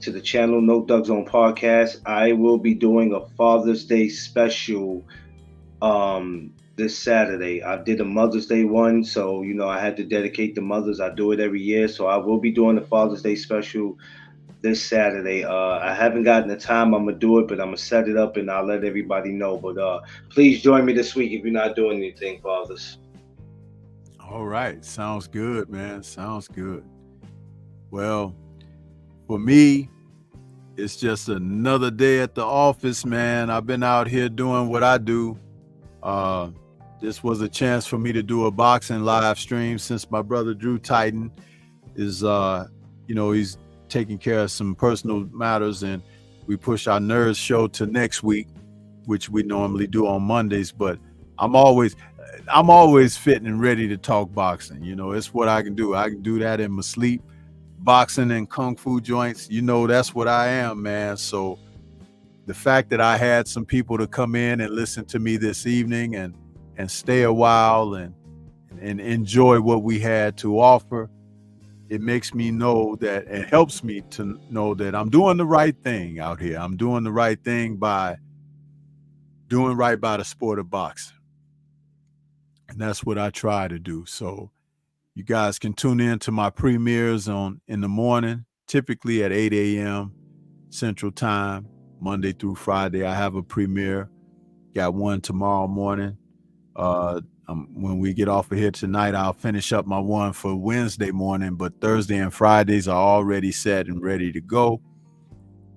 to the channel, No Doug Zone Podcast. I will be doing a Father's Day special this Saturday. I did a Mother's Day one, so I had to dedicate the mothers. I do it every year, so I will be doing the Father's Day special this Saturday. I haven't gotten the time I'm gonna do it, but I'm gonna set it up and I'll let everybody know. But please join me this week if you're not doing anything, fathers.
All right, sounds good, man. Sounds good. Well, for me, it's just another day at the office, man. I've been out here doing what I do. This was a chance for me to do a boxing live stream since my brother Drew Titan is he's taking care of some personal matters, and we push our nerds show to next week, which we normally do on Mondays. But I'm always fit and ready to talk boxing. It's what I can do. I can do that in my sleep. Boxing and kung fu joints, that's what I am, man. So the fact that I had some people to come in and listen to me this evening and stay a while and enjoy what we had to offer, it makes me know that, it helps me to know that I'm doing the right thing out here. I'm doing the right thing by doing right by the sport of boxing. And that's what I try to do. So you guys can tune in to my premieres in the morning, typically at 8 a.m. Central Time, Monday through Friday. I have a premiere. Got one tomorrow morning. When we get off of here tonight, I'll finish up my one for Wednesday morning, but Thursday and Fridays are already set and ready to go.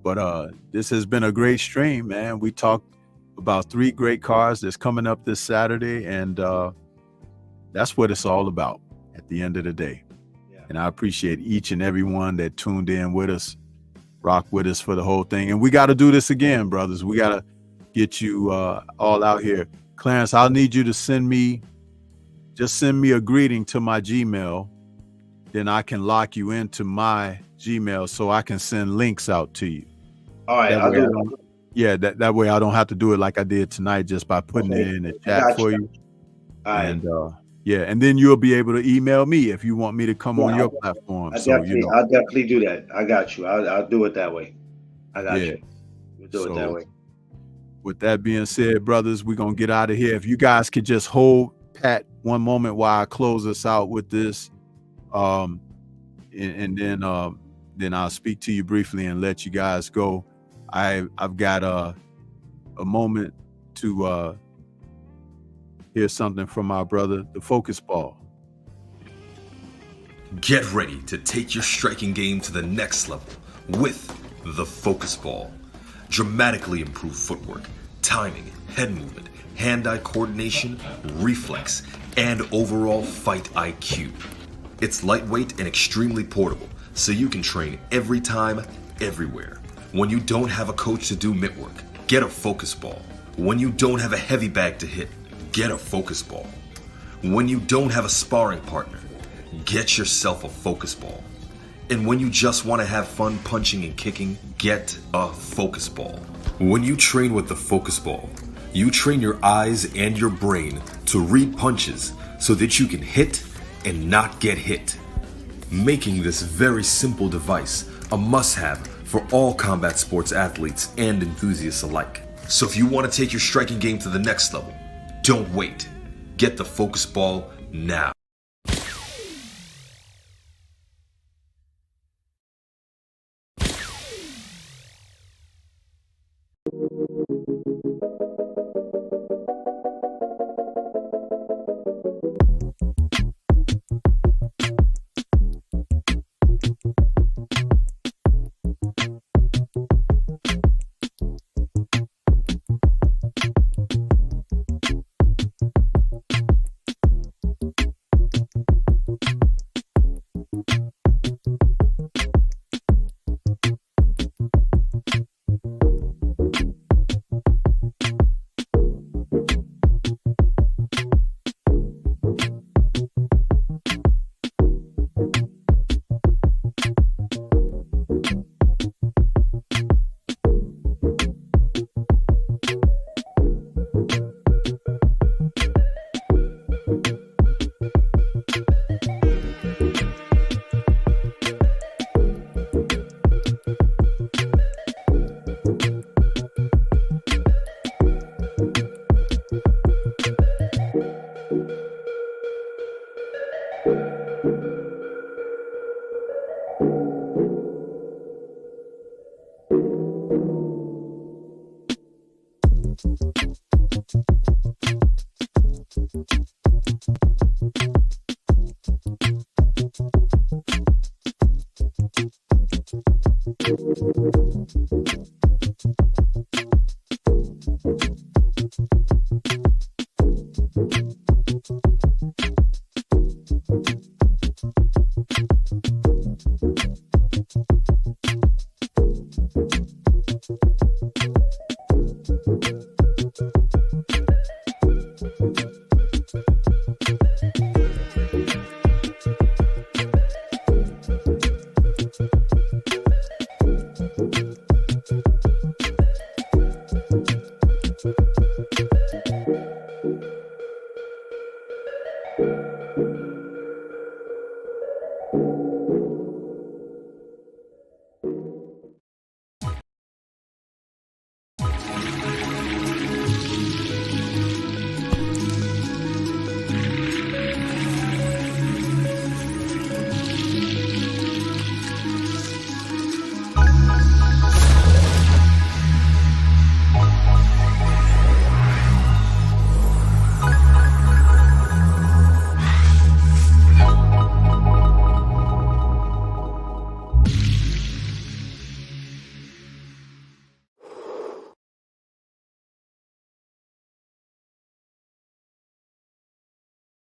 But this has been a great stream, man. We talked about 3 great cards that's coming up this Saturday, and that's what it's all about at the end of the day. Yeah. And I appreciate each and every one that tuned in with us, rock with us for the whole thing. And we got to do this again, brothers. We got to get you all out here. Clarence, I'll need you to send me a greeting to my Gmail. Then I can lock you into my Gmail so I can send links out to you.
All right, I'll do it.
Yeah, that way I don't have to do it like I did tonight, just by putting it in the chat for you.
All right.
And and then you'll be able to email me if you want me to come on your platform.
I'll definitely do that. I got you. I'll do it that way. I got you. We'll do it that way.
With that being said, brothers, we're gonna get out of here. If you guys could just hold pat one moment while I close us out with this, and then I'll speak to you briefly and let you guys go. I've got a moment to hear something from our brother, the Focus Ball.
Get ready to take your striking game to the next level with the Focus Ball. Dramatically improved footwork, timing, head movement, hand-eye coordination, reflex, and overall fight IQ. It's lightweight and extremely portable, so you can train every time, everywhere. When you don't have a coach to do mitt work, get a Focus Ball. When you don't have a heavy bag to hit, get a Focus Ball. When you don't have a sparring partner, Get yourself a focus ball. And when you just want to have fun punching and kicking, get a focus ball. When you train with the focus ball, you train your eyes and your brain to read punches so that you can hit and not get hit, making this very simple device a must-have for all combat sports athletes and enthusiasts alike. So if you want to take your striking game to the next level, don't wait. Get the focus ball now.